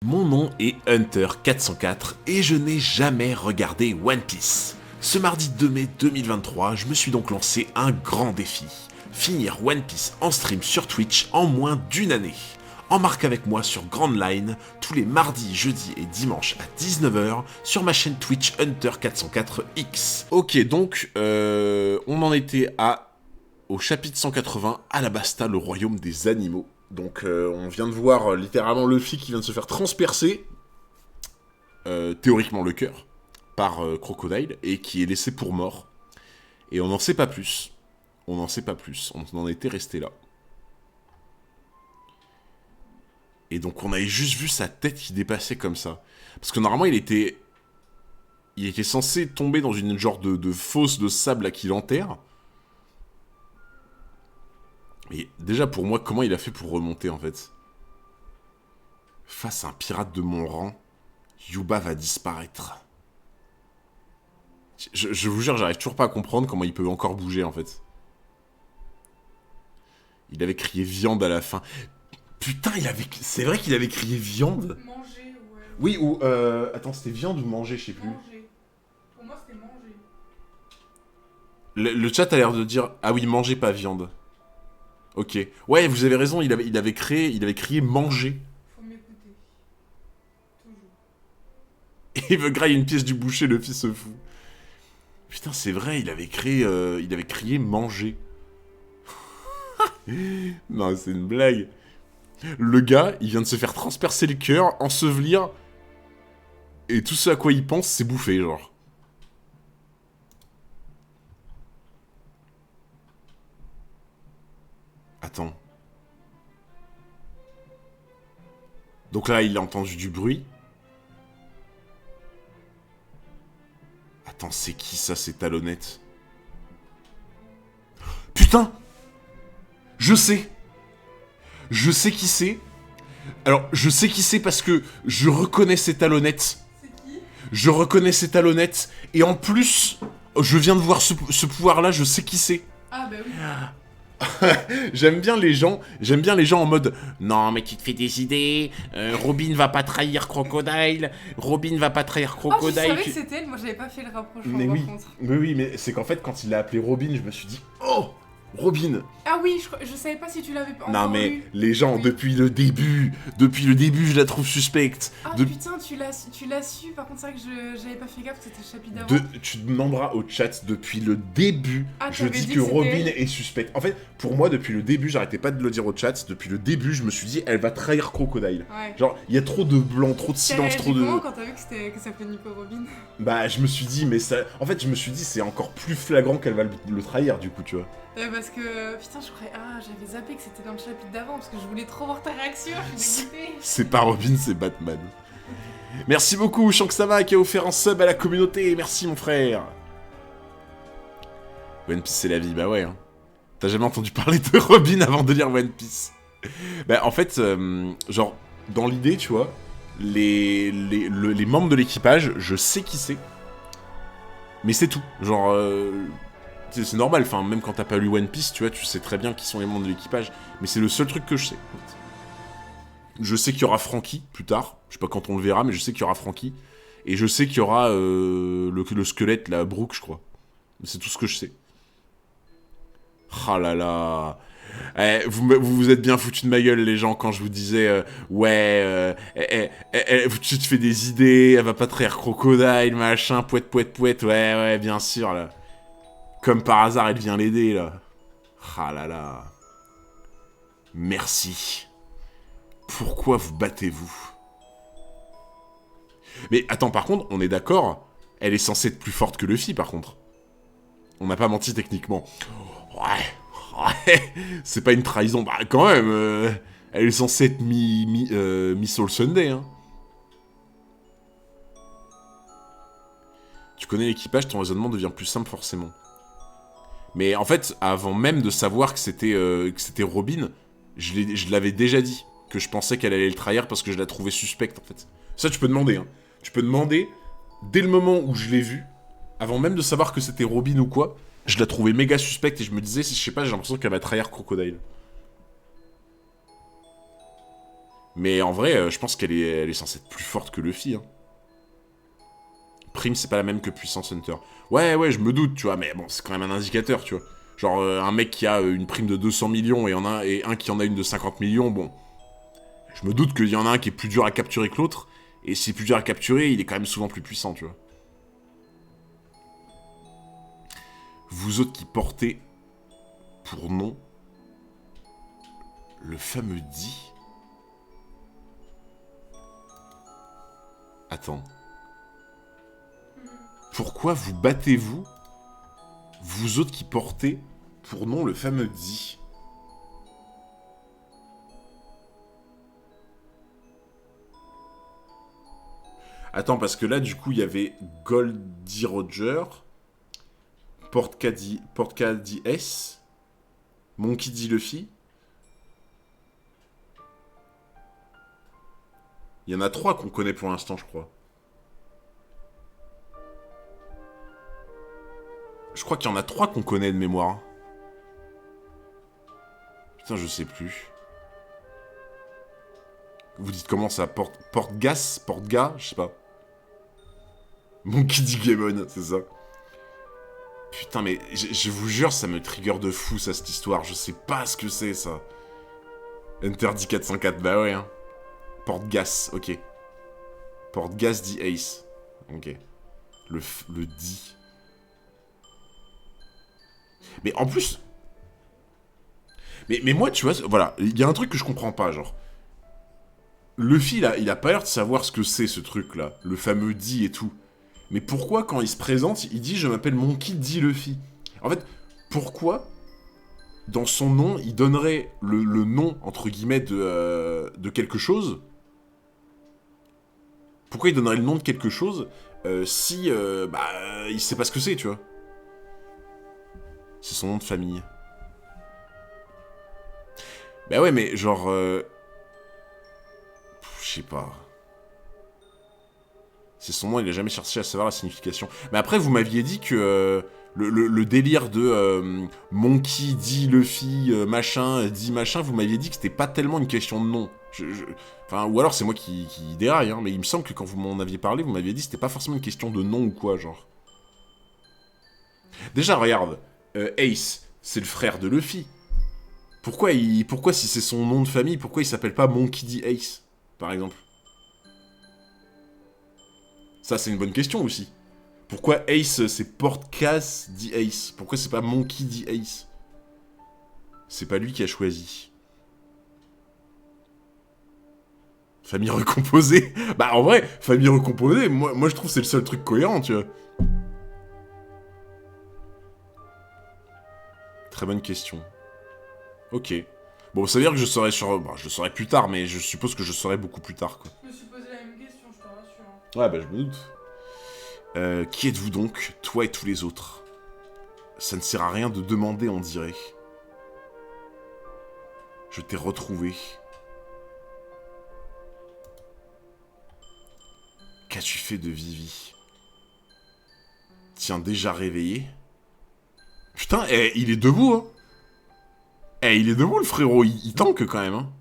Mon nom est Hunter404 et je n'ai jamais regardé One Piece. Ce mardi 2 mai 2023, je me suis donc lancé un grand défi. Finir One Piece en stream sur Twitch en moins d'une année. Embarque avec moi sur Grand Line tous les mardis, jeudis et dimanches à 19 h sur ma chaîne Twitch Hunter404X. Ok, donc on en était au chapitre 180, Alabasta, le royaume des animaux. Donc on vient de voir littéralement Luffy qui vient de se faire transpercer, théoriquement le cœur, par Crocodile, et qui est laissé pour mort. Et on n'en sait pas plus. On n'en sait pas plus. On en était resté là. Et donc on avait juste vu sa tête qui dépassait comme ça. Parce que normalement il était censé tomber dans une genre de fosse de sable là qui l'enterre. Mais déjà pour moi, comment il a fait pour remonter en fait? Face à un pirate de mon rang, Yuba va disparaître. Je vous jure, j'arrive toujours pas à comprendre comment il peut encore bouger en fait. Il avait crié viande à la fin. Putain, c'est vrai qu'il avait crié viande. Manger, ouais. Oui, ou attends, c'était viande ou manger, je sais plus. Manger. Pour moi, c'était manger. Le chat a l'air de dire ah oui, manger pas viande. Ok. Ouais, vous avez raison, il avait crié manger. Faut m'écouter. Toujours. Et il veut grailler une pièce du boucher, le fils se fout. Putain, c'est vrai, il avait crié manger. Non, c'est une blague. Le gars, il vient de se faire transpercer le cœur, ensevelir, et tout ce à quoi il pense, c'est bouffer, genre. Attends. Donc là, il a entendu du bruit. Attends, c'est qui ça, ces talonnettes? Putain! Je sais! Je sais qui c'est. Alors, je sais qui c'est parce que je reconnais ces talonnettes. C'est qui? Je reconnais ces talonnettes. Et en plus, je viens de voir ce pouvoir-là, je sais qui c'est. Ah bah oui. J'aime bien les gens en mode non mais tu te fais des idées, Robin va pas trahir Crocodile, Robin va pas trahir Oh, je Crocodile. savais que c'était elle, moi j'avais pas fait le rapprochement Mais par oui, contre. mais c'est qu'en fait quand il a appelé Robin, je me suis dit oh Robin. Ah oui, je savais pas si tu l'avais pas Non encore mais lu. les gens Oui. depuis le début je la trouve suspecte. Ah putain, tu l'as su, par contre c'est vrai que j'avais pas fait gaffe que c'était le chapitre d'avant. Tu demanderas au chat depuis le début. Ah, Je t'avais dis dit que que c'était Robin elle. est suspecte. En fait, pour moi, depuis le début, j'arrêtais pas de le dire au chat. Depuis le début, je me suis dit, elle va trahir Crocodile. Ouais. Genre, il y a trop de blanc, trop de T'as silence, réagi trop de. comment quand t'as vu que ça s'appelait Nico Robin? Bah, je me suis dit, mais ça. En fait, je me suis dit, c'est encore plus flagrant qu'elle va le trahir, du coup, tu vois. Parce que, putain, je croyais... Ah, j'avais zappé que c'était dans le chapitre d'avant, parce que je voulais trop voir ta réaction, je suis dégoûtée. C'est pas Robin, c'est Batman. Merci beaucoup, Shanksama, qui a offert un sub à la communauté. Merci, mon frère. One Piece, c'est la vie, bah ouais. Hein. T'as jamais entendu parler de Robin avant de lire One Piece? Bah, en fait, genre, dans l'idée, tu vois, les membres de l'équipage, je sais qui c'est. Mais c'est tout. Genre, c'est normal, enfin, même quand t'as pas lu One Piece, tu vois, tu sais très bien qui sont les membres de l'équipage. Mais c'est le seul truc que je sais. Je sais qu'il y aura Franky plus tard. Je sais pas quand on le verra, mais je sais qu'il y aura Franky. Et je sais qu'il y aura le squelette, la Brooke, je crois. C'est tout ce que je sais. Ah là là. Vous êtes bien foutus de ma gueule, les gens, quand je vous disais tu te fais des idées, elle va pas trahir Crocodile, machin, pouette, ouais, bien sûr, là. Comme par hasard, elle vient l'aider, là. Ah là là. Merci. Pourquoi vous battez-vous? Mais attends, par contre, on est d'accord, elle est censée être plus forte que Luffy, par contre. On n'a pas menti techniquement. Ouais, c'est pas une trahison. Bah, quand même, elle est censée être mi Soul Sunday, hein. Tu connais l'équipage, ton raisonnement devient plus simple, forcément. Mais en fait, avant même de savoir que c'était Robin, je l'avais déjà dit. Que je pensais qu'elle allait le trahir parce que je la trouvais suspecte, en fait. Ça, tu peux demander, hein. Tu peux demander, dès le moment où je l'ai vue, avant même de savoir que c'était Robin ou quoi, je la trouvais méga suspecte et je me disais, je sais pas, j'ai l'impression qu'elle va trahir Crocodile. Mais en vrai, je pense elle est censée être plus forte que Luffy. Hein. Prime, c'est pas la même que Puissance Hunter. Ouais, je me doute, tu vois, mais bon, c'est quand même un indicateur, tu vois. Genre, un mec qui a une prime de 200 millions et un qui en a une de 50 millions, bon. Je me doute qu'il y en a un qui est plus dur à capturer que l'autre, et s'il est plus dur à capturer, il est quand même souvent plus puissant, tu vois. Vous autres qui portez pour nom le fameux dit. Attends. Pourquoi vous battez-vous, vous autres qui portez pour nom le fameux dit? Attends, parce que là, du coup, il y avait Goldie Roger, Portka D S, Monkey D Luffy. Il y en a 3 qu'on connaît pour l'instant, je crois. Je crois qu'il y en a 3 qu'on connaît de mémoire. Putain, je sais plus. Vous dites comment ça? Portgas? Portga? Je sais pas. Monkey D. Gamon, c'est ça. Putain, mais je vous jure, ça me trigger de fou, ça, cette histoire. Je sais pas ce que c'est, ça. Enter D 404, bah ouais, hein. Portgas, ok. Portgas D Ace. Ok. Le D. Mais en plus... Mais moi, tu vois, voilà, il y a un truc que je comprends pas, genre... Luffy, là, il a pas l'air de savoir ce que c'est, ce truc-là. Le fameux D et tout. Mais pourquoi, quand il se présente, il dit « Je m'appelle Monkey D. Luffy ». En fait, pourquoi, dans son nom, il donnerait le nom, entre guillemets, de quelque chose? Pourquoi il donnerait le nom de quelque chose si, il sait pas ce que c'est, tu vois? C'est son nom de famille. Bah ouais, mais genre... je sais pas... C'est son nom, il a jamais cherché à savoir la signification. Mais après, vous m'aviez dit que le délire de Monkey, D, Luffy, machin, D, machin, vous m'aviez dit que c'était pas tellement une question de nom. Enfin, ou alors c'est moi qui déraille, hein, mais il me semble que quand vous m'en aviez parlé, vous m'aviez dit que c'était pas forcément une question de nom ou quoi, genre. Déjà, regarde, Ace, c'est le frère de Luffy. Pourquoi si c'est son nom de famille, pourquoi il s'appelle pas Monkey D. Ace, par exemple? Ça, c'est une bonne question aussi. Pourquoi Ace, c'est Portgas D. Ace? Pourquoi c'est pas Monkey D. Ace? C'est pas lui qui a choisi. Famille recomposée? Bah, en vrai, famille recomposée, moi je trouve que c'est le seul truc cohérent, tu vois. Très bonne question. Ok. Bon, ça veut dire que je saurai sur... Bah, je le saurai plus tard, mais je suppose que je saurai beaucoup plus tard, quoi. Je me suis posé la même question, je te rassure. Ouais, bah, je me doute. Qui êtes-vous donc, toi et tous les autres? Ça ne sert à rien de demander, on dirait. Je t'ai retrouvé. Qu'as-tu fait de Vivi? Tiens, déjà réveillé? Putain, il est debout, hein. Il est debout, le frérot. Il tank quand même, hein.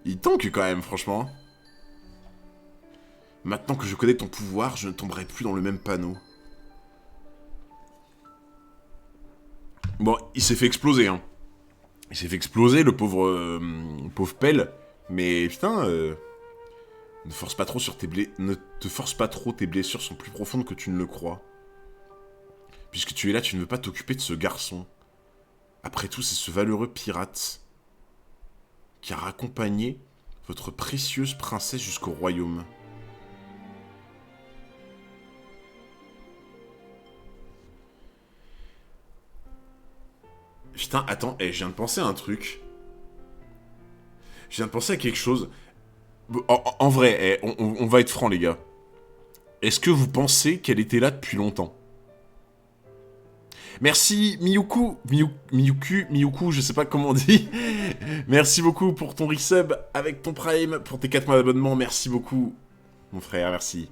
Il tank quand même, franchement. Maintenant que je connais ton pouvoir, je ne tomberai plus dans le même panneau. Bon, il s'est fait exploser, hein. Il s'est fait exploser, le pauvre... pauvre pelle. Mais, putain... ne force pas trop sur tes Ne te force pas trop, tes blessures sont plus profondes que tu ne le crois. Puisque tu es là, tu ne veux pas t'occuper de ce garçon. Après tout, c'est ce valeureux pirate qui a raccompagné votre précieuse princesse jusqu'au royaume. Putain, attends, je viens de penser à un truc. Je viens de penser à quelque chose. En vrai, on va être franc, les gars. Est-ce que vous pensez qu'elle était là depuis longtemps? Merci Miyuku, je sais pas comment on dit. Merci beaucoup pour ton resub avec ton Prime, pour tes 4 mois d'abonnement, merci beaucoup, mon frère, merci.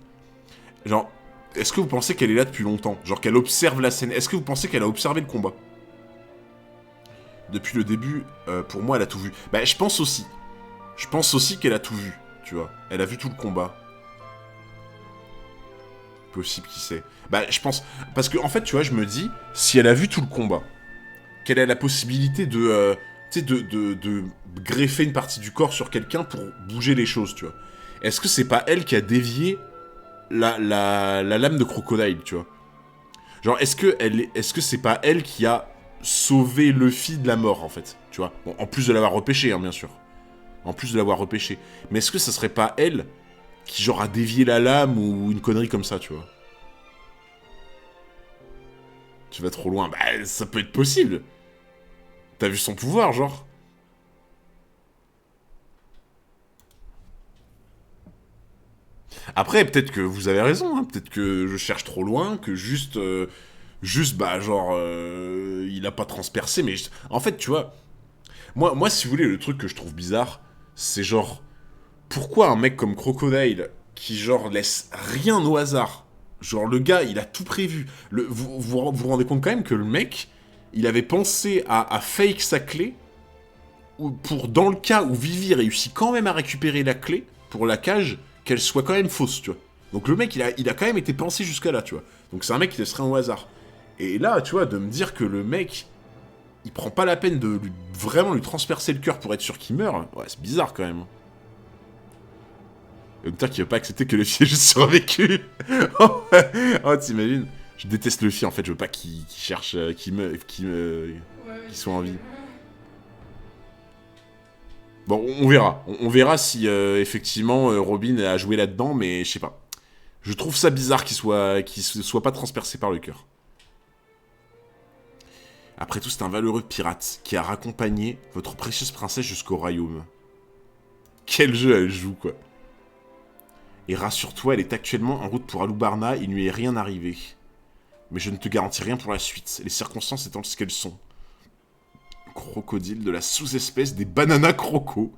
Genre, est-ce que vous pensez qu'elle est là depuis longtemps? Genre qu'elle observe la scène? Est-ce que vous pensez qu'elle a observé le combat? depuis le début, pour moi, elle a tout vu. Bah, je pense aussi. Je pense aussi qu'elle a tout vu, tu vois. Elle a vu tout le combat. Possible, qui sait. Bah, je pense... Parce que, en fait, tu vois, je me dis, si elle a vu tout le combat, qu'elle a la possibilité de... tu sais, de greffer une partie du corps sur quelqu'un pour bouger les choses, tu vois. Est-ce que c'est pas elle qui a dévié la lame de crocodile, tu vois? Genre, est-ce que c'est pas elle qui a sauvé Luffy de la mort, en fait, tu vois? Bon, en plus de l'avoir repêché, hein, bien sûr. En plus de l'avoir repêché. Mais est-ce que ça serait pas elle qui, genre, a dévié la lame ou une connerie comme ça, tu vois? Tu vas trop loin. Bah, ça peut être possible. T'as vu son pouvoir, genre? Après, peut-être que vous avez raison, hein. Peut-être que je cherche trop loin, que juste... bah, genre... il a pas transpercé, mais... En fait, tu vois... Moi, si vous voulez, le truc que je trouve bizarre, c'est genre... Pourquoi un mec comme Crocodile, qui, genre, laisse rien au hasard... Genre, le gars, il a tout prévu. Vous rendez compte quand même que le mec, il avait pensé à fake sa clé, pour, dans le cas où Vivi réussit quand même à récupérer la clé, pour la cage, qu'elle soit quand même fausse, tu vois. Donc le mec, il a quand même été pensé jusqu'à là, tu vois. Donc c'est un mec qui laisserait au hasard. Et là, tu vois, de me dire que le mec, il prend pas la peine de vraiment lui transpercer le cœur pour être sûr qu'il meurt, ouais, c'est bizarre quand même. Et Hunter qui veut pas accepter que Luffy ait juste survécu. Oh, t'imagines? Je déteste Luffy, en fait, je veux pas qu'il cherche, qu'il soit en vie. Bon, on verra. On verra si, effectivement, Robin a joué là-dedans, mais je sais pas. Je trouve ça bizarre qu'il soit pas transpercé par le cœur. Après tout, c'est un valeureux pirate qui a raccompagné votre précieuse princesse jusqu'au royaume. Quel jeu elle joue, quoi. Et rassure-toi, elle est actuellement en route pour Alubarna, il ne lui est rien arrivé. Mais je ne te garantis rien pour la suite, les circonstances étant ce qu'elles sont. Crocodile de la sous-espèce des bananas croco.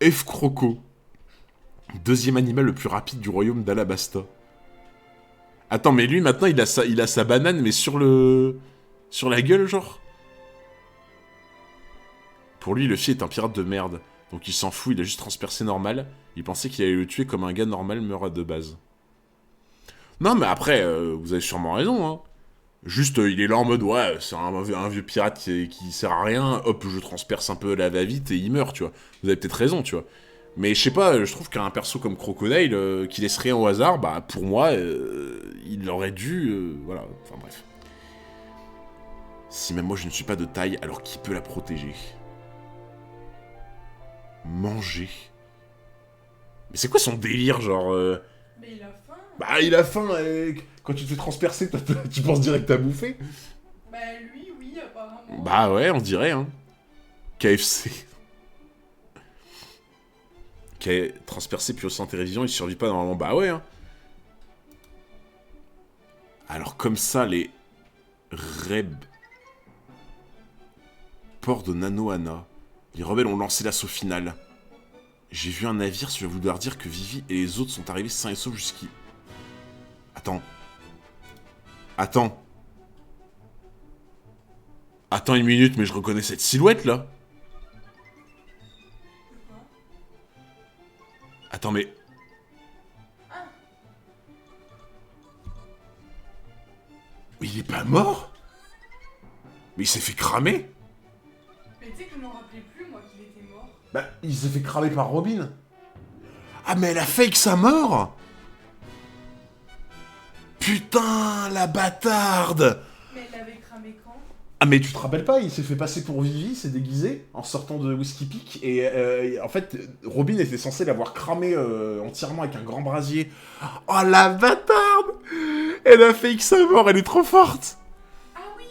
F. croco. Deuxième animal le plus rapide du royaume d'Alabasta. Attends, mais lui, maintenant, il a sa banane, mais sur la gueule, genre. Pour lui, Luffy est un pirate de merde. Donc il s'en fout, il a juste transpercé normal. Il pensait qu'il allait le tuer comme un gars normal meurt de base. Non, mais après, vous avez sûrement raison, hein. Juste, il est là en mode, ouais, c'est un vieux pirate qui sert à rien, hop, je transperce un peu la va-vite et il meurt, tu vois. Vous avez peut-être raison, tu vois. Mais je sais pas, je trouve qu'un perso comme Crocodile, qui laisse rien au hasard, bah, pour moi, il aurait dû... voilà, enfin bref. Si même moi je ne suis pas de taille, alors qui peut la protéger? Manger. Mais c'est quoi son délire, genre... Mais il a faim. Bah, il a faim, quand tu te fais transpercer, tu penses direct à bouffer? Bah lui, oui, apparemment. Bah ouais, on dirait, hein. KFC. Qui est transpercé puis au sein télévision, il survit pas normalement. Bah ouais, hein. Alors comme ça, les... Reb... Port de Nanohana. Les rebelles ont lancé l'assaut final. J'ai vu un navire, je vais vouloir dire que Vivi et les autres sont arrivés sains et saufs jusqu'ici. Attends. Attends. Attends une minute, mais je reconnais cette silhouette, là. Attends, mais... Mais il est pas mort? Mais il s'est fait cramer? Mais tu sais que je m'en rappelais plus, moi, qu'il était mort. Bah, il s'est fait cramer par Robin. Ah, mais elle a fake sa mort? Putain, la bâtarde! Mais elle l'avait cramé quand? Ah, mais tu te rappelles pas, il s'est fait passer pour Vivi, s'est déguisé, en sortant de Whiskey Peak, et en fait, Robin était censé l'avoir cramé entièrement avec un grand brasier. Oh, la bâtarde! Elle a fake sa mort, elle est trop forte! Ah oui,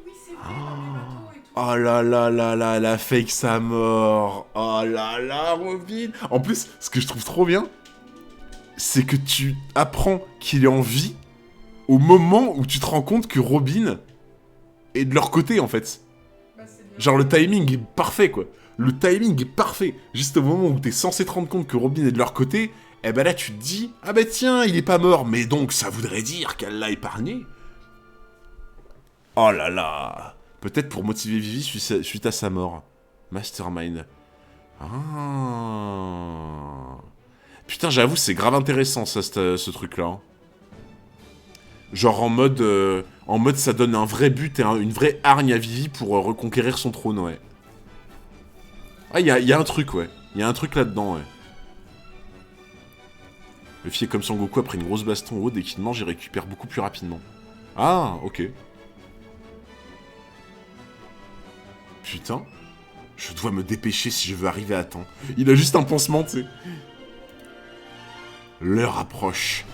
oui, c'est vrai, dans les bateaux et tout. Oh là là là là, elle a fake sa mort! Oh là là, Robin! En plus, ce que je trouve trop bien, c'est que tu apprends qu'il est en vie au moment où tu te rends compte que Robin est de leur côté, en fait. Bah, c'est bien. Genre, le timing est parfait, quoi. Le timing est parfait. Juste au moment où t'es censé te rendre compte que Robin est de leur côté, eh ben là, tu te dis, ah bah tiens, il est pas mort, mais donc ça voudrait dire qu'elle l'a épargné. Oh là là. Peut-être pour motiver Vivi suite à sa mort. Mastermind. Ah. Putain, j'avoue, c'est grave intéressant, ça, ce truc-là. Hein. Genre en mode ça donne un vrai but et une vraie hargne à Vivi pour reconquérir son trône, ouais. Ah, il y a un truc, ouais. Il y a un truc là-dedans, ouais. Le fier comme Son Goku après une grosse baston haut, dès qu'il mange, il récupère beaucoup plus rapidement. Ah, ok. Putain. Je dois me dépêcher si je veux arriver à temps. Il a juste un pansement, tu sais. L'heure approche.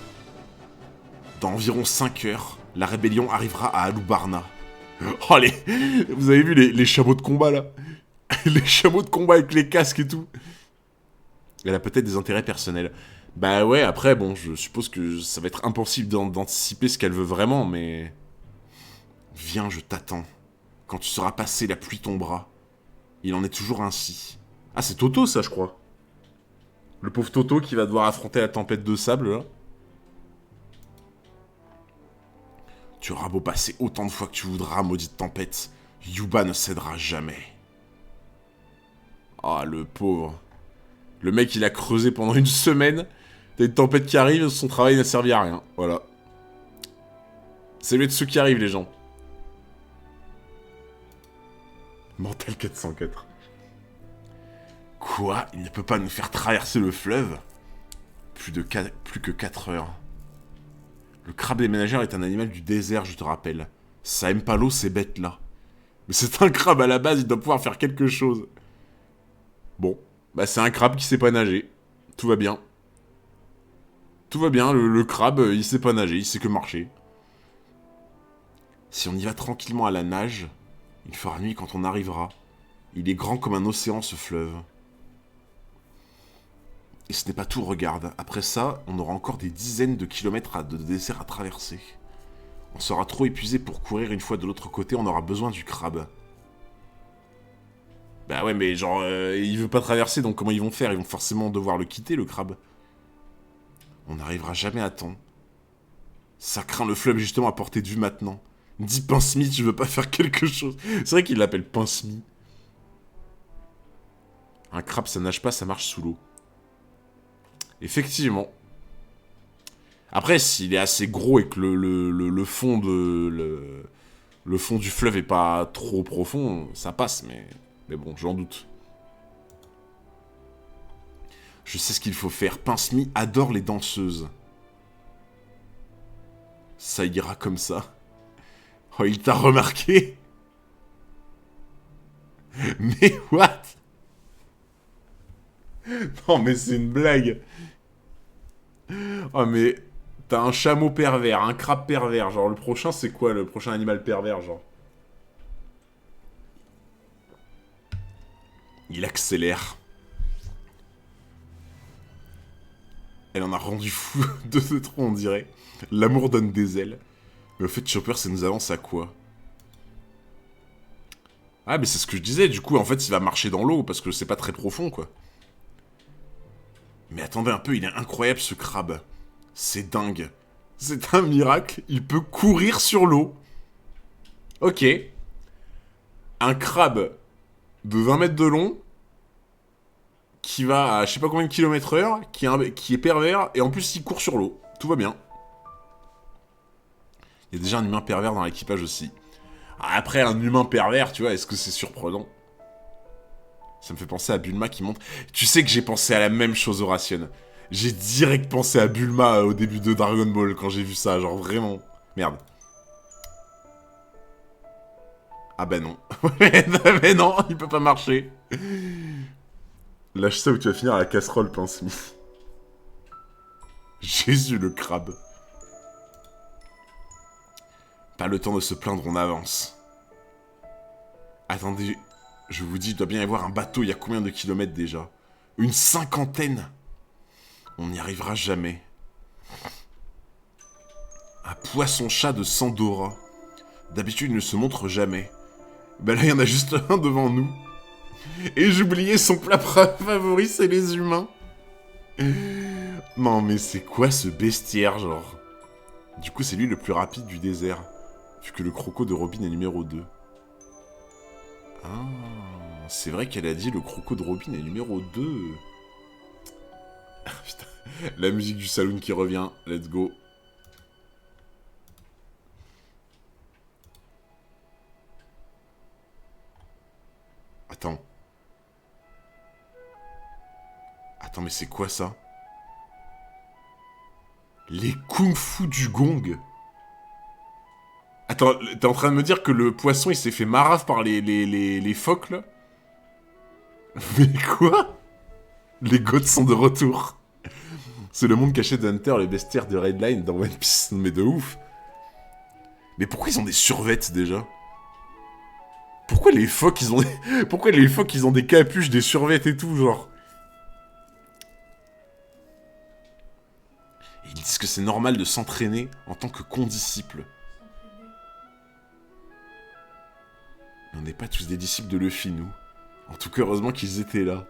Dans environ 5 heures, la rébellion arrivera à Alubarna. Oh, vous avez vu les chameaux de combat, là? Les chameaux de combat avec les casques et tout. Elle a peut-être des intérêts personnels. Bah ouais, après, bon, je suppose que ça va être impossible d'anticiper ce qu'elle veut vraiment, mais... Viens, je t'attends. Quand tu seras passé, la pluie tombera. Il en est toujours ainsi. Ah, c'est Toto, ça, je crois. Le pauvre Toto qui va devoir affronter la tempête de sable, là. Tu auras beau passer autant de fois que tu voudras, maudite tempête. Yuba ne cédera jamais. Ah, le pauvre. Le mec, il a creusé pendant une semaine. T'as une tempête qui arrive, son travail n'a servi à rien. Voilà. C'est lui de ceux qui arrivent, les gens. Mental 404. Quoi? Il ne peut pas nous faire traverser le fleuve? Plus que 4 heures. Le crabe déménageur est un animal du désert, je te rappelle. Ça aime pas l'eau, ces bêtes-là. Mais c'est un crabe à la base, il doit pouvoir faire quelque chose. Bon, bah c'est un crabe qui sait pas nager. Tout va bien. Tout va bien, le crabe, il sait pas nager, il sait que marcher. Si on y va tranquillement à la nage, il fera nuit quand on arrivera. Il est grand comme un océan, ce fleuve. Et ce n'est pas tout, regarde. Après ça, on aura encore des dizaines de kilomètres de dessert à traverser. On sera trop épuisé pour courir une fois de l'autre côté, on aura besoin du crabe. Bah ouais, mais genre, il veut pas traverser, donc comment ils vont faire? Ils vont forcément devoir le quitter, le crabe. On n'arrivera jamais à temps. Ça craint le fleuve justement à portée de vue maintenant. Dis Pinsmith, je veux pas faire quelque chose. C'est vrai qu'il l'appelle Pinsmith. Un crabe, ça nage pas, ça marche sous l'eau. Effectivement. Après, s'il est assez gros et que le fond le fond du fleuve est pas trop profond, ça passe, mais bon, j'en doute. Je sais ce qu'il faut faire. Pinsmith adore les danseuses. Ça ira comme ça. Oh, il t'a remarqué? Mais what? Non, mais c'est une blague. Oh, mais t'as un chameau pervers, un crabe pervers. Genre, le prochain, c'est quoi le prochain animal pervers, genre? Il accélère. Elle en a rendu fou de trop, on dirait. L'amour donne des ailes. Mais au fait, Chopper, ça nous avance à quoi? Ah, mais c'est ce que je disais, du coup, en fait, il va marcher dans l'eau, parce que c'est pas très profond, quoi. Mais attendez un peu, il est incroyable, ce crabe. C'est dingue. C'est un miracle, il peut courir sur l'eau. Ok. Un crabe de 20 mètres de long, qui va à je sais pas combien de kilomètres heure, qui est pervers, et en plus, il court sur l'eau. Tout va bien. Il y a déjà un humain pervers dans l'équipage aussi. Après, un humain pervers, tu vois, est-ce que c'est surprenant? Ça me fait penser à Bulma qui monte. Tu sais que j'ai pensé à la même chose, Horation. J'ai direct pensé à Bulma au début de Dragon Ball quand j'ai vu ça, genre vraiment. Merde. Ah bah non. Mais non, il peut pas marcher. Lâche ça ou tu vas finir à la casserole, Pinsmith. Jésus le crabe. Pas le temps de se plaindre, on avance. Attendez, je vous dis, il doit bien y avoir un bateau, il y a combien de kilomètres déjà? Une 50aine. On n'y arrivera jamais. Un poisson-chat de Sandora. D'habitude, il ne se montre jamais. Ben là, il y en a juste un devant nous. Et j'oubliais son plat favori, c'est les humains. Non, mais c'est quoi ce bestiaire, genre? Du coup, c'est lui le plus rapide du désert. Vu que le croco de Robin est numéro 2. Ah, c'est vrai qu'elle a dit le croco de Robin est numéro 2. Putain, la musique du saloon qui revient, let's go. Attends. Attends, mais c'est quoi ça? Les kung-fu du gong. Attends, t'es en train de me dire que le poisson il s'est fait marave par les phoques là? Mais quoi? Les goths sont de retour. C'est le monde caché de Hunter, le bestiaire de Redline dans One Piece, mais de ouf. Mais pourquoi ils ont des survêtes déjà? Pourquoi les phoques ils ont des... Pourquoi les phoques ils ont des capuches, des survêtes et tout, genre? Et ils disent que c'est normal de s'entraîner en tant que condisciple. Mais on n'est pas tous des disciples de Luffy, nous. En tout cas, heureusement qu'ils étaient là.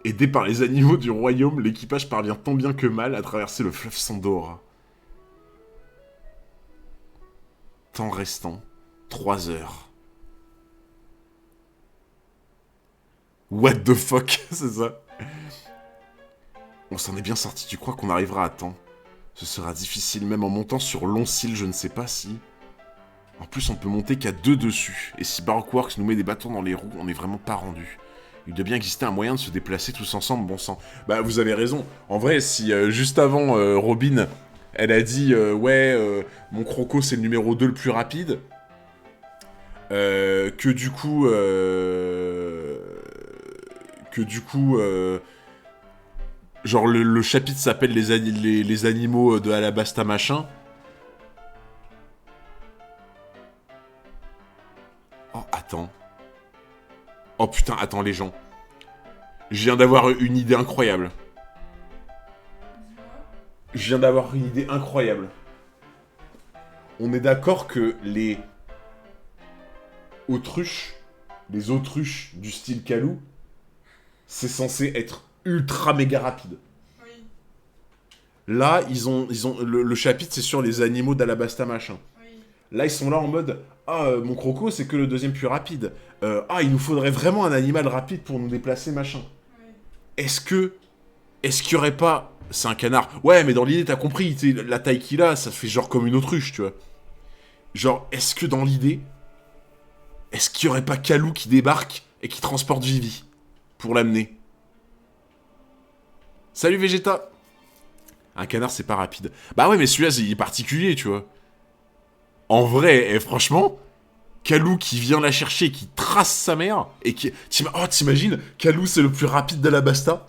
Aidé par les animaux du royaume, l'équipage parvient tant bien que mal à traverser le fleuve Sandora. Temps restant, 3 heures. What the fuck, c'est ça. On s'en est bien sorti, tu crois qu'on arrivera à temps? Ce sera difficile, même en montant sur Long-Cil, je ne sais pas si... En plus, on peut monter qu'à 2 dessus, et si Barkworks nous met des bâtons dans les roues, on n'est vraiment pas rendu. Il doit bien exister un moyen de se déplacer tous ensemble, bon sang. Bah, vous avez raison. En vrai, si juste avant, Robin, elle a dit ouais, mon croco, c'est le numéro 2 le plus rapide, que du coup... genre, le chapitre s'appelle les animaux de Alabasta machin. Oh, attends. Oh putain, attends les gens. Je viens d'avoir une idée incroyable. Je viens d'avoir une idée incroyable. On est d'accord que les autruches du style Kalou, c'est censé être ultra méga rapide. Oui. Là, ils ont le chapitre, c'est sur les animaux d'Alabasta machin. Oui. Là, ils sont là en mode ah, mon croco, c'est que le deuxième plus rapide. Ah, il nous faudrait vraiment un animal rapide pour nous déplacer, machin. Oui. Est-ce qu'il y aurait pas... C'est un canard. Ouais, mais dans l'idée, t'as compris, la taille qu'il a, ça fait genre comme une autruche, tu vois. Genre, est-ce que dans l'idée, est-ce qu'il y aurait pas Kalou qui débarque et qui transporte Vivi pour l'amener? Salut Vegeta. Un canard, c'est pas rapide. Bah ouais, mais celui-là, il est particulier, tu vois. En vrai, et franchement, Kalou qui vient la chercher, qui trace sa mère, et qui... Oh, t'imagines, Kalou, c'est le plus rapide d'Alabasta.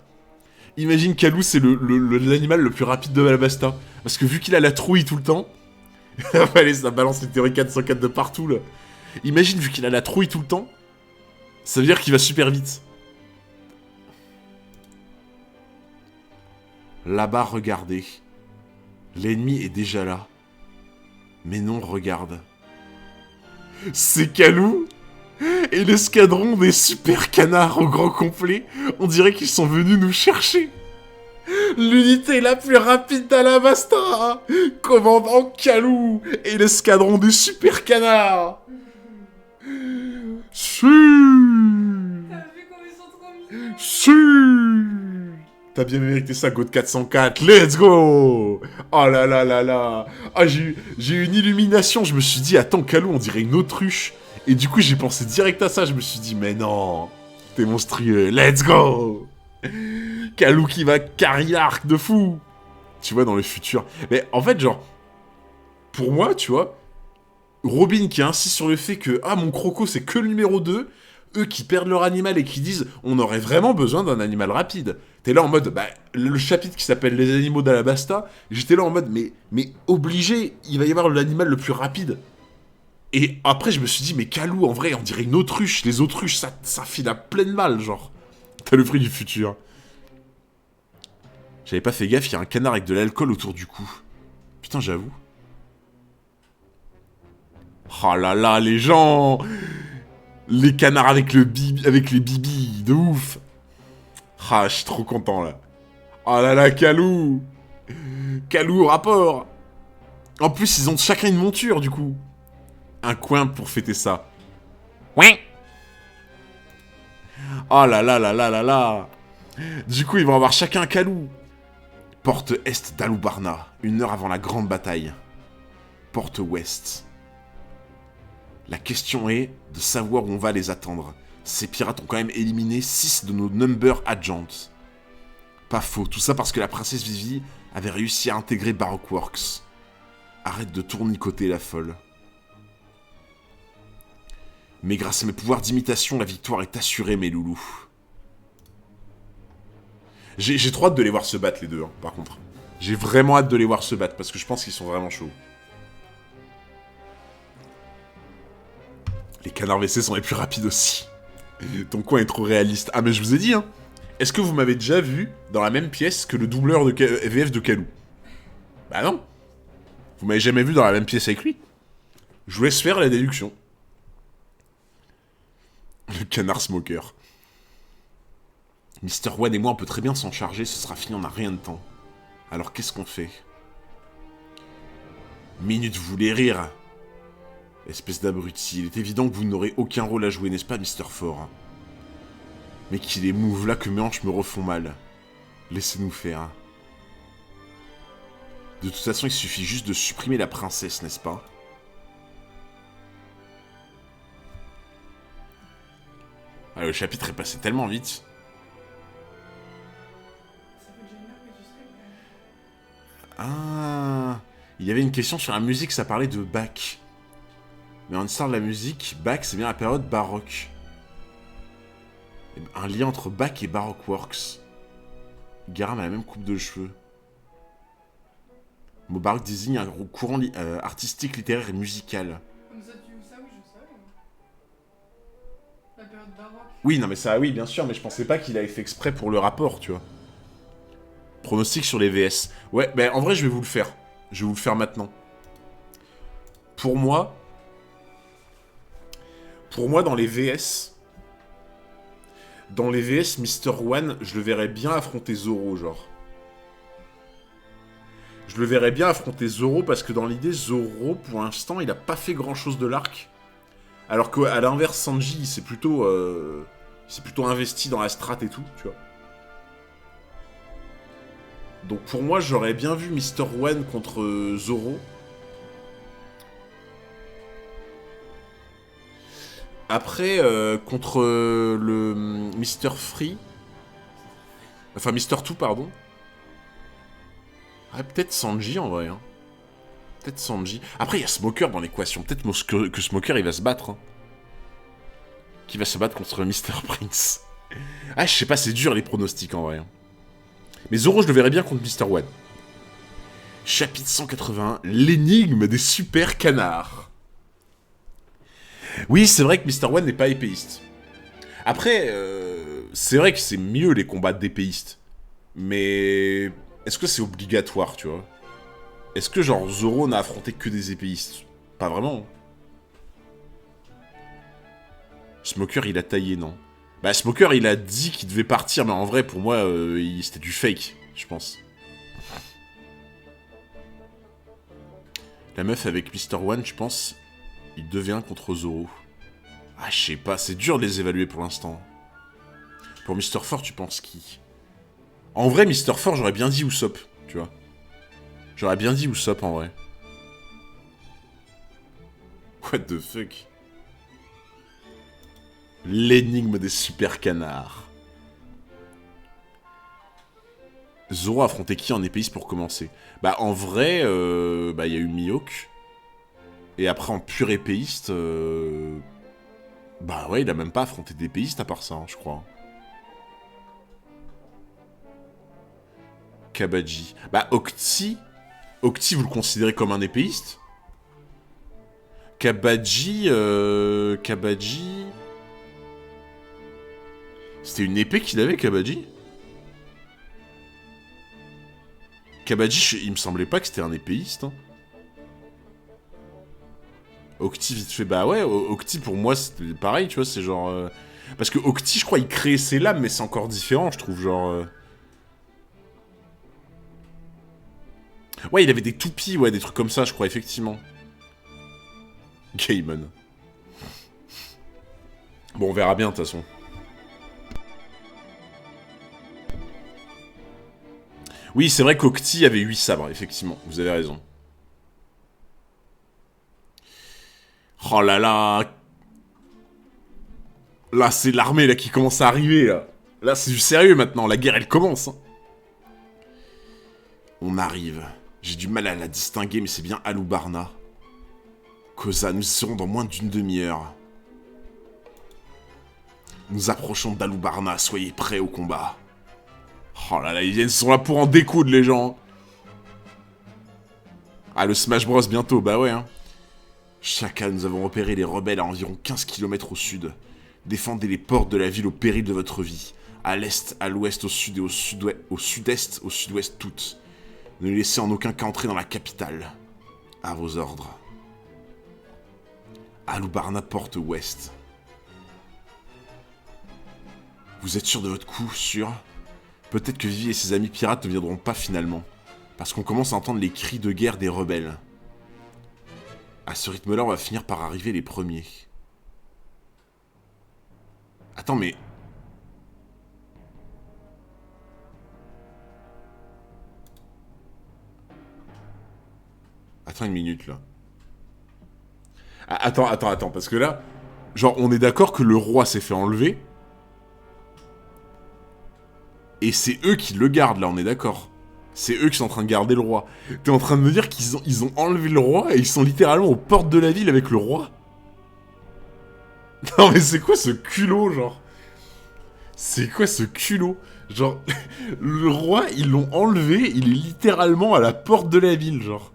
Imagine Kalou, c'est l'animal le plus rapide de Alabasta. Parce que vu qu'il a la trouille tout le temps... Allez, ça balance les théories 404 de partout, là. Imagine, vu qu'il a la trouille tout le temps, ça veut dire qu'il va super vite. Là-bas, regardez. L'ennemi est déjà là. Mais non, regarde. C'est Kalou et l'escadron des super canards au grand complet. On dirait qu'ils sont venus nous chercher. L'unité la plus rapide d'Alabasta, commandant Kalou et l'escadron des super canards. Si. T'as vu comme ils sont trop mignons? Si. T'as bien mérité ça, God 404. Let's go. Oh là là là là. Ah, j'ai eu une illumination. Je me suis dit, attends, Kalou, on dirait une autruche. Et du coup, j'ai pensé direct à ça. Je me suis dit, mais non. T'es monstrueux. Let's go. Kalou qui va carry l'arc de fou. Tu vois, dans le futur. Mais en fait, genre, pour moi, tu vois, Robin qui insiste sur le fait que, ah, mon croco, c'est que le numéro 2. Eux qui perdent leur animal et qui disent on aurait vraiment besoin d'un animal rapide. T'es là en mode, bah, le chapitre qui s'appelle les animaux d'Alabasta, j'étais là en mode, mais obligé, il va y avoir l'animal le plus rapide. Et après, je me suis dit, mais Kalou, en vrai, on dirait une autruche. Les autruches, ça file à pleine balle, genre. T'as le prix du futur. J'avais pas fait gaffe, il y a un canard avec de l'alcool autour du cou. Putain, j'avoue. Oh là là, les gens. Les canards avec les bibis, de ouf. Ah, je suis trop content, là. Oh là là, Kalou. Kalou au rapport. En plus, ils ont chacun une monture, du coup. Un coin pour fêter ça. Ouais. Oh là là là là là là. Du coup, ils vont avoir chacun un calou. Porte est d'Alubarna, 1 heure avant la grande bataille. Porte ouest. La question est de savoir où on va les attendre. Ces pirates ont quand même éliminé 6 de nos number agents. Pas faux, tout ça parce que la princesse Vivi avait réussi à intégrer Baroque Works. Arrête de tournicoter la folle. Mais grâce à mes pouvoirs d'imitation, la victoire est assurée, mes loulous. J'ai trop hâte de les voir se battre, les deux, hein, par contre. J'ai vraiment hâte de les voir se battre, parce que je pense qu'ils sont vraiment chauds. Les canards WC sont les plus rapides aussi. Ton coin est trop réaliste. Ah, mais je vous ai dit, hein. Est-ce que vous m'avez déjà vu dans la même pièce que le doubleur de VF de Kalou? Bah non. Vous m'avez jamais vu dans la même pièce avec lui. Je vous laisse faire la déduction. Le canard smoker. Mr. One et moi, on peut très bien s'en charger, ce sera fini, on n'a rien de temps. Alors qu'est-ce qu'on fait? Minute, vous voulez rire? Espèce d'abruti, il est évident que vous n'aurez aucun rôle à jouer, n'est-ce pas, Mr. Ford? Mais qu'il est move là que mes hanches me refont mal. Laissez-nous faire. De toute façon, il suffit juste de supprimer la princesse, n'est-ce pas? Ah, le chapitre est passé tellement vite. Ah, il y avait une question sur la musique, ça parlait de Bach. Mais en histoire de la musique, Bach, c'est bien la période baroque. Un lien entre Bach et Baroque Works. Garam a la même coupe de cheveux. Le mot baroque désigne un courant artistique, littéraire et musical. Comme ça, oui, je savais. La période baroque. Oui, non mais ça, oui, bien sûr, mais je pensais pas qu'il avait fait exprès pour le rapport, tu vois. Pronostic sur les VS. Ouais, ben en vrai, je vais vous le faire. Je vais vous le faire maintenant. Pour moi, dans les VS, Mr. One, je le verrais bien affronter Zoro, genre. Je le verrais bien affronter Zoro parce que dans l'idée, Zoro, pour l'instant, il a pas fait grand-chose de l'arc. Alors qu'à l'inverse, Sanji, il s'est plutôt investi dans la strat et tout, tu vois. Donc pour moi, j'aurais bien vu Mr. One contre Zoro. Après, contre le Mr. Free. Enfin, Mr. Two, pardon. Ouais, peut-être Sanji en vrai. Hein. Peut-être Sanji. Après, il y a Smoker dans l'équation. Peut-être que Smoker, il va se battre. Hein. Qui va se battre contre Mr. Prince. Ah, je sais pas, c'est dur les pronostics en vrai. Hein. Mais Zoro, je le verrais bien contre Mr. One. Chapitre 181, l'énigme des super canards. Oui, c'est vrai que Mr. One n'est pas épéiste. Après, c'est vrai que c'est mieux les combats d'épéistes. Mais est-ce que c'est obligatoire, tu vois? Est-ce que genre Zoro n'a affronté que des épéistes? Pas vraiment. Smoker, il a taillé, non? Bah, Smoker, il a dit qu'il devait partir, mais en vrai, pour moi, c'était du fake, je pense. La meuf avec Mr. One, je pense, il devient contre Zoro. Ah, je sais pas, c'est dur de les évaluer pour l'instant. Pour Mr. Four, tu penses qui? En vrai, Mr. Four, j'aurais bien dit Usopp, tu vois. J'aurais bien dit Usopp, en vrai. What the fuck? L'énigme des super canards. Zoro a affronté qui en épéiste pour commencer? Bah en vrai, bah il y a eu Mihawk. Et après en pur épéiste, bah ouais, il a même pas affronté d'épéiste à part ça, hein, je crois. Kabaji. Bah Octi, vous le considérez comme un épéiste? Kabaji, C'était une épée qu'il avait, Kabaji? Kabaji, il me semblait pas que c'était un épéiste. Hein. Octi, vite fait, bah ouais, Octi pour moi c'était pareil, tu vois, c'est genre... Parce que Octi, je crois, il créait ses lames, mais c'est encore différent, je trouve, genre... Ouais, il avait des toupies, ouais, des trucs comme ça, je crois, effectivement. Gaimon. Bon, on verra bien, de toute façon. Oui, c'est vrai qu'Octi avait 8 sabres, effectivement. Vous avez raison. Oh là là. Là, c'est l'armée là qui commence à arriver, là. Là, c'est du sérieux, maintenant. La guerre, elle commence. Hein. On arrive. J'ai du mal à la distinguer, mais c'est bien Alubarna. Koza, nous y serons dans moins d'une demi-heure. Nous approchons d'Alubarna, soyez prêts au combat. Oh là là, ils sont là pour en découdre, les gens. Ah, le Smash Bros bientôt, bah ouais. Hein. Chacun, nous avons repéré les rebelles à environ 15 km au sud. Défendez les portes de la ville au péril de votre vie. À l'est, à l'ouest, au sud et au sud-est, au sud-ouest toutes. Ne les laissez en aucun cas entrer dans la capitale. À vos ordres. Alubarna porte ouest. Vous êtes sûr de votre coup, sûr? Peut-être que Vivi et ses amis pirates ne viendront pas finalement. Parce qu'on commence à entendre les cris de guerre des rebelles. À ce rythme-là, on va finir par arriver les premiers. Attends, mais... Attends une minute, là. Attends, parce que là... Genre, on est d'accord que le roi s'est fait enlever. Et c'est eux qui le gardent, là, on est d'accord. C'est eux qui sont en train de garder le roi. T'es en train de me dire qu'ils ont enlevé le roi et ils sont littéralement aux portes de la ville avec le roi? Non mais c'est quoi ce culot, genre? C'est quoi ce culot? Genre, le roi, ils l'ont enlevé, il est littéralement à la porte de la ville, genre.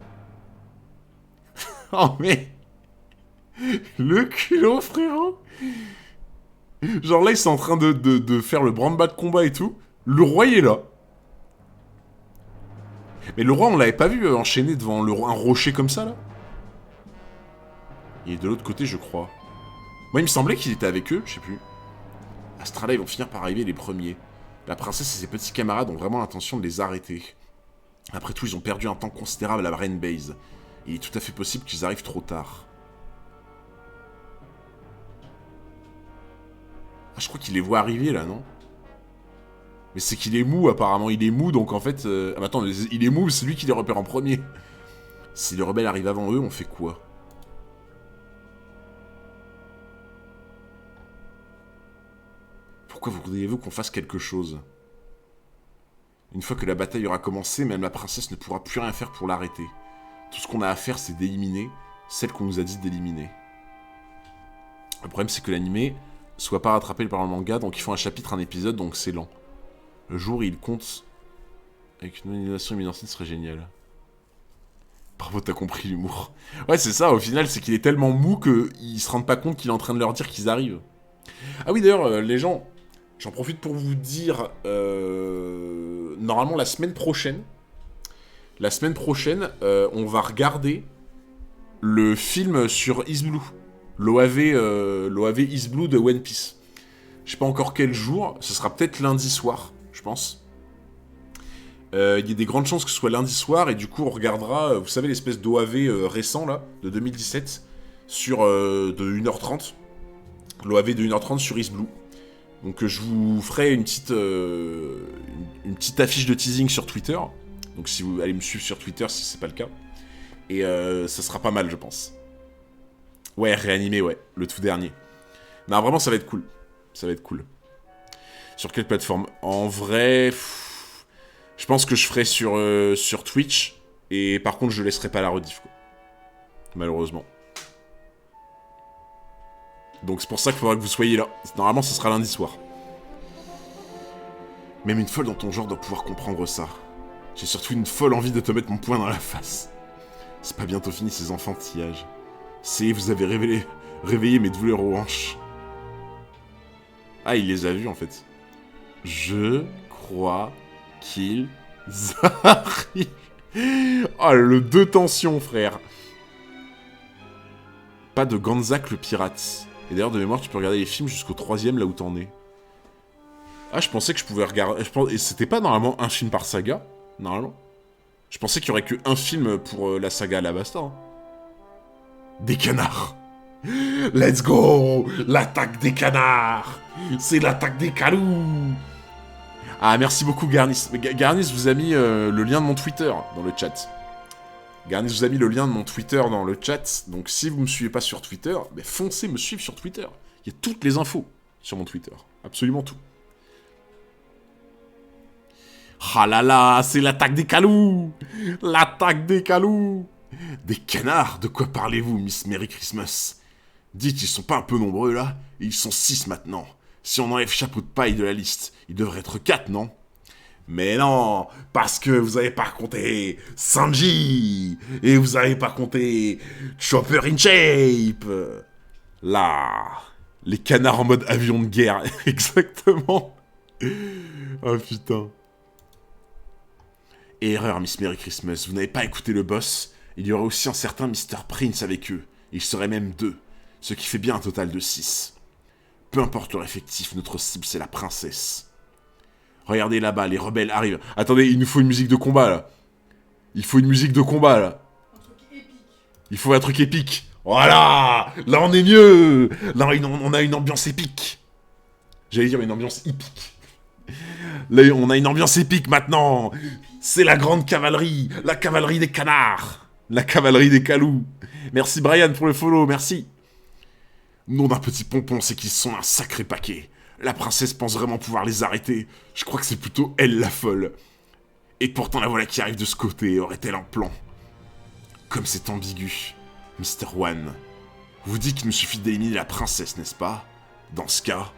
Oh mais... Le culot, frérot. Genre là, ils sont en train de faire le branle-bas de combat et tout. Le roi, il est là. Mais le roi, on l'avait pas vu enchaîné devant un rocher comme ça, là? Il est de l'autre côté, je crois. Moi, il me semblait qu'il était avec eux, je sais plus. Astrala, ils vont finir par arriver les premiers. La princesse et ses petits camarades ont vraiment l'intention de les arrêter. Après tout, ils ont perdu un temps considérable à la Rain Base. Il est tout à fait possible qu'ils arrivent trop tard. Ah, je crois qu'il les voit arriver, là, non? Mais c'est qu'il est mou, apparemment. Il est mou, donc en fait... Ah, mais attends, il est mou, c'est lui qui les repère en premier. Si les rebelles arrivent avant eux, on fait quoi? Pourquoi voudriez-vous qu'on fasse quelque chose? Une fois que la bataille aura commencé, même la princesse ne pourra plus rien faire pour l'arrêter. Tout ce qu'on a à faire, c'est d'éliminer celle qu'on nous a dit d'éliminer. Le problème, c'est que l'animé soit pas rattrapé par le manga, donc ils font un chapitre, un épisode, donc c'est lent. Le jour où il compte avec une animation mise en scène serait génial. Bravo, t'as compris l'humour. Ouais, c'est ça, au final, c'est qu'il est tellement mou qu'ils se rendent pas compte qu'il est en train de leur dire qu'ils arrivent. Ah oui, d'ailleurs, les gens, j'en profite pour vous dire, normalement, la semaine prochaine, on va regarder le film sur Is Blue. L'OAV Is Blue de One Piece. Je sais pas encore quel jour, ce sera peut-être lundi soir, je pense. Il y a des grandes chances que ce soit lundi soir, et du coup on regardera, vous savez, l'espèce d'OAV récent, là, de 2017, sur de 1h30. L'OAV de 1h30 sur Is Blue. Donc je vous ferai une petite affiche de teasing sur Twitter. Donc si vous allez me suivre sur Twitter, si c'est pas le cas. Et ça sera pas mal, je pense. Ouais, réanimé, ouais, le tout dernier. Non, vraiment, ça va être cool. Ça va être cool. Sur quelle plateforme? En vrai, je pense que je ferai sur Twitch. Et par contre, je laisserai pas la rediff, quoi. Malheureusement. Donc c'est pour ça qu'il faudra que vous soyez là. Normalement, ce sera lundi soir. Même une folle dans ton genre doit pouvoir comprendre ça. J'ai surtout une folle envie de te mettre mon poing dans la face. C'est pas bientôt fini ces enfantillages. Vous avez réveillé mes douleurs aux hanches. Ah, il les a vus en fait. Je crois qu'ils arrivent. Oh, le deux tensions, frère. Pas de Ganzak le pirate. Et d'ailleurs, de mémoire, tu peux regarder les films jusqu'au 3ème, là où t'en es. Ah, je pensais que je pouvais regarder... Et c'était pas normalement un film par saga, normalement. Je pensais qu'il y aurait qu'un film pour la saga Alabasta. Hein. Des canards. Let's go. L'attaque des canards. C'est l'attaque des canous. Ah, merci beaucoup, Garnis. Garnis vous a mis le lien de mon Twitter dans le chat. Garnis vous a mis le lien de mon Twitter dans le chat. Donc, si vous me suivez pas sur Twitter, ben, foncez me suivre sur Twitter. Il y a toutes les infos sur mon Twitter. Absolument tout. Ah là là, c'est l'attaque des calous! L'attaque des calous! Des canards, de quoi parlez-vous, Miss Merry Christmas? Dites, ils sont pas un peu nombreux, là? Ils sont 6 maintenant. Si on enlève Chapeau de Paille de la liste, ils devraient être 4, non? Mais non, parce que vous avez pas compté Sanji! Et vous avez pas compté Chopper in Shape! Là, les canards en mode avion de guerre, exactement. Oh putain. Erreur, Miss Merry Christmas, vous n'avez pas écouté le boss. Il y aurait aussi un certain Mr. Prince avec eux. Il serait même 2, ce qui fait bien un total de 6. Peu importe leur effectif, notre cible c'est la princesse. Regardez là-bas, les rebelles arrivent. Attendez, il nous faut une musique de combat là. Il faut une musique de combat là. Un truc épique. Il faut un truc épique. Voilà! Là on est mieux! Là on a une ambiance épique. J'allais dire une ambiance hippique. Là on a une ambiance épique maintenant. C'est la grande cavalerie. La cavalerie des canards. La cavalerie des calous. Merci Brian pour le follow, merci. Nom d'un petit pompon, c'est qu'ils sont un sacré paquet. La princesse pense vraiment pouvoir les arrêter. Je crois que c'est plutôt elle la folle. Et pourtant la voilà qui arrive de ce côté. Aurait-elle un plan? Comme c'est ambigu. Mr. One, vous dites qu'il nous suffit d'éliminer la princesse, n'est-ce pas? Dans ce cas,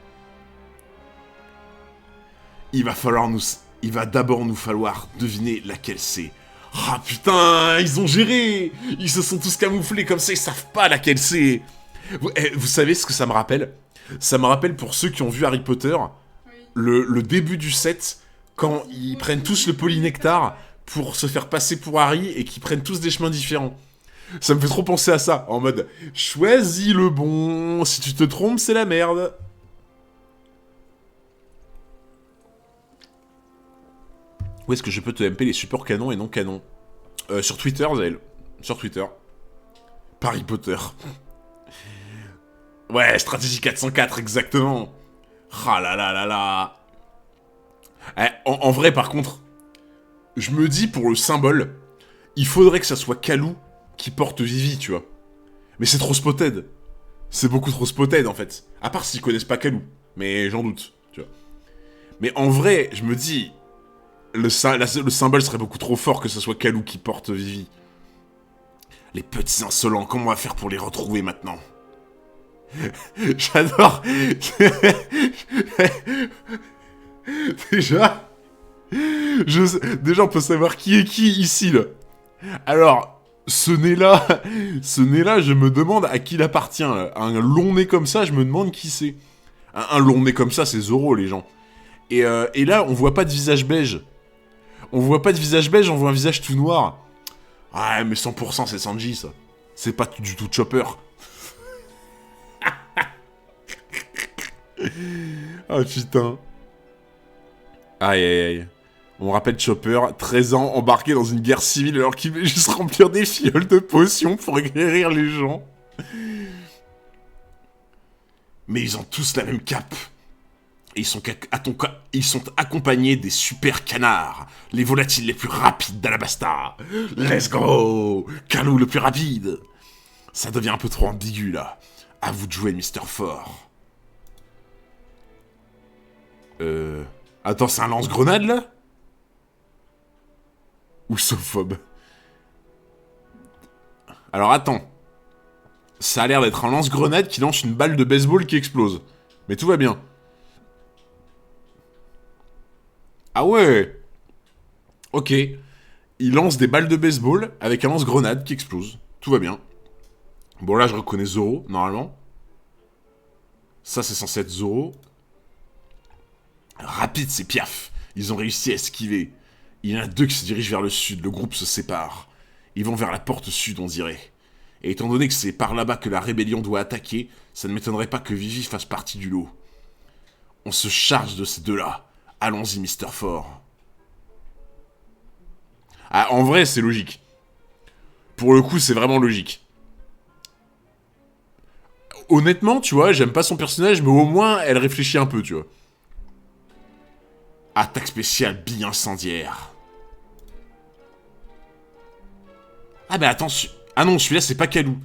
il va d'abord nous falloir deviner laquelle c'est. Ah putain, ils ont géré! Ils se sont tous camouflés comme ça, ils savent pas laquelle c'est. Vous savez ce que ça me rappelle? Ça me rappelle pour ceux qui ont vu Harry Potter, Oui. le début du set, quand ils prennent tous le polynectar pour se faire passer pour Harry et qu'ils prennent tous des chemins différents. Ça me fait trop penser à ça, en mode « Choisis le bon, si tu te trompes, c'est la merde !» Où est-ce que je peux te MP les supports canons et non canons? Sur Twitter, Zael. Sur Twitter. Par Harry Potter. Ouais, stratégie 404, exactement. Ah là là là là. En vrai, par contre, je me dis, pour le symbole, il faudrait que ça soit Kalou qui porte Vivi, tu vois. Mais c'est trop spotted. C'est beaucoup trop spotted, en fait. À part s'ils connaissent pas Kalou. Mais j'en doute, tu vois. Mais en vrai, je me dis, le symbole serait beaucoup trop fort que ce soit Kalou qui porte Vivi. Les petits insolents, comment on va faire pour les retrouver maintenant? J'adore. Déjà, on peut savoir qui est qui ici, là. Alors, ce nez-là, je me demande à qui il appartient, là. Un long nez comme ça, je me demande qui c'est. Un long nez comme ça, c'est Zoro, les gens. Et là, on voit pas de visage beige. On voit un visage tout noir. Ah, mais 100% c'est Sanji, ça. C'est pas du tout Chopper. Oh putain. Aïe aïe aïe. On rappelle Chopper, 13 ans, embarqué dans une guerre civile alors qu'il veut juste remplir des fioles de potions pour guérir les gens. Mais ils ont tous la même cape. Et ils sont accompagnés des super canards, les volatiles les plus rapides d'Alabasta. Let's go! Kalou le plus rapide. Ça devient un peu trop ambigu là. À vous de jouer, Mr. Fort. Attends, c'est un lance-grenade, là? Ou sophobe? Alors, attends. Ça a l'air d'être un lance-grenade qui lance une balle de baseball qui explose. Mais tout va bien. Ah ouais! Ok. Il lance des balles de baseball avec un lance-grenade qui explose. Tout va bien. Bon, là, je reconnais Zoro, normalement. Ça, c'est censé être Zoro. Rapide, c'est Piaf. Ils ont réussi à esquiver. Il y en a 2 qui se dirigent vers le sud. Le groupe se sépare. Ils vont vers la porte sud, on dirait. Et étant donné que c'est par là-bas que la rébellion doit attaquer, ça ne m'étonnerait pas que Vivi fasse partie du lot. On se charge de ces 2-là. Allons-y, Mr. Fort. Ah, en vrai, c'est logique. Pour le coup, c'est vraiment logique. Honnêtement, tu vois, j'aime pas son personnage, mais au moins, elle réfléchit un peu, tu vois. Attaque spéciale bille incendiaire. Ah bah attends, ah non, celui-là c'est pas Kalou.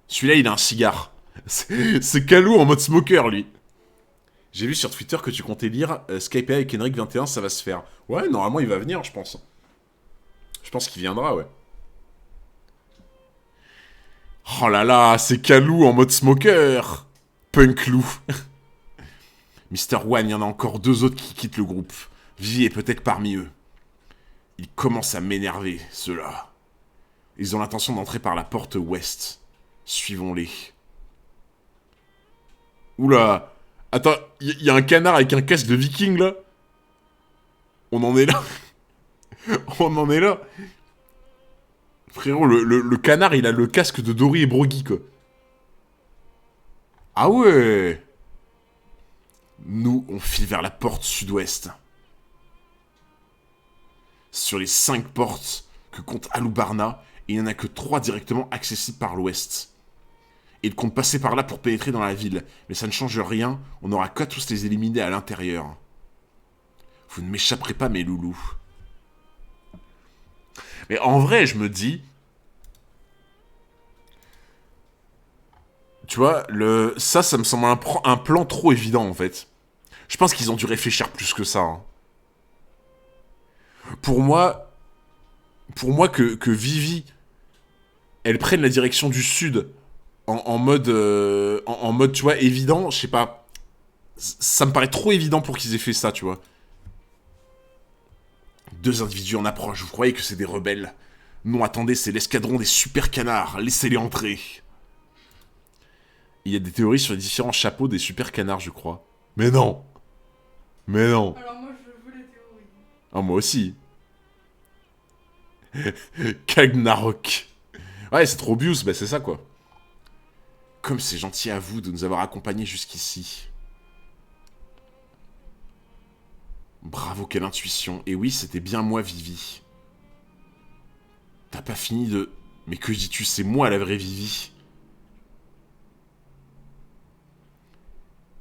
Celui-là il a un cigare. C'est Kalou en mode smoker lui. J'ai vu sur Twitter que tu comptais lire Skype avec Henrik 21, ça va se faire. Ouais, normalement il va venir, je pense. Je pense qu'il viendra, ouais. Oh là là, c'est Kalou en mode smoker. Punk loup. Mister One, il y en a encore 2 autres qui quittent le groupe. Vivi est peut-être parmi eux. Ils commencent à m'énerver, ceux-là. Ils ont l'intention d'entrer par la porte ouest. Suivons-les. Oula. Attends, il y a un canard avec un casque de viking, là. On en est là. On en est là. Frérot, le canard, il a le casque de Dory et Broggy, quoi. Ah ouais. Nous, on file vers la porte sud-ouest. Sur les 5 portes que compte Alubarna, il n'y en a que 3 directement accessibles par l'ouest. Et il compte passer par là pour pénétrer dans la ville. Mais ça ne change rien, on n'aura qu'à tous les éliminer à l'intérieur. Vous ne m'échapperez pas, mes loulous. Mais en vrai, je me dis... Tu vois, ça me semble un plan trop évident, en fait. Je pense qu'ils ont dû réfléchir plus que ça. Hein. Pour moi que Vivi, elle prenne la direction du sud en mode, en mode, tu vois, évident, je sais pas. Ça me paraît trop évident pour qu'ils aient fait ça, tu vois. 2 individus en approche, vous croyez que c'est des rebelles? Non, attendez, c'est l'escadron des super canards, laissez-les entrer. Il y a des théories sur les différents chapeaux des super canards, je crois. Mais non. Mais non. Alors moi je veux les théories. Ah, moi aussi. Kagnarok. Ouais, c'est trop bius, bah c'est ça quoi. Comme c'est gentil à vous de nous avoir accompagnés jusqu'ici. Bravo, quelle intuition. Et oui, c'était bien moi, Vivi. T'as pas fini de... Mais que dis-tu, c'est moi la vraie Vivi.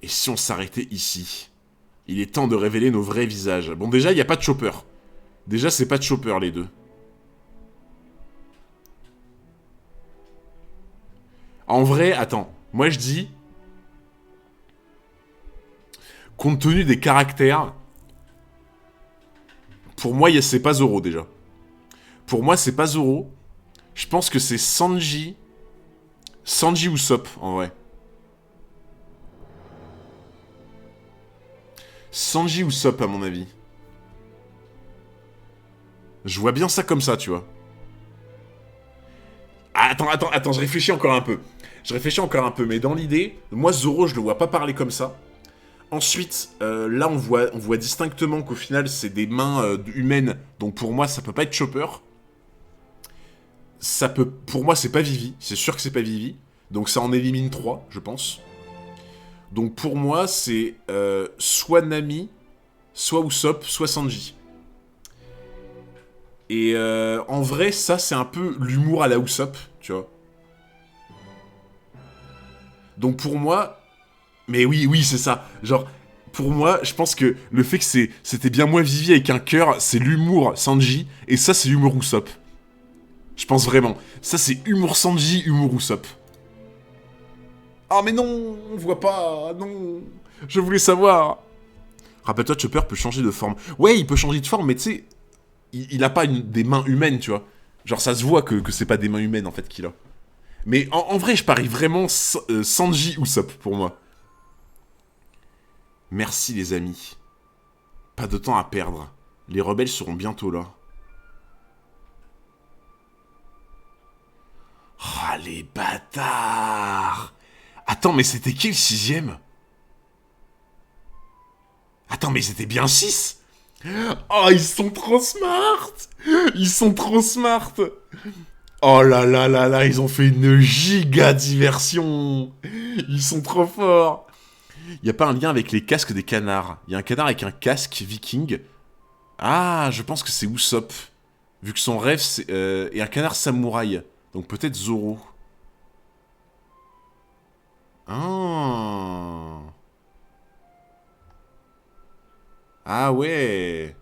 Et si on s'arrêtait ici? Il est temps de révéler nos vrais visages. Bon, déjà, il n'y a pas de chopper. Déjà, c'est pas de chopper, les deux. En vrai, attends. Moi, je dis... Compte tenu des caractères... Pour moi, c'est pas Zoro, déjà. Pour moi, c'est pas Zoro. Je pense que c'est Sanji... Sanji ou Sop, en vrai. Sanji ou Sop, à mon avis. Je vois bien ça comme ça, tu vois. Ah, attends, je réfléchis encore un peu. Mais dans l'idée, moi, Zoro, je le vois pas parler comme ça. Ensuite, là, on voit distinctement qu'au final, c'est des mains humaines. Donc pour moi, ça peut pas être Chopper. Pour moi, c'est pas Vivi. C'est sûr que c'est pas Vivi. Donc ça en élimine 3, je pense. Donc pour moi, c'est soit Nami, soit Usopp, soit Sanji. Et en vrai, ça, c'est un peu l'humour à la Usopp, tu vois. Donc pour moi... Mais oui, c'est ça. Genre, pour moi, je pense que le fait que c'était bien moi Vivi avec un cœur, c'est l'humour Sanji, et ça, c'est l'humour Usopp. Je pense vraiment. Ça, c'est humour Sanji, humour Usopp. Ah mais non, on voit pas, non. Je voulais savoir. Rappelle-toi, Chopper peut changer de forme. Ouais, il peut changer de forme, mais tu sais, il a pas des mains humaines, tu vois. Genre, ça se voit que c'est pas des mains humaines, en fait, qu'il a. Mais en vrai, je parie vraiment Sanji Usopp, pour moi. Merci, les amis. Pas de temps à perdre. Les rebelles seront bientôt là. Ah, les bâtards! Attends, mais c'était qui le 6ème? Attends, mais c'était bien 6? Oh, ils sont trop smart! Ils sont trop smart! Oh là là là là, ils ont fait une giga diversion! Ils sont trop forts! Y a pas un lien avec les casques des canards? Y a un canard avec un casque viking. Ah, je pense que c'est Usopp. Vu que son rêve, c'est... et un canard samouraï. Donc peut-être Zoro. Ah. Ah ouais.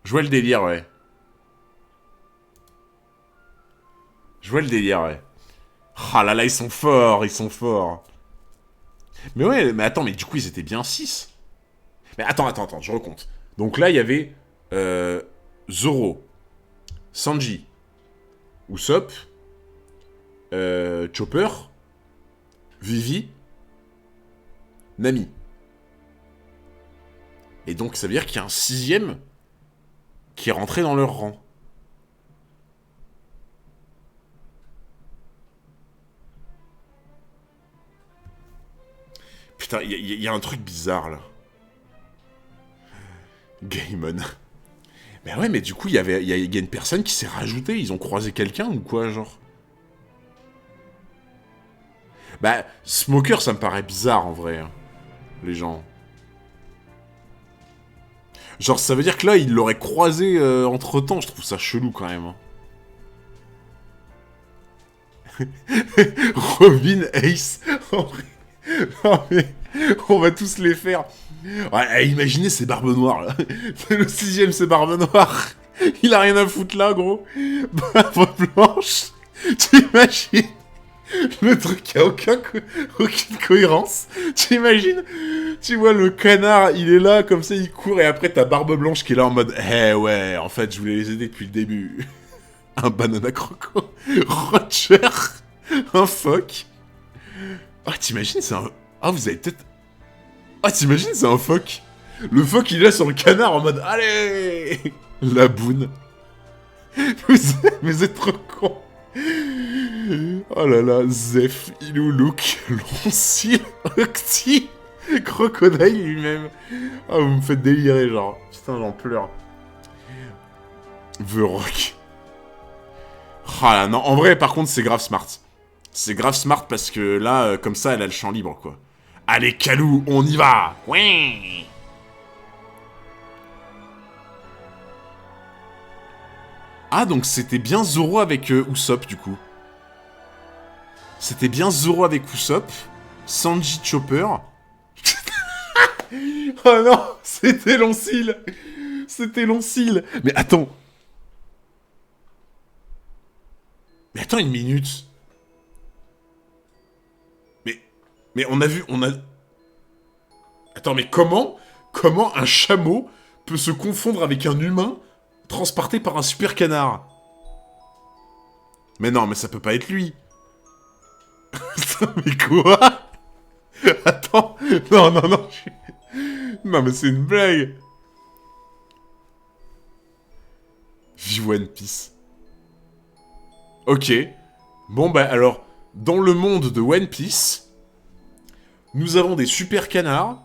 Je vois le délire, ouais. Je vois le délire, ouais. Ah là là, ils sont forts, ils sont forts. Mais ouais, mais attends, mais du coup, ils étaient bien 6. Mais attends, je recompte. Donc là, il y avait Zoro, Sanji, Usopp, Chopper, Vivi, Nami. Et donc, ça veut dire qu'il y a un 6ème qui est rentré dans leur rang. Putain, il y a un truc bizarre, là. Gaimon. Mais ouais, mais du coup, il y a une personne qui s'est rajoutée. Ils ont croisé quelqu'un ou quoi, genre? Bah, Smoker, ça me paraît bizarre, en vrai. Hein, les gens. Genre, ça veut dire que là, il l'aurait croisé entre-temps. Je trouve ça chelou, quand même. Hein. Robin, Ace... En vrai... Non, mais... On va tous les faire. Ouais, imaginez ces barbes noires, là. Le 6ème, c'est barbe noire. Il a rien à foutre là, gros. Barbe blanche. Tu imagines? Le truc qui a aucune cohérence. Tu imagines? Tu vois le canard, il est là, comme ça, il court, et après t'as Barbe Blanche qui est là en mode eh ouais, en fait, je voulais les aider depuis le début. Un banana croco. Roger. Un phoque. Ah, t'imagines, c'est un... Ah, vous avez peut-être... Ah, t'imagines, c'est un phoque. Le phoque, il est là sur le canard en mode allez. La boune. Vous êtes trop cons. Oh là là, Zef, Iloulouk, Loncil, Octi, Crocodile lui-même. Ah, vous me faites délirer, genre. Putain, j'en pleure. The Rock. Ah là, non, en vrai, par contre, c'est grave smart. C'est grave smart parce que là, comme ça, elle a le champ libre, quoi. Allez, Kalou, on y va. Ouais. Ah, donc c'était bien Zoro avec Usopp, du coup. C'était bien Zoro avec Usopp, Sanji Chopper. Oh non, c'était Loncil. C'était Loncil. Mais attends. Mais attends une minute. Mais on a... Attends, mais comment un chameau peut se confondre avec un humain transporté par un super canard? Mais non, mais ça peut pas être lui. Mais quoi? Attends, non. Non, mais c'est une blague. Vive One Piece. Ok. Bon, bah alors, dans le monde de One Piece, nous avons des super canards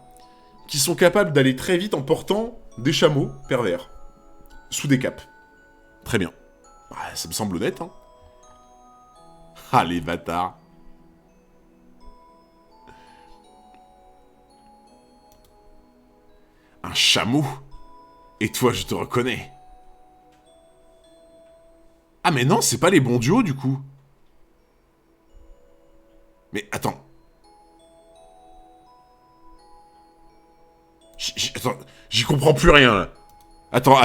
qui sont capables d'aller très vite en portant des chameaux pervers. Sous des capes. Très bien. Bah, ça me semble honnête, hein. Ah, les bâtards. Un chameau. Et toi, je te reconnais. Ah, mais non, c'est pas les bons duos, du coup. Mais attends. Attends, j'y comprends plus rien, là. Attends.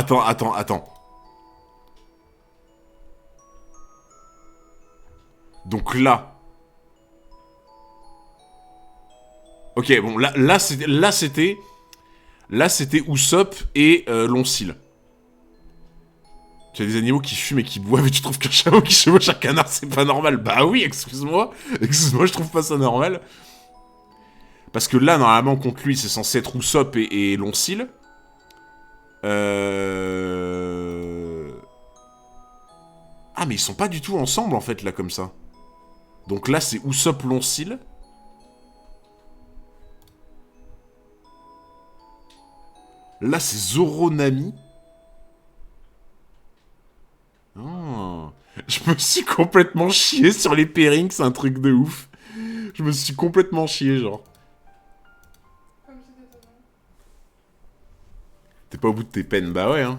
Donc là... Ok, bon, là c'était Usopp et Loncil. Tu as des animaux qui fument et qui boivent et tu trouves qu'un chameau qui chevauche un canard, c'est pas normal. Bah oui, excuse-moi, je trouve pas ça normal. Parce que là, normalement, contre lui, c'est censé être Usopp et Loncil. Ah, mais ils sont pas du tout ensemble, en fait, là, comme ça. Donc là, c'est Usopp Loncil. Là, c'est Zoro Nami. Oh. Je me suis complètement chié sur les pairings, c'est un truc de ouf. Je me suis complètement chié, genre. T'es pas au bout de tes peines, bah ouais, hein.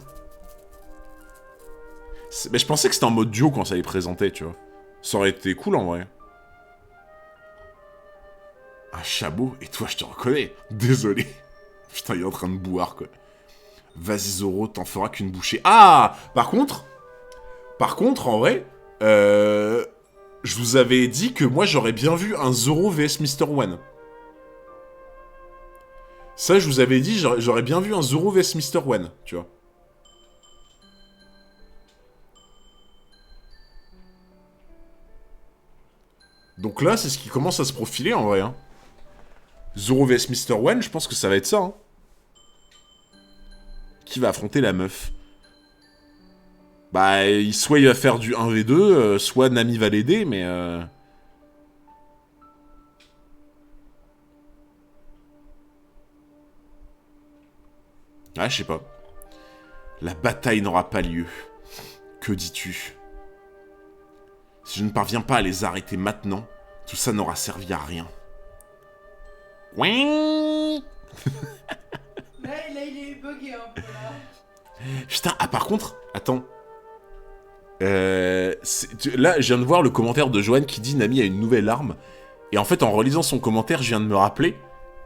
Mais je pensais que c'était en mode duo quand ça les présentait, tu vois. Ça aurait été cool, en vrai. Un Un chabot? Et toi, je te reconnais. Désolé. Putain, il est en train de boire, quoi. Vas-y, Zoro, t'en feras qu'une bouchée. Ah! Par contre, en vrai, je vous avais dit que moi, j'aurais bien vu un Zoro vs Mr. One. Ça, je vous avais dit, j'aurais bien vu un Zoro vs Mr. One, tu vois. Donc là, c'est ce qui commence à se profiler, en vrai, hein. Zoro vs Mr. One, je pense que ça va être ça, hein. Qui va affronter la meuf? Bah, soit il va faire du 1v2, soit Nami va l'aider, mais... Ah, je sais pas. La bataille n'aura pas lieu. Que dis-tu? Si je ne parviens pas à les arrêter maintenant, tout ça n'aura servi à rien. Oui. Là, il est bugué un peu, là. Putain, ah par contre, attends. Là, je viens de voir le commentaire de Joanne qui dit Nami a une nouvelle arme. Et en fait, en relisant son commentaire, je viens de me rappeler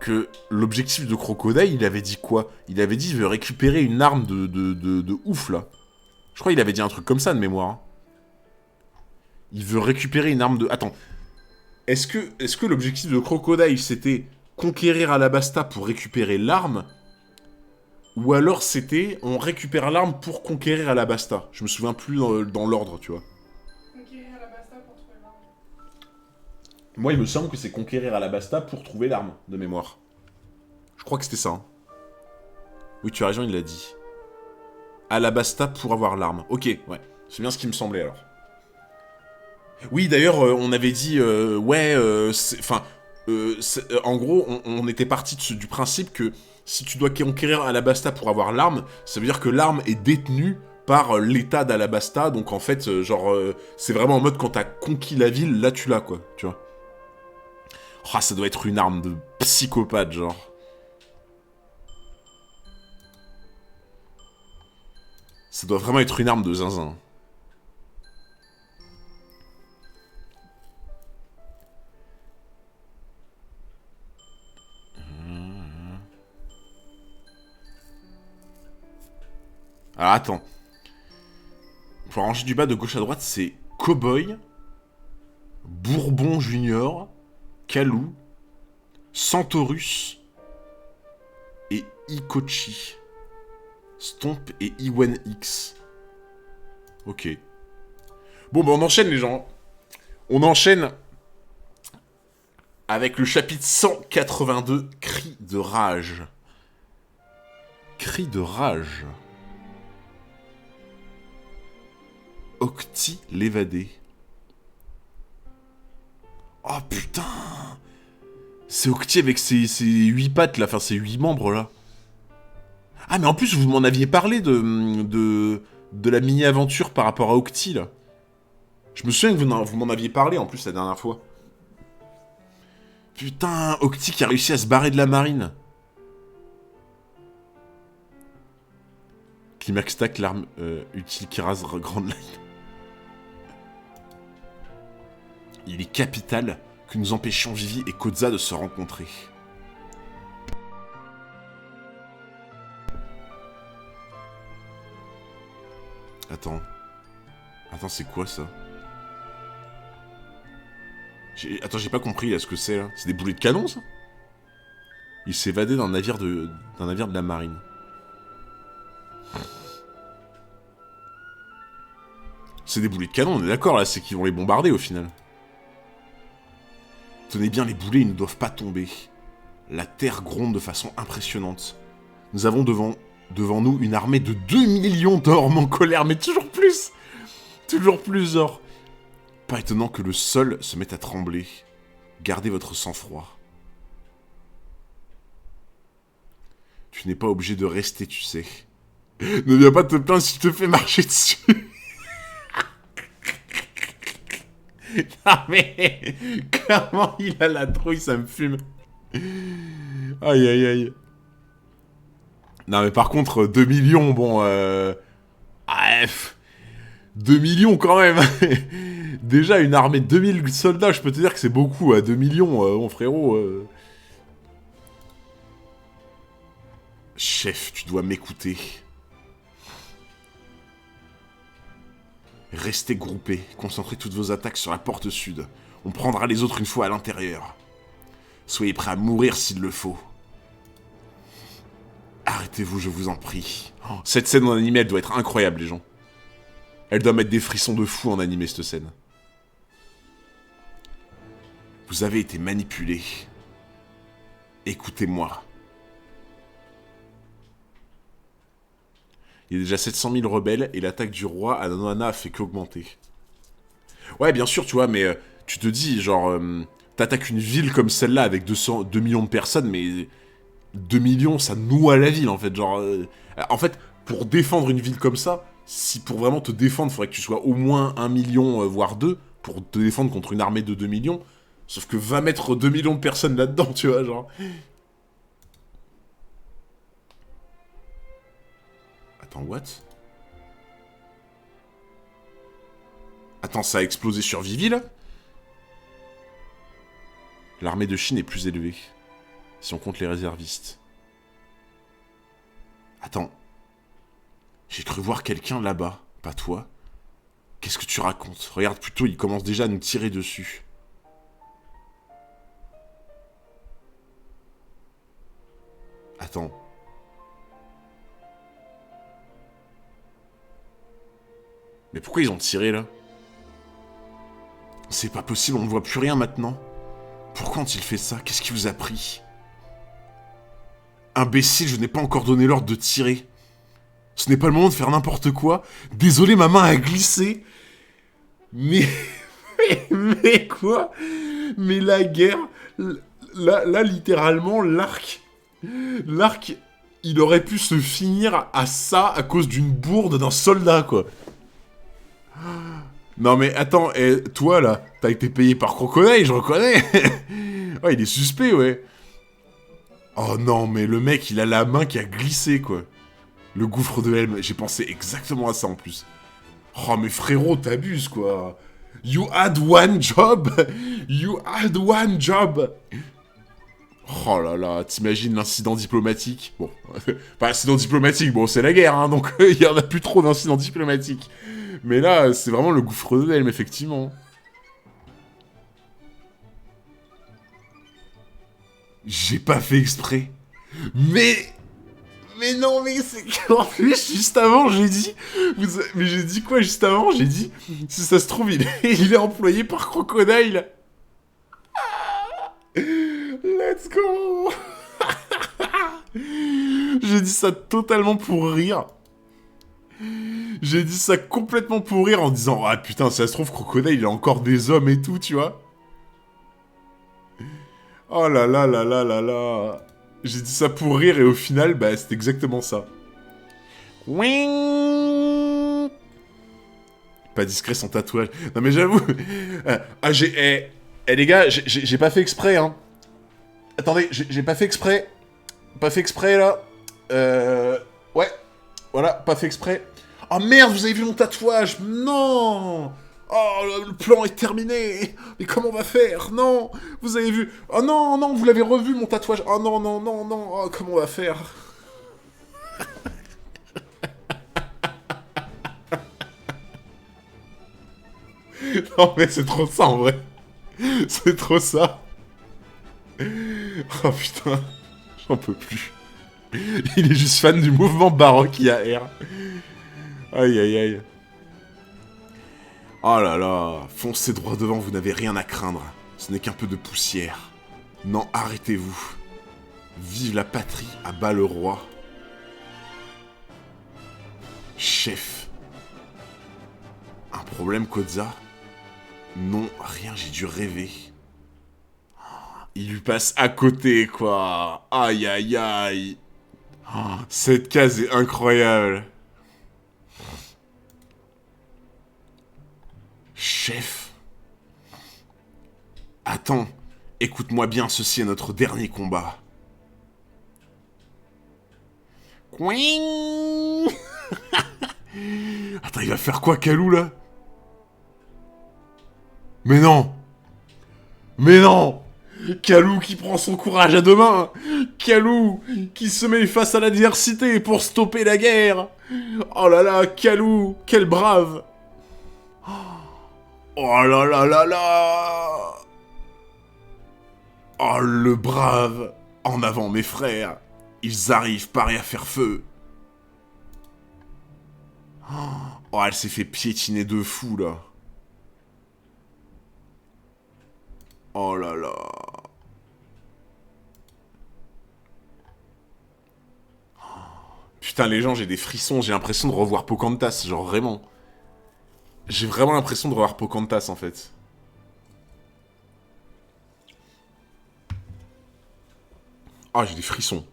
que l'objectif de Crocodile, il avait dit quoi? Il avait dit il veut récupérer une arme de ouf, là. Je crois qu'il avait dit un truc comme ça de mémoire. Hein. Il veut récupérer une arme de... Attends. Est-ce que l'objectif de Crocodile, c'était conquérir Alabasta pour récupérer l'arme? Ou alors c'était on récupère l'arme pour conquérir Alabasta? Je me souviens plus dans l'ordre, tu vois. Conquérir Alabasta pour trouver l'arme. Moi, il me semble que c'est conquérir Alabasta pour trouver l'arme, de mémoire. Je crois que c'était ça. Hein. Oui, tu as raison, il l'a dit. Alabasta pour avoir l'arme. Ok, ouais. C'est bien ce qui me semblait, alors. Oui, d'ailleurs, on avait dit... ouais, enfin... en gros, on était parti du principe que si tu dois conquérir Alabasta pour avoir l'arme, ça veut dire que l'arme est détenue par l'état d'Alabasta, donc en fait, c'est vraiment en mode quand t'as conquis la ville, là tu l'as, quoi, tu vois. Oh, ça doit être une arme de psychopathe, genre. Ça doit vraiment être une arme de zinzin. Alors attends. Pour ranger du bas de gauche à droite, c'est Cowboy, Bourbon Junior, Kalou, Santorus et Ikochi. Stomp et Iwen X. Ok. Bon, bah on enchaîne les gens. On enchaîne avec le chapitre 182, Cri de rage. Cri de rage. Octi l'évadé. Oh putain! C'est Octi avec ses 8 pattes là, enfin ses 8 membres là. Ah mais en plus vous m'en aviez parlé de la mini-aventure par rapport à Octi là. Je me souviens que vous m'en aviez parlé en plus la dernière fois. Putain, Octi qui a réussi à se barrer de la marine. Climax Stack, l'arme utile qui rase Grand Line. Il est capital que nous empêchions Vivi et Koza de se rencontrer. Attends. Attends, c'est quoi ça? Attends, j'ai pas compris là ce que c'est là. C'est des boulets de canon ça? Il s'est évadé d'un navire de la marine. C'est des boulets de canon, on est d'accord là, c'est qu'ils vont les bombarder au final. Tenez bien les boulets, ils ne doivent pas tomber. La terre gronde de façon impressionnante. Nous avons devant nous une armée de 2 millions d'ormes en colère, mais toujours plus! Toujours plus or. Pas étonnant que le sol se mette à trembler. Gardez votre sang-froid. Tu n'es pas obligé de rester, tu sais. Ne viens pas te plaindre si je te fais marcher dessus. Ah mais... Clairement, il a la trouille, ça me fume. Aïe, aïe, aïe. Non mais par contre, 2 millions, bon... Bref... 2 millions quand même. Déjà, une armée de 2000 soldats, je peux te dire que c'est beaucoup. 2 millions, mon frérot... Chef, tu dois m'écouter. Restez groupés, concentrez toutes vos attaques sur la porte sud. On prendra les autres une fois à l'intérieur. Soyez prêts à mourir s'il le faut. Arrêtez-vous, je vous en prie. Oh, cette scène en animé, elle doit être incroyable, les gens. Elle doit mettre des frissons de fou en animé, cette scène. Vous avez été manipulés. Écoutez-moi. Il y a déjà 700 000 rebelles et l'attaque du roi à Nanohana a fait qu'augmenter. Ouais, bien sûr, tu vois, mais tu te dis, genre, t'attaques une ville comme celle-là avec 2 millions de personnes, mais 2 millions, ça noie la ville, en fait. Genre, en fait, pour défendre une ville comme ça, si pour vraiment te défendre, il faudrait que tu sois au moins 1 million, voire 2, pour te défendre contre une armée de 2 millions. Sauf que va mettre 2 millions de personnes là-dedans, tu vois, genre. Attends, what? Attends, ça a explosé sur Vivi, là? L'armée de Chine est plus élevée, si on compte les réservistes. Attends. J'ai cru voir quelqu'un là-bas, pas toi. Qu'est-ce que tu racontes? Regarde plutôt, il commence déjà à nous tirer dessus. Attends. Mais pourquoi ils ont tiré, là? C'est pas possible, on ne voit plus rien maintenant. Pourquoi ont-ils fait ça? Qu'est-ce qui vous a pris? Imbécile, je n'ai pas encore donné l'ordre de tirer. Ce n'est pas le moment de faire n'importe quoi. Désolé, ma main a glissé. Mais... mais quoi? Mais la guerre... Là, littéralement, l'arc... L'arc, il aurait pu se finir à ça à cause d'une bourde d'un soldat, quoi. Non mais attends, toi là, t'as été payé par Crocodile, je reconnais. Ouais, il est suspect, ouais. Oh non, mais le mec, il a la main qui a glissé, quoi. Le gouffre de Helm, j'ai pensé exactement à ça en plus. Oh mais frérot, t'abuses, quoi. You had one job. You had one job. Oh là là, t'imagines l'incident diplomatique? Bon, pas incident diplomatique, bon c'est la guerre, hein, donc il y en a plus trop d'incidents diplomatiques. Mais là, c'est vraiment le gouffre de Helm, effectivement. J'ai pas fait exprès. Mais non, mais c'est qu'en plus, juste avant, j'ai dit... Mais j'ai dit quoi juste avant? J'ai dit, si ça se trouve, il est employé par Crocodile. Let's go. J'ai dit ça totalement pour rire. J'ai dit ça complètement pour rire en disant « Ah putain, si ça se trouve, Crocodile, il a encore des hommes et tout, tu vois ?» Oh là là là là là là. J'ai dit ça pour rire et au final, bah, c'est exactement ça. Wing. Pas discret son tatouage. Non mais j'avoue... ah, j'ai... les gars, j'ai pas fait exprès, hein. Attendez, j'ai pas fait exprès. Pas fait exprès, là. Ouais. Voilà, pas fait exprès. Oh merde, vous avez vu mon tatouage? Non. Oh, le plan est terminé. Mais comment on va faire? Non. Vous avez vu? Oh non, non, vous l'avez revu, mon tatouage. Oh non, non, non, non. Oh, comment on va faire? Non, mais c'est trop ça, en vrai. C'est trop ça. Oh putain. J'en peux plus. Il est juste fan du mouvement baroque IAR. Aïe aïe aïe. Oh là là. Foncez droit devant, vous n'avez rien à craindre. Ce n'est qu'un peu de poussière. Non, arrêtez-vous. Vive la patrie, à bas le roi. Chef. Un problème, Koza? Non, rien, j'ai dû rêver. Il lui passe à côté, quoi. Aïe aïe aïe. Oh, cette case est incroyable. Chef. Attends, écoute-moi bien, ceci est notre dernier combat. Quing. Attends, il va faire quoi, Kalou, là? Mais non. Mais non. Kalou qui prend son courage à deux mains. Kalou qui se met face à l'adversité pour stopper la guerre. Oh là là, Kalou, quel brave. Oh là là là là. Oh le brave. En avant mes frères. Ils arrivent pareil à faire feu. Oh, elle s'est fait piétiner de fou là. Oh là là. Putain, les gens, j'ai des frissons. J'ai l'impression de revoir Pocahontas. Genre, vraiment. J'ai vraiment l'impression de revoir Pocahontas, en fait. Ah, j'ai des frissons.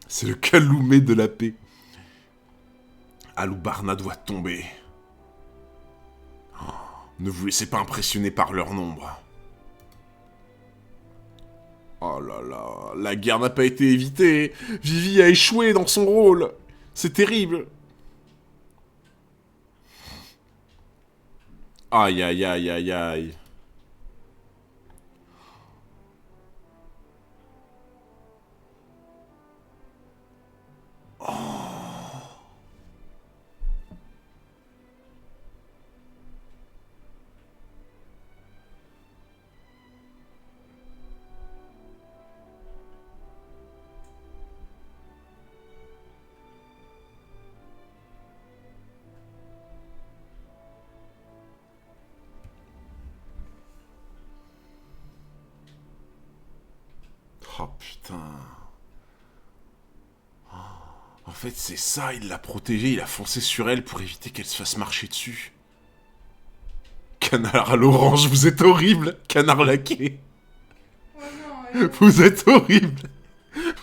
C'est le Calumet de la paix. Alubarna doit tomber. Oh, ne vous laissez pas impressionner par leur nombre. Oh là là, la guerre n'a pas été évitée. Vivi a échoué dans son rôle. C'est terrible. Aïe aïe aïe aïe aïe. Oh putain. En fait, c'est ça, il l'a protégée, il a foncé sur elle pour éviter qu'elle se fasse marcher dessus. Canard à l'orange, vous êtes horrible. Canard laqué. Oh non, Vous êtes horrible.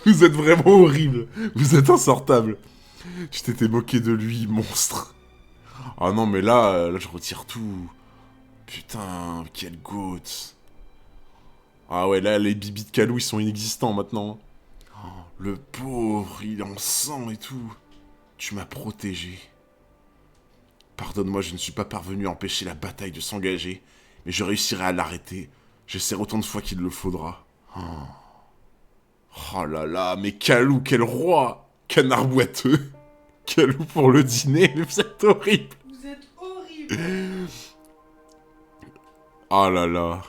Vous êtes vraiment horrible. Vous êtes insortable. Tu t'étais moqué de lui, monstre. Ah non, mais là, je retire tout. Putain, quelle goutte. Ah ouais, là, les bibis de Kalou, ils sont inexistants maintenant. Oh, le pauvre, il est en sang et tout. Tu m'as protégé. Pardonne-moi, je ne suis pas parvenu à empêcher la bataille de s'engager, mais je réussirai à l'arrêter. J'essaierai autant de fois qu'il le faudra. Oh. Oh là là, mais Kalou, quel roi. Canard boiteux. Kalou pour le dîner, mais vous êtes horrible. vous êtes horrible. Oh là là.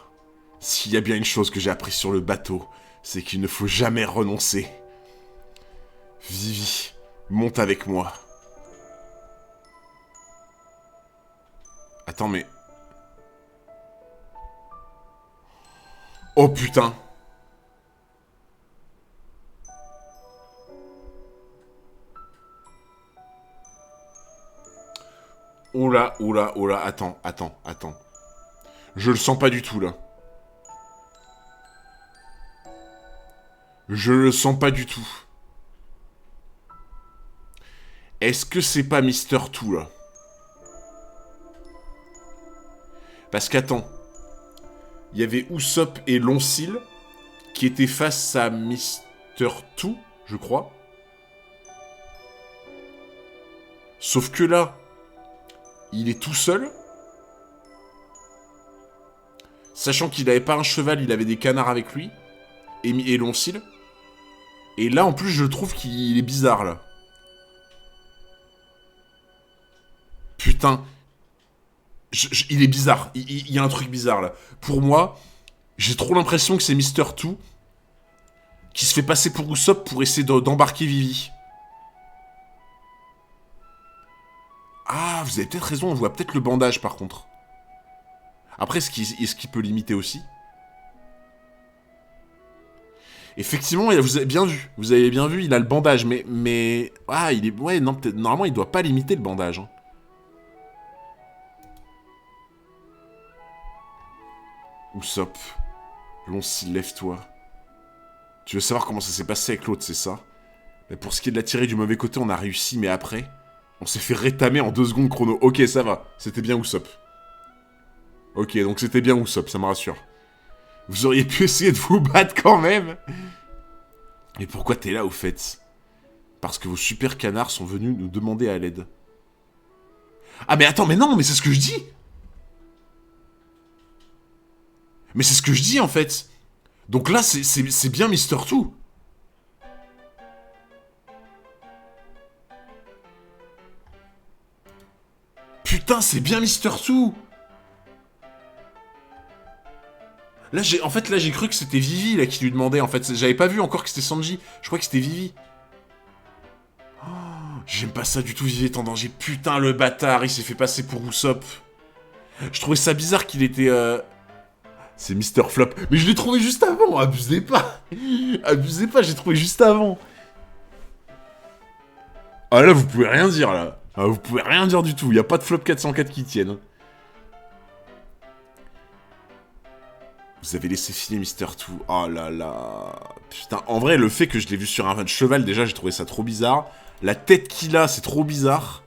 S'il y a bien une chose que j'ai appris sur le bateau, c'est qu'il ne faut jamais renoncer. Vivi, monte avec moi. Attends, mais... Oh putain. Oula, oula, oula, attends. Je le sens pas du tout, là. Je le sens pas du tout. Est-ce que c'est pas Mister Two, là? Parce qu'attends. Il y avait Usopp et Loncil qui étaient face à Mister Two, je crois. Sauf que là, il est tout seul. Sachant qu'il n'avait pas un cheval, il avait des canards avec lui. Et Loncil. Et là, en plus, je trouve qu'il est bizarre, là. Putain. Il est bizarre. Il y a un truc bizarre, là. Pour moi, j'ai trop l'impression que c'est Mister Two qui se fait passer pour Usopp pour essayer d'embarquer Vivi. Ah, vous avez peut-être raison, on voit peut-être le bandage, par contre. Après, est-ce qu'il peut l'imiter aussi? Effectivement, vous avez bien vu. Vous avez bien vu, il a le bandage, mais... Ah, il est... Ouais, non, peut-être... Normalement, il doit pas limiter le bandage. Hein. Usopp. Loncil, lève-toi. Tu veux savoir comment ça s'est passé avec l'autre, c'est ça? Mais pour ce qui est de la tirer du mauvais côté, on a réussi, mais après... On s'est fait rétamer en 2 secondes chrono. Ok, ça va. C'était bien Usopp. Ok, donc c'était bien Usopp, ça me rassure. Vous auriez pu essayer de vous battre quand même. Mais pourquoi t'es là, au fait? Parce que vos super canards sont venus nous demander à l'aide. Ah mais attends, mais non, mais c'est ce que je dis. Mais c'est ce que je dis, en fait. Donc là, c'est bien Mister Two. Putain, c'est bien Mister Two. Là, en fait, là, j'ai cru que c'était Vivi, là, qui lui demandait, en fait. J'avais pas vu encore que c'était Sanji. Je crois que c'était Vivi. Oh, j'aime pas ça du tout, Vivi est en danger. Putain, le bâtard, il s'est fait passer pour Usopp. Je trouvais ça bizarre qu'il était... C'est Mister Flop. Mais je l'ai trouvé juste avant, abusez pas. Abusez pas, j'ai trouvé juste avant. Ah là, vous pouvez rien dire, là. Ah, vous pouvez rien dire du tout, y a pas de Flop 404 qui tienne. Vous avez laissé filer Mister Two. Oh là là. Putain, en vrai, le fait que je l'ai vu sur un cheval, déjà, j'ai trouvé ça trop bizarre. La tête qu'il a, c'est trop bizarre.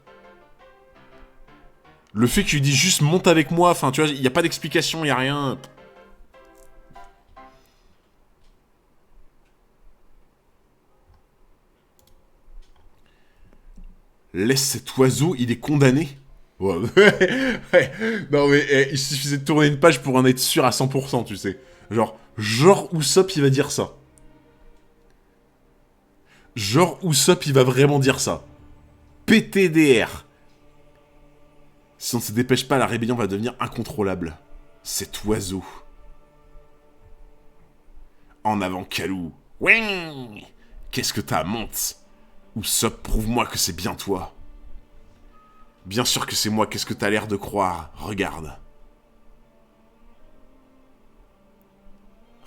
Le fait qu'il lui dise juste monte avec moi, enfin, tu vois, il n'y a pas d'explication, il n'y a rien. Laisse cet oiseau, il est condamné. Ouais, ouais. Non mais il suffisait de tourner une page pour en être sûr à 100%, tu sais. Genre Usopp il va dire ça. Genre Usopp il va vraiment dire ça. PTDR. Si on ne se dépêche pas, la rébellion va devenir incontrôlable. Cet oiseau. En avant, Kalou. Oui. Qu'est-ce que t'as, monte. Usopp, prouve-moi que c'est bien toi. Bien sûr que c'est moi, qu'est-ce que t'as l'air de croire. Regarde.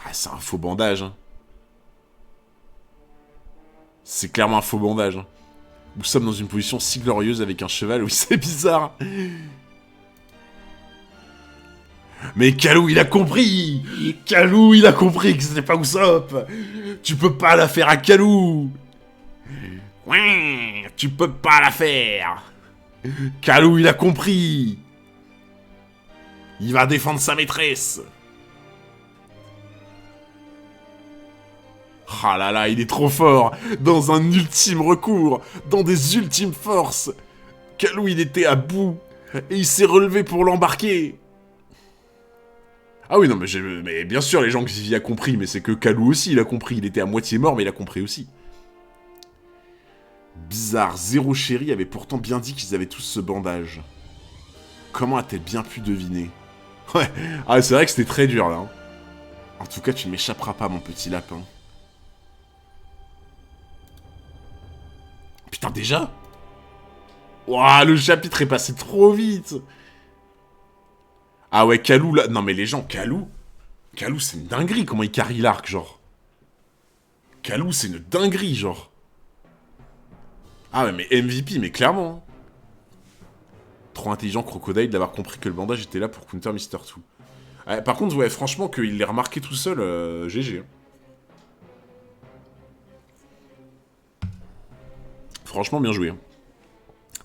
Ah, c'est un faux bandage. Hein. C'est clairement un faux bandage. Hein. Nous sommes dans une position si glorieuse avec un cheval, oui, c'est bizarre. Mais Kalou, il a compris. Kalou, il a compris que c'était pas Usopp. Tu peux pas la faire à Kalou. Ouais, tu peux pas la faire. Kalou, il a compris. Il va défendre sa maîtresse. Ah là là, il est trop fort. Dans un ultime recours, dans des ultimes forces. Kalou, il était à bout. Et il s'est relevé pour l'embarquer. Ah oui, non, mais bien sûr, les gens que Vivi a compris, mais c'est que Kalou aussi, il a compris. Il était à moitié mort, mais il a compris aussi. Bizarre, Zéro Chéri avait pourtant bien dit qu'ils avaient tous ce bandage. Comment a-t-elle bien pu deviner? Ouais, ah, c'est vrai que c'était très dur, là. Hein. En tout cas, tu ne m'échapperas pas, mon petit lapin. Putain, déjà? Ouah, le chapitre est passé trop vite. Ah ouais, Kalou, là... Non, mais les gens, Kalou, c'est une dinguerie, comment il carry l'arc, genre. Kalou, c'est une dinguerie, genre. Ah ouais, mais MVP, mais clairement. Hein. Trop intelligent, Crocodile, d'avoir compris que le bandage était là pour counter Mister Two. Ouais, par contre, ouais, franchement, qu'il l'ait remarqué tout seul, GG. Hein. Franchement, bien joué. Hein.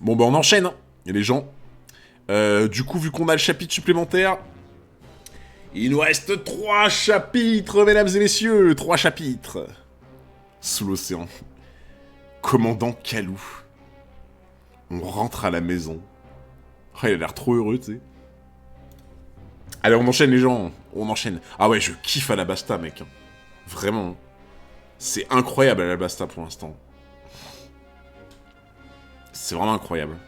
Bon, bah, on enchaîne, hein, les gens. Du coup, vu qu'on a le chapitre supplémentaire, il nous reste 3 chapitres, mesdames et messieurs. 3 chapitres. Sous l'océan. Commandant Kalou. On rentre à la maison. Oh, il a l'air trop heureux, tu sais. Allez, on enchaîne, les gens. On enchaîne. Ah ouais, je kiffe Alabasta, mec. Vraiment. C'est incroyable, Alabasta, pour l'instant. C'est vraiment incroyable.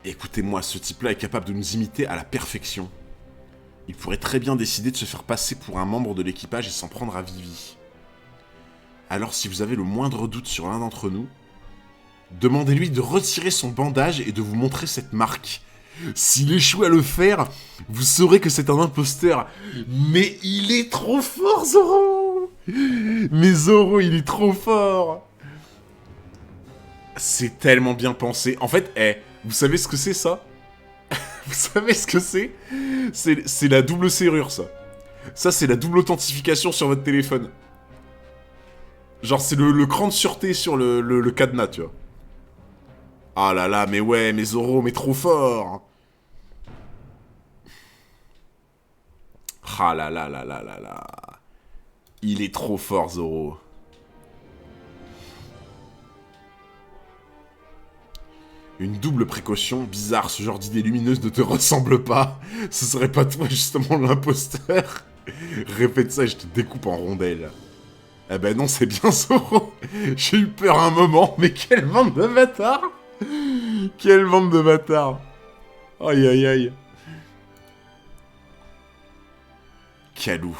Écoutez-moi, ce type-là est capable de nous imiter à la perfection. Il pourrait très bien décider de se faire passer pour un membre de l'équipage et s'en prendre à Vivi. Alors si vous avez le moindre doute sur l'un d'entre nous, demandez-lui de retirer son bandage et de vous montrer cette marque. S'il échoue à le faire, vous saurez que c'est un imposteur. Mais il est trop fort, Zoro! Mais Zoro, il est trop fort! C'est tellement bien pensé. En fait, vous savez ce que c'est, ça? Vous savez ce que c'est? C'est la double serrure, ça. Ça, c'est la double authentification sur votre téléphone. Genre, c'est le cran de sûreté sur le cadenas, tu vois. Ah là là, mais ouais, mais Zoro, mais trop fort. Ah là là là là là là. Il est trop fort, Zoro. Une double précaution, bizarre, ce genre d'idée lumineuse ne te ressemble pas. Ce serait pas toi, justement, l'imposteur. Répète ça et je te découpe en rondelles. Eh ben non, c'est bien Zoro. J'ai eu peur un moment, mais quelle bande de bâtards. Quelle bande de bâtards. Aïe aïe aïe. Kalou.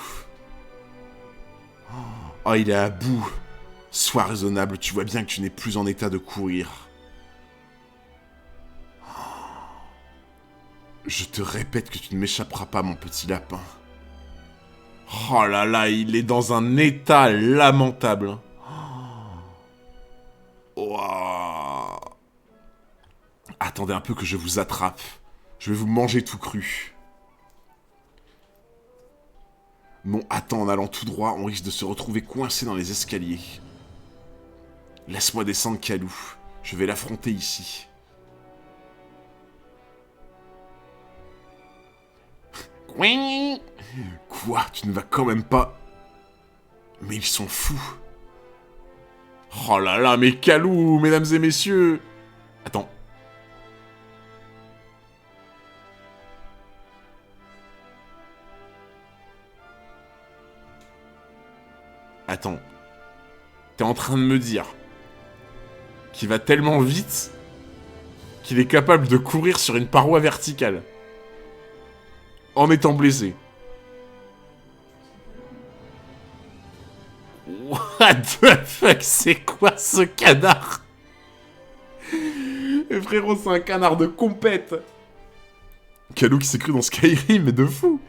Oh, il est à bout. Sois raisonnable, tu vois bien que tu n'es plus en état de courir. Je te répète que tu ne m'échapperas pas, mon petit lapin. Oh là là, il est dans un état lamentable. Ouah. Attendez un peu que je vous attrape. Je vais vous manger tout cru. Non, attends, en allant tout droit, on risque de se retrouver coincé dans les escaliers. Laisse-moi descendre, Kalou. Je vais l'affronter ici. Quoi? Tu ne vas quand même pas... Mais ils sont fous. Oh là là, mais Kalou, mesdames et messieurs. Attends. Attends. T'es en train de me dire qu'il va tellement vite qu'il est capable de courir sur une paroi verticale en étant blessé. What the fuck, c'est quoi ce canard? Et frérot, c'est un canard de compète. Kalou qui s'est cru dans Skyrim, mais de fou.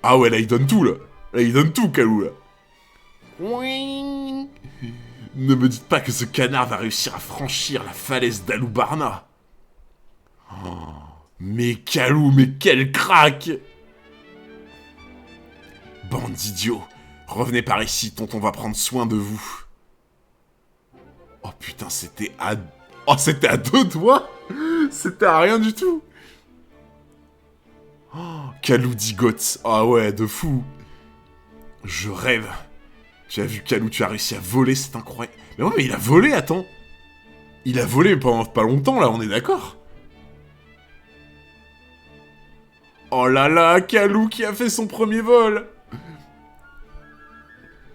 Ah ouais, là, il donne tout, là. Là, il donne tout, Kalou, là. Ne me dites pas que ce canard va réussir à franchir la falaise d'Alubarna. Oh, mais Kalou, mais quel crack! Bande d'idiots, revenez par ici, tonton va prendre soin de vous. Oh putain, c'était à... Oh, c'était à 2 doigts. C'était à rien du tout. Oh, Kalou Digote. Ah ouais, de fou. Je rêve. Tu as vu, Kalou, tu as réussi à voler, c'est incroyable. Mais ouais, mais il a volé, attends. Il a volé pendant pas longtemps, là, on est d'accord? Oh là là, Kalou qui a fait son premier vol.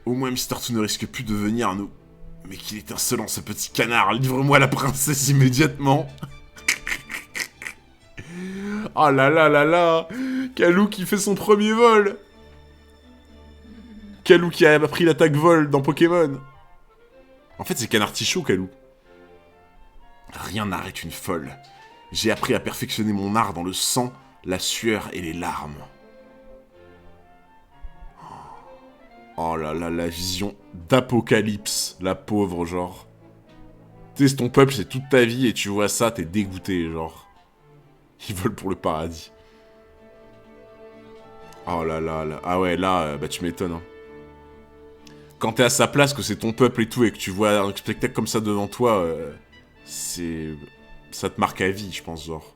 Au moins, Mr. Two ne risque plus de venir à nous. Mais qu'il est insolent, ce petit canard. Livre-moi la princesse immédiatement. Oh là là là là. Kalou qui fait son premier vol. Kalou qui a appris l'attaque vol dans Pokémon. En fait, c'est canard tichot, Kalou. Rien n'arrête une folle. J'ai appris à perfectionner mon art dans le sang, la sueur et les larmes. Oh là là, la vision d'apocalypse, la pauvre, genre. Tu sais, ton peuple, c'est toute ta vie, et tu vois ça, t'es dégoûté, genre. Ils volent pour le paradis. Oh là là là. Ah ouais, là, bah tu m'étonnes, hein. Quand t'es à sa place, que c'est ton peuple et tout, et que tu vois un spectacle comme ça devant toi, c'est... Ça te marque à vie, je pense, genre.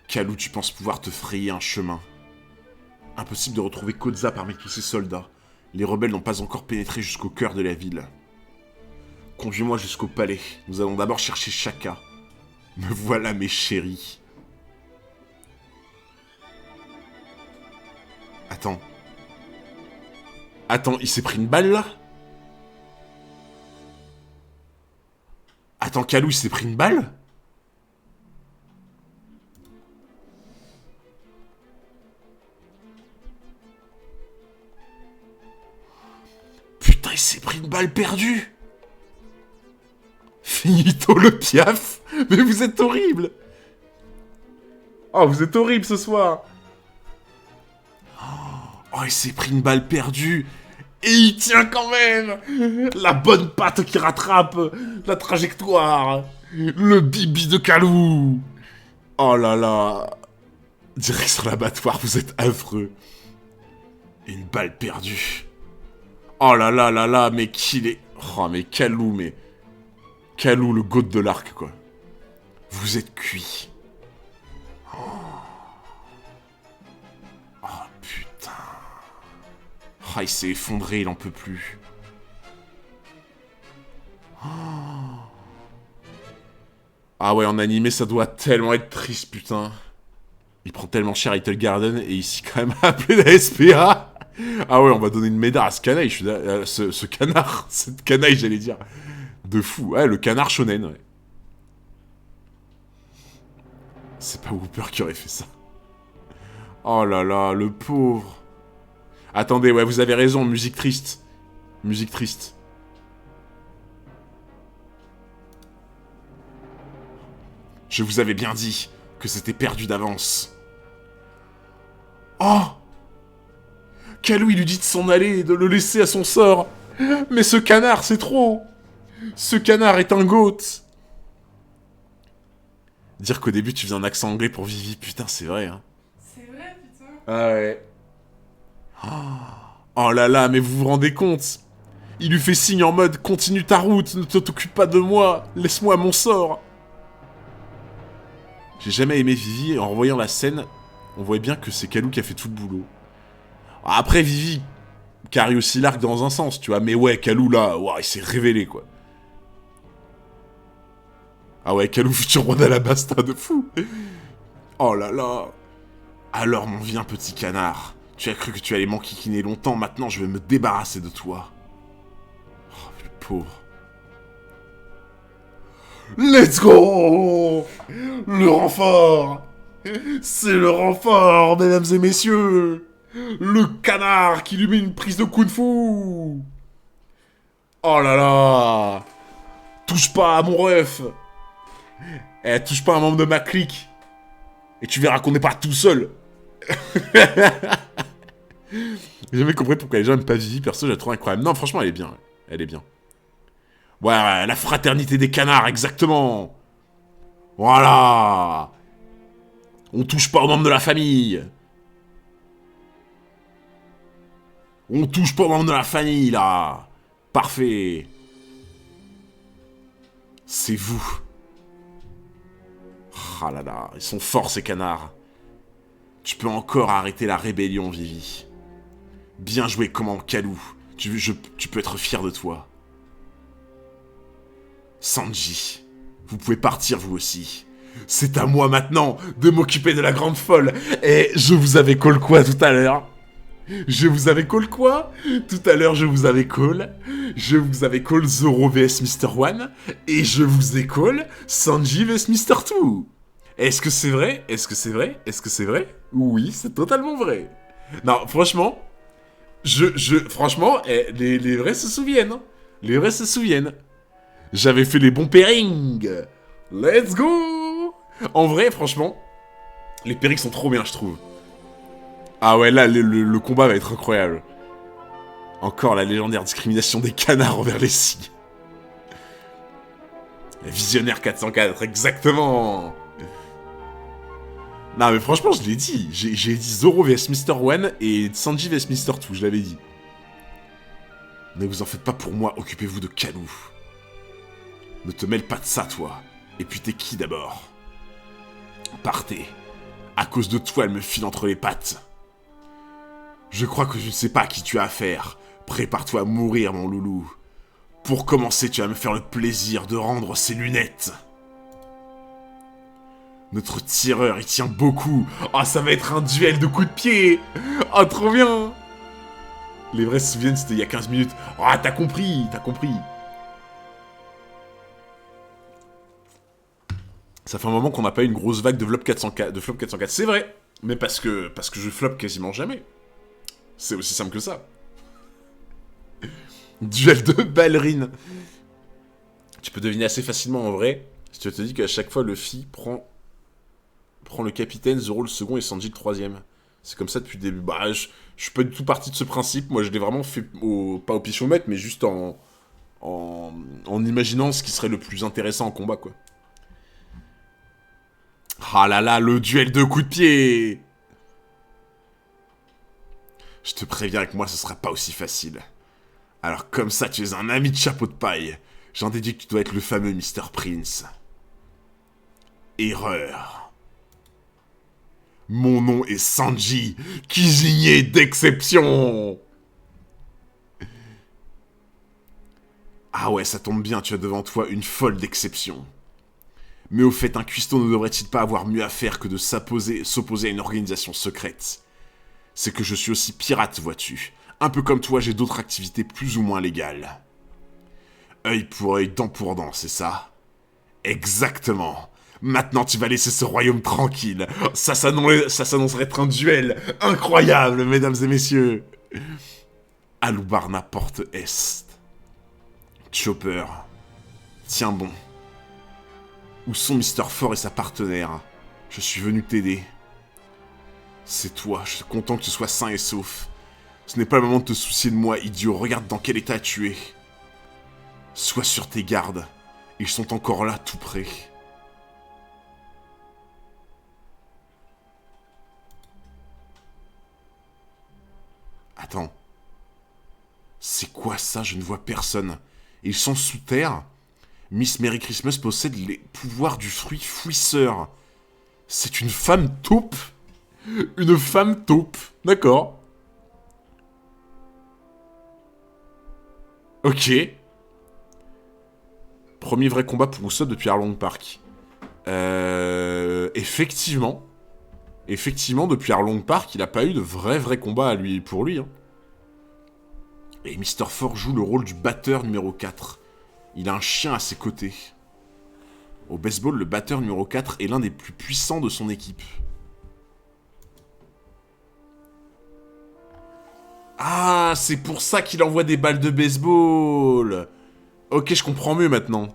Kalou, tu penses pouvoir te frayer un chemin. Impossible de retrouver Koza parmi tous ces soldats. Les rebelles n'ont pas encore pénétré jusqu'au cœur de la ville. Conduis-moi jusqu'au palais. Nous allons d'abord chercher Shaka. Me voilà, mes chéris. Attends. Attends, il s'est pris une balle, là? Attends, Kalou, il s'est pris une balle? Putain, il s'est pris une balle perdue! Finito le piaf! Mais vous êtes horrible! Oh, vous êtes horrible ce soir! Oh, il s'est pris une balle perdue! Et il tient quand même! La bonne patte qui rattrape la trajectoire! Le bibi de Kalou! Oh là là! Direction l'abattoir, vous êtes affreux! Une balle perdue! Oh là là là là, mais qu'il est... Oh, mais Kalou, mais... Kalou, le goat de l'arc, quoi. Vous êtes cuit. Oh, putain. Oh, il s'est effondré, il en peut plus. Oh. Ah ouais, en animé, ça doit tellement être triste, putain. Il prend tellement cher à Little Garden, et ici, quand même, appelé la SPA. Ah ouais, on va donner une médaille à ce canaille, ce canard, cette canaille, j'allais dire. De fou. Ouais, le canard shonen, ouais. C'est pas Whooper qui aurait fait ça. Oh là là, le pauvre. Attendez, ouais, vous avez raison, musique triste. Musique triste. Je vous avais bien dit que c'était perdu d'avance. Oh! Kalou, il lui dit de s'en aller et de le laisser à son sort. Mais ce canard, c'est trop. Ce canard est un goat. Dire qu'au début, tu faisais un accent anglais pour Vivi, putain, c'est vrai, hein. C'est vrai, putain. Ah ouais. Oh là là, mais vous vous rendez compte? Il lui fait signe en mode « Continue ta route, ne t'occupe pas de moi, laisse-moi mon sort !» J'ai jamais aimé Vivi, et en revoyant la scène, on voit bien que c'est Kalou qui a fait tout le boulot. Après, Vivi carry aussi l'arc dans un sens, tu vois, mais ouais, Kalou là, wow, il s'est révélé, quoi. Ah ouais, Kalou, futur roi d'Alabasta, de fou. Oh là là. Alors, mon vilain petit canard, tu as cru que tu allais m'enquiquiner longtemps, maintenant je vais me débarrasser de toi. Oh, le pauvre. Let's go! Le renfort! C'est le renfort, mesdames et messieurs! Le canard qui lui met une prise de kung-fu! Oh là là! Touche pas à mon ref! Eh, touche pas à un membre de ma clique! Et tu verras qu'on n'est pas tout seul! J'ai jamais compris pourquoi les gens aiment pas Vivi, perso, je la trouve incroyable. Non, franchement, elle est bien. Elle est bien. Ouais, la fraternité des canards, exactement. Voilà. On touche pas aux membres de la famille. On touche pas aux membres de la famille, là. Parfait. C'est vous. Ah là là, ils sont forts, ces canards. Tu peux encore arrêter la rébellion, Vivi. Bien joué, comment, Kalou. Tu peux être fier de toi. Sanji, vous pouvez partir vous aussi. C'est à moi maintenant de m'occuper de la grande folle. Et je vous avais call quoi tout à l'heure? Je vous avais call quoi? Tout à l'heure je vous avais call. Je vous avais call Zoro vs Mr. One. Et je vous ai call Sanji vs Mr. Two. Est-ce que c'est vrai? Est-ce que c'est vrai? Est-ce que c'est vrai? Oui, c'est totalement vrai. Non, franchement, franchement, les vrais se souviennent. Hein. Les vrais se souviennent. J'avais fait les bons pairings. Let's go. En vrai, franchement, les pairings sont trop bien, je trouve. Ah ouais, là, le combat va être incroyable. Encore la légendaire discrimination des canards envers les cygnes. Visionnaire 404, exactement. Non, mais franchement, je l'ai dit. J'ai dit Zoro vs Mr. One et Sanji vs Mr. Two, je l'avais dit. Ne vous en faites pas pour moi, occupez-vous de Kalou. Ne te mêle pas de ça, toi. Et puis t'es qui, d'abord? Partez. À cause de toi, elle me file entre les pattes. Je crois que je ne sais pas à qui tu as affaire. Prépare-toi à mourir, mon loulou. Pour commencer, tu vas me faire le plaisir de rendre ces lunettes. Notre tireur, il tient beaucoup. Oh, ça va être un duel de coups de pied. Oh, trop bien. Les vrais se souviennent, c'était il y a 15 minutes. Oh, t'as compris, t'as compris. Ça fait un moment qu'on n'a pas eu une grosse vague de flop 404. C'est vrai, mais parce que je flop quasiment jamais. C'est aussi simple que ça. Duel de ballerines. Tu peux deviner assez facilement en vrai, si tu te dis qu'à chaque fois Luffy prend le capitaine, Zoro le second et Sanji le troisième. C'est comme ça depuis le début. Bah, je suis pas du tout parti de ce principe. Moi, je l'ai vraiment fait, pas au pichomètre, mais juste en imaginant ce qui serait le plus intéressant en combat, quoi. Ah là là, le duel de coups de pied. Je te préviens que moi, ce sera pas aussi facile. Alors comme ça, tu es un ami de chapeau de paille. J'en déduis que tu dois être le fameux Mr. Prince. Erreur. Mon nom est Sanji, cuisinier d'exception. Ah ouais, ça tombe bien, tu as devant toi une folle d'exception. Mais au fait, un cuistot ne devrait-il pas avoir mieux à faire que de s'opposer à une organisation secrète? C'est que je suis aussi pirate, vois-tu. Un peu comme toi, j'ai d'autres activités plus ou moins légales. Œil pour œil, dent pour dent, c'est ça? Exactement. Maintenant, tu vas laisser ce royaume tranquille. Ça s'annoncerait être un duel incroyable, mesdames et messieurs. Alubarna porte est. Chopper. Tiens bon. Où sont Mr. Four et sa partenaire? Je suis venu t'aider. C'est toi, je suis content que tu sois sain et sauf. Ce n'est pas le moment de te soucier de moi, idiot. Regarde dans quel état tu es. Sois sur tes gardes. Ils sont encore là, tout près. Attends. C'est quoi ça? Je ne vois personne. Ils sont sous terre. Miss Merry Christmas possède les pouvoirs du fruit fouisseur. C'est une femme taupe. Une femme taupe. D'accord. Ok. Premier vrai combat pour Usopp depuis Arlong Park. Effectivement. Effectivement, depuis Arlong Park, il n'a pas eu de vrai combat pour lui. Hein. Et Mr. Four joue le rôle du batteur numéro 4. Il a un chien à ses côtés. Au baseball, le batteur numéro 4 est l'un des plus puissants de son équipe. Ah, c'est pour ça qu'il envoie des balles de baseball. Ok, je comprends mieux maintenant.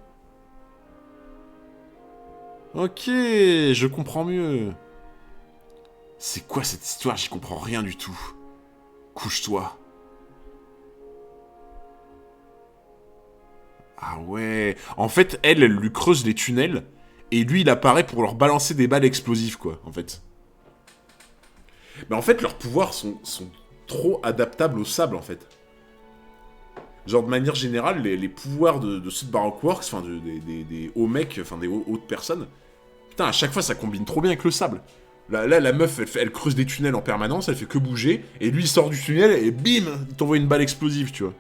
Ok, je comprends mieux. C'est quoi cette histoire? J'y comprends rien du tout. Couche-toi. Ah ouais. En fait, elle lui creuse les tunnels. Et lui, il apparaît pour leur balancer des balles explosives, quoi, en fait. Mais en fait, leurs pouvoirs sont trop adaptables au sable, en fait. Genre, de manière générale, les pouvoirs de ceux de Baroque Works, enfin, des hauts mecs, enfin, des hautes personnes, putain, à chaque fois, ça combine trop bien avec le sable. Là la meuf, elle creuse des tunnels en permanence, elle fait que bouger, et lui, il sort du tunnel, et bim, il t'envoie une balle explosive, tu vois.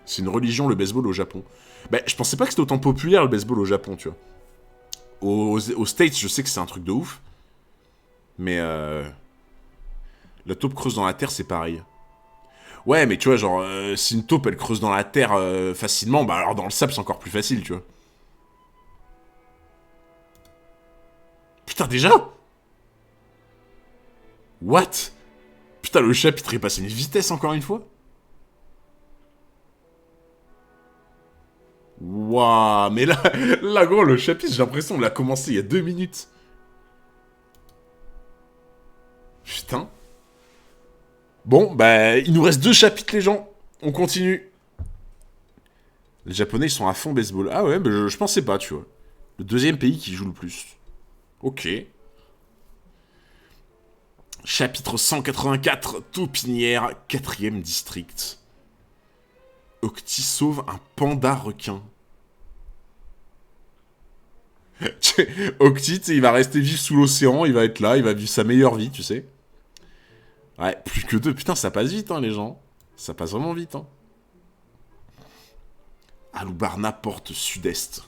C'est une religion, le baseball, au Japon. Bah, je pensais pas que c'était autant populaire, le baseball, au Japon, tu vois. Aux States, je sais que c'est un truc de ouf. Mais, la taupe creuse dans la terre, c'est pareil. Ouais, mais tu vois, genre, si une taupe, elle creuse dans la terre facilement, bah alors dans le sable, c'est encore plus facile, tu vois. Putain, déjà? What? Putain, le chapitre est passé une vitesse encore une fois? Waouh, mais là, gros, le chapitre, j'ai l'impression qu'on l'a commencé il y a 2 minutes. Putain. Bon, bah, il nous reste 2 chapitres, les gens. On continue. Les Japonais, ils sont à fond baseball. Ah ouais, mais je pensais pas, tu vois. Le deuxième pays qui joue le plus. Ok. Chapitre 184, Taupinière, 4ème district. Octi sauve un panda requin. Octi, il va rester vivre sous l'océan, il va être là, il va vivre sa meilleure vie, tu sais. Ouais, plus que 2. Putain, ça passe vite, hein, les gens. Ça passe vraiment vite, hein. Alubarna porte sud-est.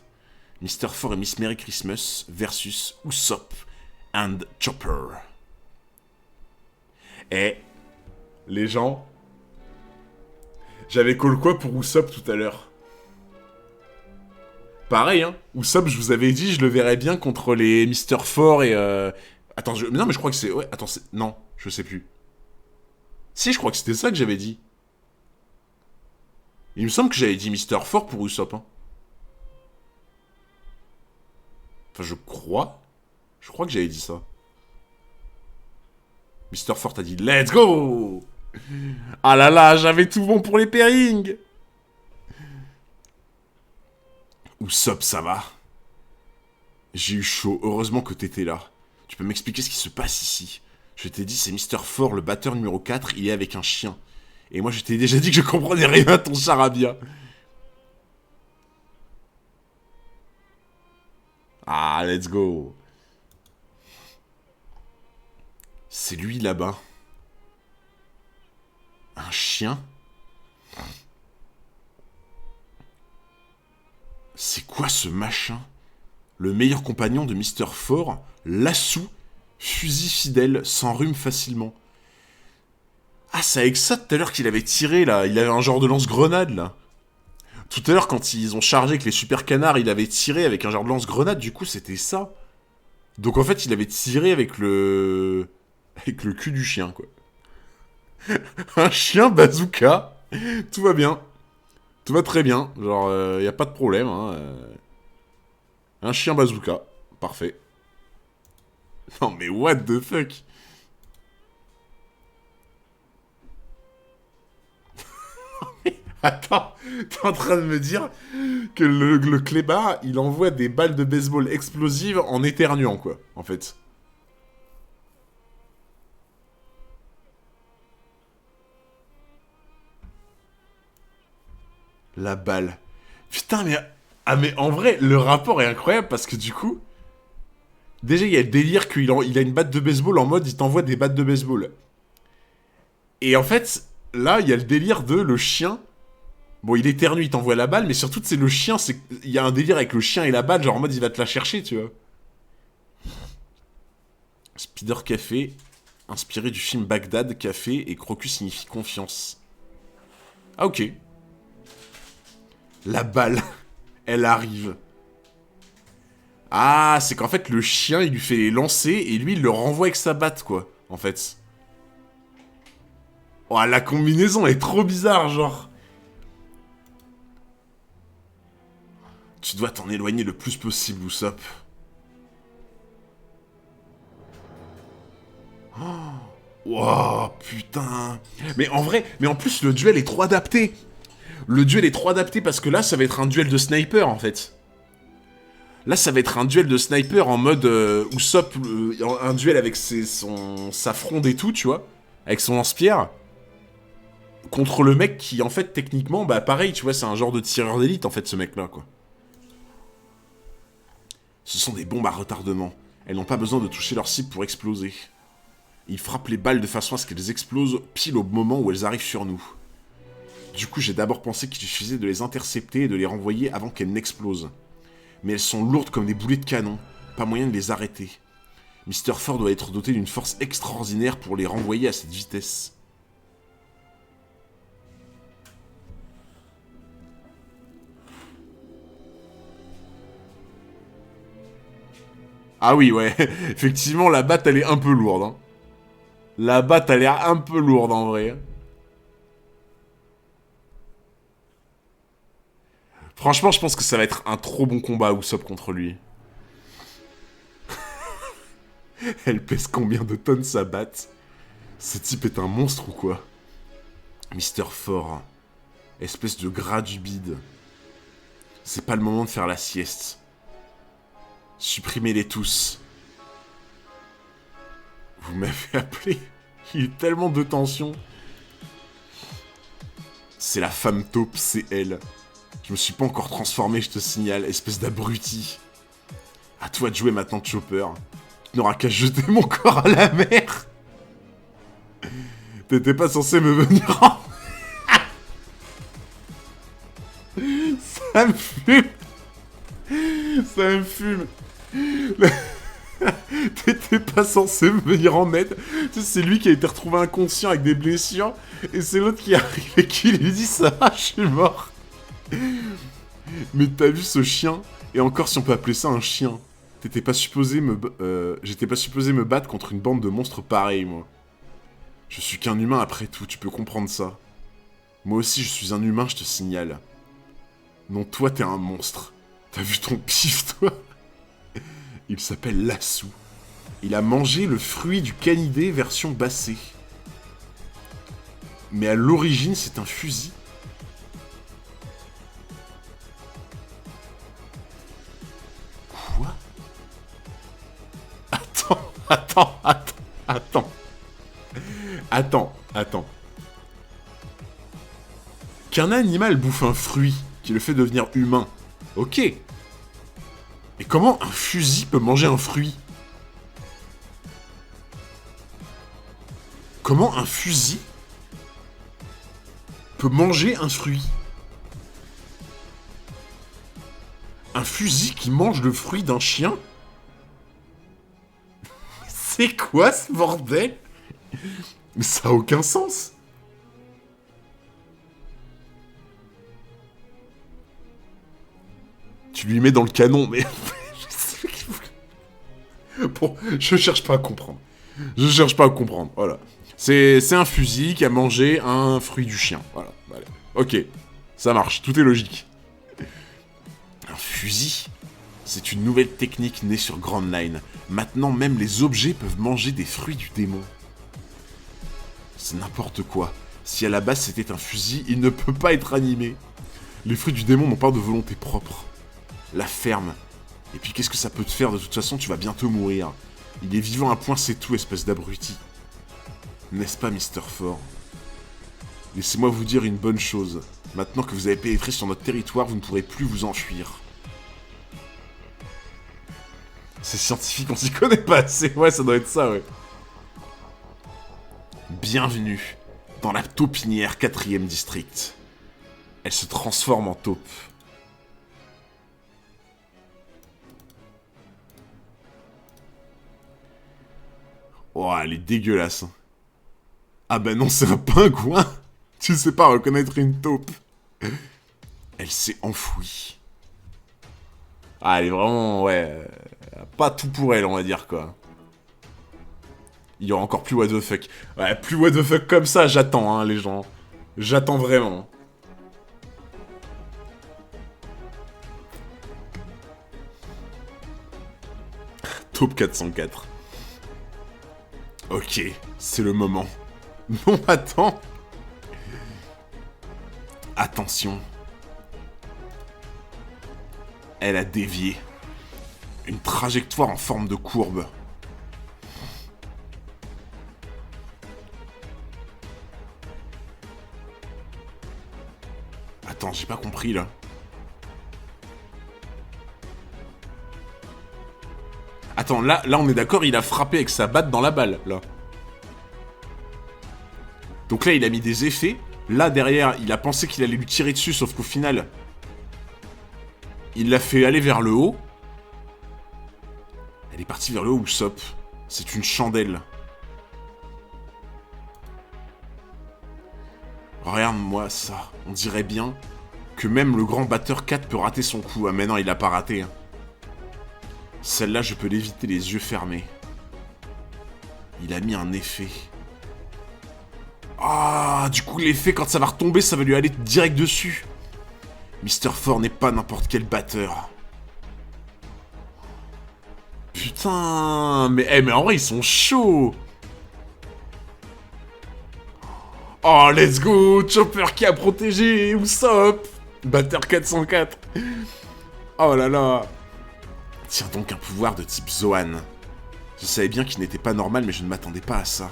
Mr. Four et Miss Merry Christmas versus Usopp and Chopper. Et les gens, j'avais call quoi pour Usopp tout à l'heure? Pareil, hein. Usopp, je vous avais dit, je le verrais bien contre les Mr. Four et... Attends, non, mais je crois que c'est... Ouais, attends, non, je sais plus. Si, je crois que c'était ça que j'avais dit. Il me semble que j'avais dit Mr. Four pour Usopp, hein. Enfin, je crois. Je crois que j'avais dit ça. Mr. Four t'a dit let's go. Ah là là, j'avais tout bon pour les pairings. Usopp, ça va? J'ai eu chaud, heureusement que t'étais là. Tu peux m'expliquer ce qui se passe ici? Je t'ai dit, c'est Mr. Four, le batteur numéro 4, il est avec un chien. Et moi, je t'ai déjà dit que je comprenais rien à ton charabia. Ah, let's go. C'est lui là-bas. Un chien? C'est quoi ce machin? Le meilleur compagnon de Mr. Four, Lassou, fusil fidèle, s'enrhume facilement. Ah, c'est avec ça tout à l'heure qu'il avait tiré, là. Il avait un genre de lance-grenade, là. Tout à l'heure, quand ils ont chargé que les super canards, il avait tiré avec un genre de lance-grenade, du coup, c'était ça. Donc en fait, il avait tiré avec le... Avec le cul du chien, quoi. Un chien bazooka. Tout va bien. Tout va très bien. Genre, y a pas de problème, hein. Un chien bazooka. Parfait. Non mais what the fuck. Attends, t'es en train de me dire que le clébard, il envoie des balles de baseball explosives en éternuant, quoi, en fait. La balle. Putain, mais... Ah, mais en vrai, le rapport est incroyable parce que du coup... Déjà, il y a le délire qu'il a une batte de baseball en mode il t'envoie des battes de baseball. Et en fait, là, il y a le délire de le chien. Bon, il éternue, il t'envoie la balle, mais surtout, c'est le chien. Il y a un délire avec le chien et la balle, genre en mode il va te la chercher, tu vois. Spider Café, inspiré du film Bagdad, café, et Crocus signifie confiance. Ah, ok. La balle, elle arrive. Ah, c'est qu'en fait, le chien, il lui fait les lancer, et lui, il le renvoie avec sa batte, quoi, en fait. Oh, la combinaison est trop bizarre, genre. Tu dois t'en éloigner le plus possible, Usopp. Oh, wow, putain. Mais en vrai, mais en plus, le duel est trop adapté. Le duel est trop adapté parce que là, ça va être un duel de sniper, en fait. Là, ça va être un duel de sniper en mode Usopp, un duel avec sa fronde et tout, tu vois. Avec son lance-pierre. Contre le mec qui, en fait, techniquement, bah pareil, tu vois, c'est un genre de tireur d'élite, en fait, ce mec-là, quoi. Ce sont des bombes à retardement. Elles n'ont pas besoin de toucher leur cible pour exploser. Ils frappent les balles de façon à ce qu'elles explosent pile au moment où elles arrivent sur nous. Du coup, j'ai d'abord pensé qu'il suffisait de les intercepter et de les renvoyer avant qu'elles n'explosent. Mais elles sont lourdes comme des boulets de canon. Pas moyen de les arrêter. Mr. Four doit être doté d'une force extraordinaire pour les renvoyer à cette vitesse. Ah oui, ouais. Effectivement, la batte, elle est un peu lourde. Hein. La batte a l'air un peu lourde, en vrai. Franchement, je pense que ça va être un trop bon combat, Usopp contre lui. Elle pèse combien de tonnes, sa batte? Ce type est un monstre ou quoi? Mr. Four. Espèce de gras du bide. C'est pas le moment de faire la sieste. Supprimez-les tous. Vous m'avez appelé. Il y a tellement de tension. C'est la femme taupe, c'est elle. Je me suis pas encore transformé, je te signale, espèce d'abruti. À toi de jouer maintenant, Chopper. Tu n'auras qu'à jeter mon corps à la mer. T'étais pas censé me venir en... Ça me fume. Ça me fume. T'étais pas censé me venir en aide. Tu sais, c'est lui qui a été retrouvé inconscient avec des blessures. Et c'est l'autre qui arrive et qui lui dit ça va, je suis mort. Mais t'as vu ce chien? Et encore si on peut appeler ça un chien. T'étais pas supposé j'étais pas supposé me battre contre une bande de monstres pareils, moi. Je suis qu'un humain après tout, tu peux comprendre ça. Moi aussi je suis un humain, je te signale. Non, toi t'es un monstre. T'as vu ton pif, toi? Il s'appelle Lassou. Il a mangé le fruit du canidé version bassée. Mais à l'origine, c'est un fusil. Quoi? Attends. Qu'un animal bouffe un fruit qui le fait devenir humain. Ok. Mais comment un fusil peut manger un fruit? Comment un fusil peut manger un fruit? Un fusil qui mange le fruit d'un chien? C'est quoi ce bordel? Mais ça a aucun sens. Tu lui mets dans le canon, mais... Bon, je cherche pas à comprendre. Je cherche pas à comprendre, voilà. C'est un fusil qui a mangé un fruit du chien, voilà. Ok, ça marche, tout est logique. Un fusil? C'est une nouvelle technique née sur Grand Line. Maintenant, même les objets peuvent manger des fruits du démon. C'est n'importe quoi. Si à la base c'était un fusil, il ne peut pas être animé. Les fruits du démon n'ont pas de volonté propre. La ferme. Et puis qu'est-ce que ça peut te faire? De toute façon, tu vas bientôt mourir. Il est vivant à point, c'est tout, espèce d'abruti. N'est-ce pas, Mr. Ford? Laissez-moi vous dire une bonne chose. Maintenant que vous avez pénétré sur notre territoire, vous ne pourrez plus vous enfuir. C'est scientifique, on s'y connaît pas assez. Ouais, ça doit être ça, ouais. Bienvenue dans la taupinière 4e district. Elle se transforme en taupe. Oh, elle est dégueulasse. Ah bah non, c'est un pingouin. Tu sais pas reconnaître une taupe. Elle s'est enfouie. Ah, elle est vraiment, ouais... pas tout pour elle, on va dire, quoi. Il y aura encore plus what the fuck. Ouais, plus what the fuck comme ça, j'attends, hein, les gens. J'attends vraiment. Taupe 404. Ok, c'est le moment. Non, attends. Attention. Elle a dévié. Une trajectoire en forme de courbe. Attends, j'ai pas compris, là. Attends, là on est d'accord, il a frappé avec sa batte dans la balle, là. Donc là, il a mis des effets. Là, derrière, il a pensé qu'il allait lui tirer dessus, sauf qu'au final... il l'a fait aller vers le haut. Elle est partie vers le haut, Usopp. C'est une chandelle. Regarde-moi ça. On dirait bien que même le grand batteur 4 peut rater son coup. Ah mais non, il a pas raté. Hein. Celle-là, je peux l'éviter les yeux fermés. Il a mis un effet. Ah, du coup, l'effet, quand ça va retomber, ça va lui aller direct dessus. Mr. Ford n'est pas n'importe quel batteur. Putain, mais en vrai, ils sont chauds. Oh, let's go, Chopper qui a protégé Usopp. Batteur 404. Oh là là. Tiens donc un pouvoir de type Zoan. Je savais bien qu'il n'était pas normal, mais je ne m'attendais pas à ça.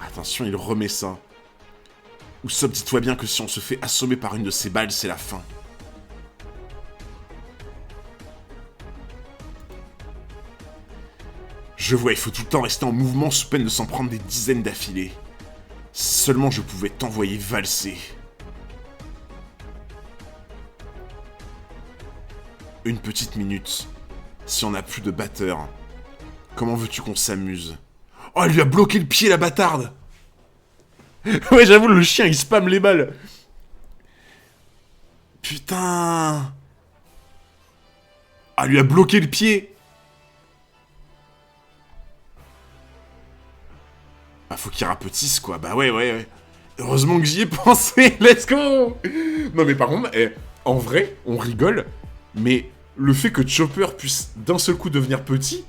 Attention, il remet ça. Usopp, dis-toi bien que si on se fait assommer par une de ces balles, c'est la fin. Je vois, il faut tout le temps rester en mouvement sous peine de s'en prendre des dizaines d'affilée. Si seulement je pouvais t'envoyer valser. Une petite minute. Si on n'a plus de batteur, comment veux-tu qu'on s'amuse? Oh, elle lui a bloqué le pied, la bâtarde. Ouais, j'avoue, le chien, il spamme les balles. Putain. Ah, elle lui a bloqué le pied. Bah, faut qu'il rapetisse, quoi. Bah ouais. Heureusement que j'y ai pensé. Let's go. Non, mais par contre, en vrai, on rigole. Mais le fait que Chopper puisse d'un seul coup devenir petit,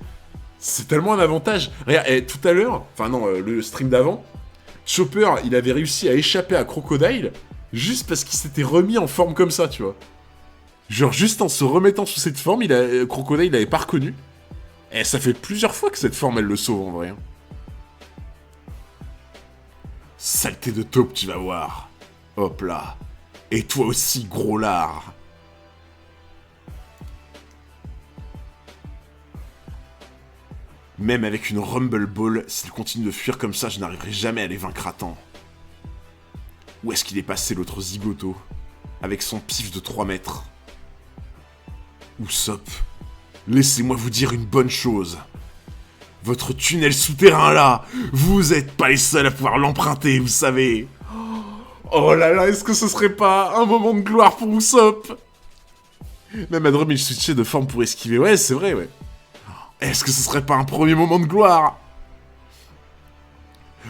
c'est tellement un avantage. Regarde, tout à l'heure, enfin non, le stream d'avant, Chopper, il avait réussi à échapper à Crocodile juste parce qu'il s'était remis en forme comme ça, tu vois. Genre, juste en se remettant sous cette forme, Crocodile, il l'avait pas reconnu. Et ça fait plusieurs fois que cette forme, elle le sauve, en vrai. Hein. Saleté de taupe, tu vas voir. Hop là. Et toi aussi, gros lard. Même avec une Rumble Ball, s'il continue de fuir comme ça, je n'arriverai jamais à les vaincre à temps. Où est-ce qu'il est passé, l'autre zigoto? Avec son pif de 3 mètres. Usopp, laissez-moi vous dire une bonne chose. Votre tunnel souterrain là, vous êtes pas les seuls à pouvoir l'emprunter, vous savez. Oh là là, est-ce que ce serait pas un moment de gloire pour Usopp? Même Adrum, il switchait de forme pour esquiver. Ouais, c'est vrai, ouais. Est-ce que ce serait pas un premier moment de gloire?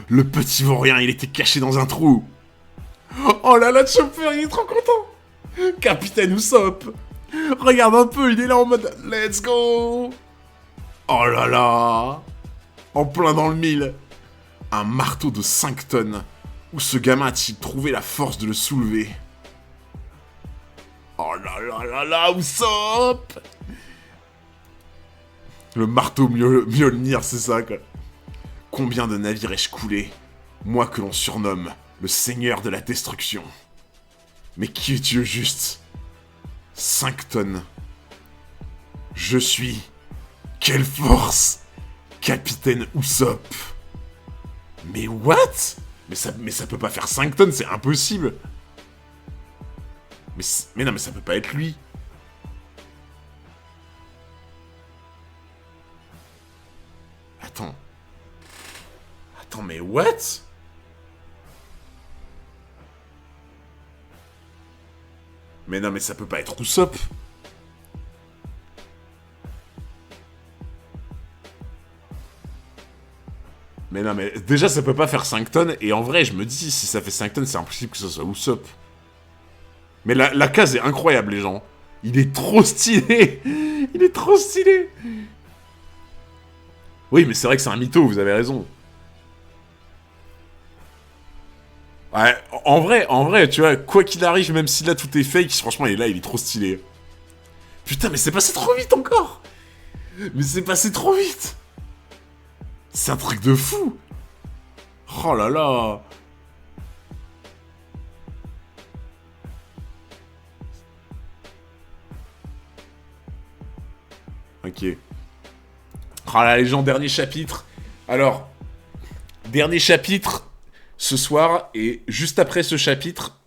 Le petit vaurien, il était caché dans un trou. Oh là là, Chopper, il est trop content. Capitaine Usopp. Regarde un peu, il est là en mode let's go. Oh là là. En plein dans le mille. Un marteau de 5 tonnes. Où ce gamin a-t-il trouvé la force de le soulever? Oh là là là là, Usopp. Le marteau Mjolnir, c'est ça, quoi. Combien de navires ai-je coulé? Moi que l'on surnomme le seigneur de la destruction. Mais qui es-tu au juste? 5 tonnes. Je suis... Quelle force! Capitaine Usopp. Mais what? Mais ça peut pas faire 5 tonnes, c'est impossible. Mais non, mais ça peut pas être lui. Attends. Attends, mais what? Mais non, mais ça peut pas être Usopp. Mais non, mais déjà, ça peut pas faire 5 tonnes. Et en vrai, je me dis, si ça fait 5 tonnes, c'est impossible que ce soit Usopp. Mais la case est incroyable, les gens. Il est trop stylé. Il est trop stylé. Oui, mais c'est vrai que c'est un mytho, vous avez raison. Ouais, en vrai, tu vois, quoi qu'il arrive, même si là tout est fake, franchement, il est là, il est trop stylé. Putain, mais c'est passé trop vite encore. Mais c'est passé trop vite. C'est un truc de fou. Oh là là. Ok. Oh là, les gens, dernier chapitre. Alors, dernier chapitre ce soir, et juste après ce chapitre,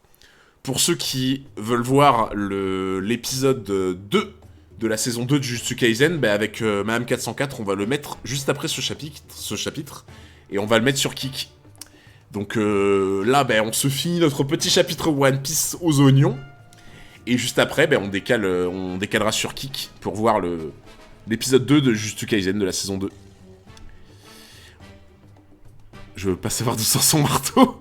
pour ceux qui veulent voir l'épisode 2 de la saison 2 de Jujutsu Kaisen, bah avec Madame 404, on va le mettre juste après ce chapitre, et on va le mettre sur Kik. Donc là, bah, on se finit notre petit chapitre One Piece aux oignons, et juste après, bah, on décalera sur Kik pour voir l'épisode 2 de Jujutsu Kaisen de la saison 2. Je veux pas savoir d'où sort son marteau.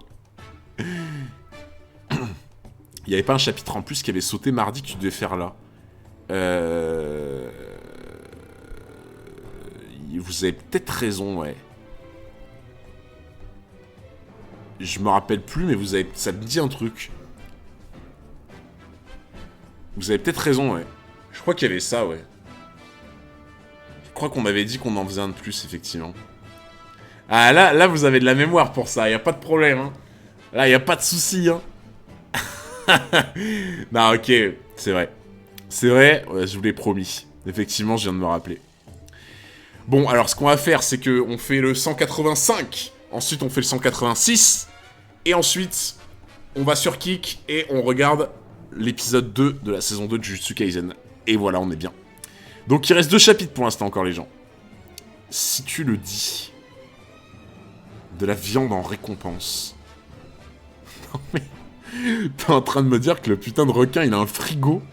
Il y avait pas un chapitre en plus qui avait sauté mardi que tu devais faire là. Vous avez peut-être raison, ouais. Je me rappelle plus, mais ça me dit un truc. Vous avez peut-être raison, ouais. Je crois qu'il y avait ça, ouais. Je crois qu'on m'avait dit qu'on en faisait un de plus, effectivement. Ah, là, vous avez de la mémoire pour ça, y a pas de problème, hein. Là, y a pas de souci, hein. Non, ok, c'est vrai. C'est vrai, ouais, je vous l'ai promis. Effectivement, je viens de me rappeler. Bon, alors, ce qu'on va faire, c'est que on fait le 185, ensuite on fait le 186, et ensuite, on va sur Kik, et on regarde l'épisode 2 de la saison 2 de Jujutsu Kaisen. Et voilà, on est bien. Donc, il reste 2 chapitres pour l'instant encore, les gens. Si tu le dis... De la viande en récompense. Non mais... T'es en train de me dire que le putain de requin, il a un frigo?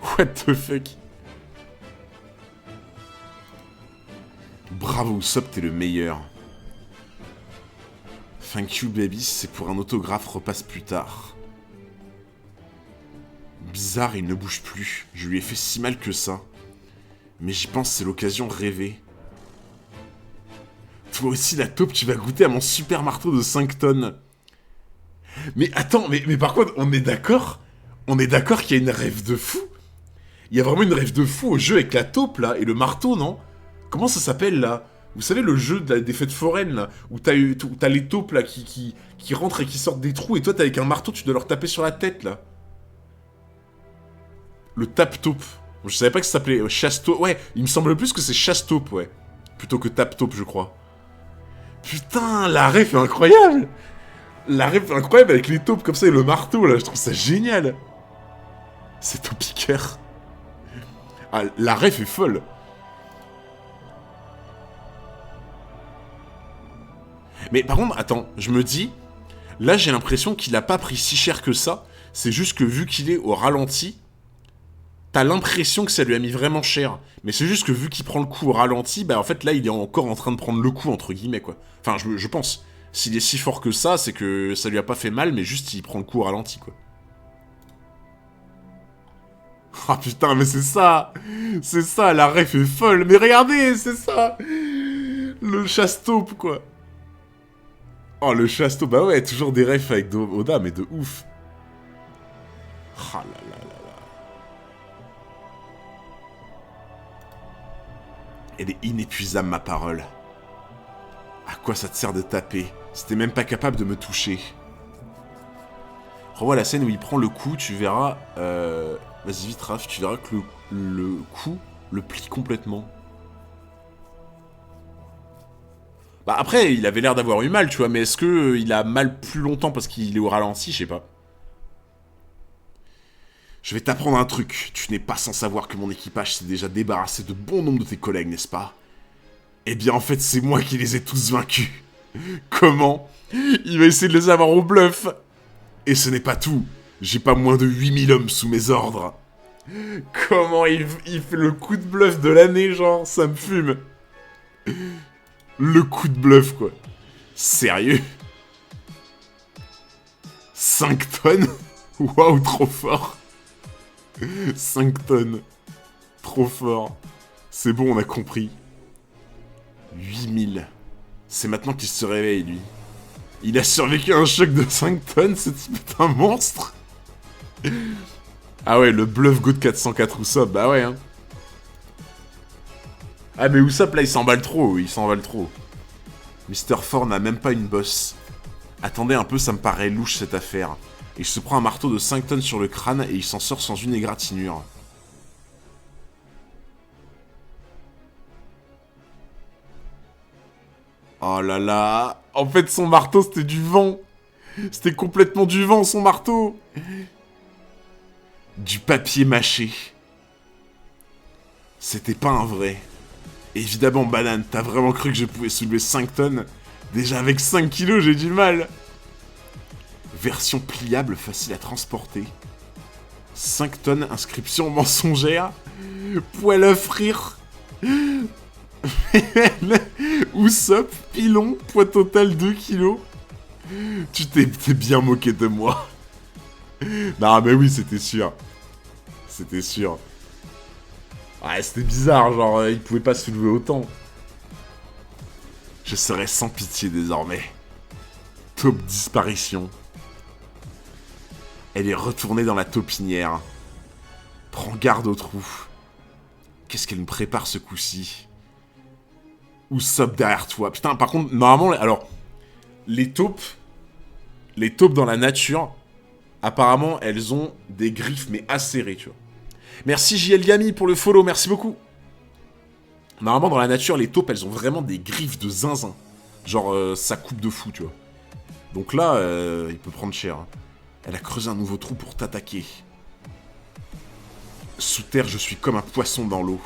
What the fuck? Bravo, Usopp, t'es le meilleur. Thank you, baby, c'est pour un autographe, repasse plus tard. Bizarre, il ne bouge plus. Je lui ai fait si mal que ça. Mais j'y pense, c'est l'occasion rêvée. Toi aussi, la taupe, tu vas goûter à mon super marteau de 5 tonnes. Mais attends, mais par contre, on est d'accord? On est d'accord qu'il y a une rêve de fou? Il y a vraiment une rêve de fou au jeu avec la taupe, là, et le marteau, non? Comment ça s'appelle, là? Vous savez, le jeu des fêtes foraines, là, où t'as les taupes, là, qui rentrent et qui sortent des trous, et toi, t'as avec un marteau, tu dois leur taper sur la tête, là. Le tape-taupe. Je savais pas que ça s'appelait chasse-taupe. Ouais, il me semble plus que c'est chasse-taupe, ouais. Plutôt que tape-taupe, je crois. Putain, la ref est incroyable! La ref est incroyable avec les taupes comme ça et le marteau, là, je trouve ça génial! C'est taupiqueur. Ah, la ref est folle! Mais par contre, attends, je me dis... Là, j'ai l'impression qu'il a pas pris si cher que ça. C'est juste que vu qu'il est au ralenti... t'as l'impression que ça lui a mis vraiment cher. Mais c'est juste que vu qu'il prend le coup au ralenti, bah en fait là il est encore en train de prendre le coup entre guillemets quoi. Enfin je pense. S'il est si fort que ça, c'est que ça lui a pas fait mal, mais juste il prend le coup au ralenti quoi. Ah putain mais c'est ça. C'est ça, la ref est folle. Mais regardez, c'est ça. Le chasse-taupe quoi. Oh le chasse-taupe, bah ouais, toujours des refs avec Oda, mais de ouf. Ah là là là là. Elle est inépuisable, ma parole. À quoi ça te sert de taper si t'es même pas capable de me toucher? Revois la scène où il prend le coup, tu verras... Vas-y vite, Raph, tu verras que le coup le plie complètement. Bah après, il avait l'air d'avoir eu mal, tu vois, mais est-ce que il a mal plus longtemps parce qu'il est au ralenti? Je sais pas. Je vais t'apprendre un truc. Tu n'es pas sans savoir que mon équipage s'est déjà débarrassé de bon nombre de tes collègues, n'est-ce pas? Eh bien, en fait, c'est moi qui les ai tous vaincus. Comment? Il va essayer de les avoir au bluff. Et ce n'est pas tout. J'ai pas moins de 8000 hommes sous mes ordres. Comment il fait le coup de bluff de l'année, genre, ça me fume. Le coup de bluff, quoi. Sérieux? 5 tonnes? Waouh, trop fort. 5 tonnes. Trop fort. C'est bon, on a compris. 8000. C'est maintenant qu'il se réveille, lui. Il a survécu à un choc de 5 tonnes, ce type est un monstre. Ah ouais, le bluff go de 404 Usopp, bah ouais, hein. Ah mais Usopp, là, il s'emballe trop, il s'emballe trop. Mr. Four n'a même pas une bosse. Attendez un peu, ça me paraît louche, cette affaire. Et il se prend un marteau de 5 tonnes sur le crâne et il s'en sort sans une égratignure. Oh là là. En fait, son marteau, c'était du vent. C'était complètement du vent, son marteau. Du papier mâché. C'était pas un vrai. Évidemment, banane, t'as vraiment cru que je pouvais soulever 5 tonnes? Déjà avec 5 kilos, j'ai du mal. Version pliable, facile à transporter. 5 tonnes, inscription mensongère. Poêle à frire. Usopp, pilon, poids total 2 kilos. Tu t'es bien moqué de moi. Non mais oui, c'était sûr. C'était sûr. Ouais, c'était bizarre, genre, il pouvait pas soulever autant. Je serai sans pitié désormais. Taupe disparition. Elle est retournée dans la taupinière. Prends garde au trou. Qu'est-ce qu'elle me prépare ce coup-ci? Usopp derrière toi. Putain, par contre, normalement, alors, les taupes dans la nature, apparemment, elles ont des griffes, mais acérées, tu vois. Merci JL Gami pour le follow, merci beaucoup. Normalement, dans la nature, les taupes, elles ont vraiment des griffes de zinzin. Genre, ça coupe de fou, tu vois. Donc là, il peut prendre cher. Hein. Elle a creusé un nouveau trou pour t'attaquer. Sous terre, je suis comme un poisson dans l'eau.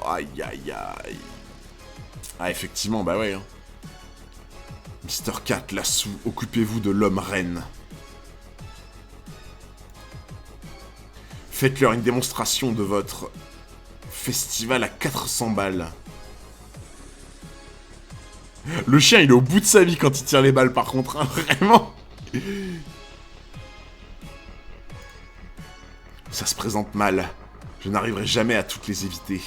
Aïe, aïe, aïe. Ah, effectivement, bah ouais. Hein. Mr. Cat, Lassou, occupez-vous de l'homme reine. Faites-leur une démonstration de votre festival à 400 balles. Le chien, il est au bout de sa vie quand il tire les balles, par contre, hein, vraiment. Ça se présente mal. Je n'arriverai jamais à toutes les éviter.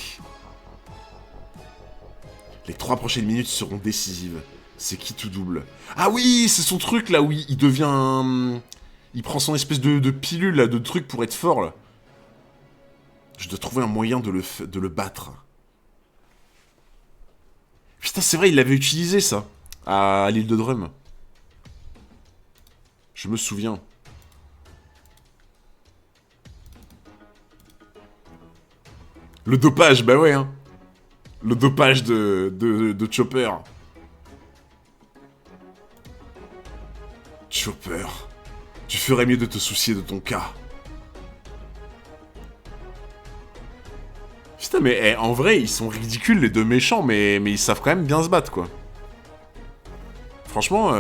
Les 3 prochaines minutes seront décisives. C'est qui tout double? Ah oui, c'est son truc, là, où il devient... Il prend son espèce de pilule, là, de truc pour être fort, là. Je dois trouver un moyen de le battre. Putain, c'est vrai, il l'avait utilisé, ça. À l'île de Drum. Je me souviens. Le dopage, bah ouais, hein. Le dopage de Chopper. Chopper. Tu ferais mieux de te soucier de ton cas. Putain, mais en vrai, ils sont ridicules, les deux méchants, mais ils savent quand même bien se battre, quoi. Franchement,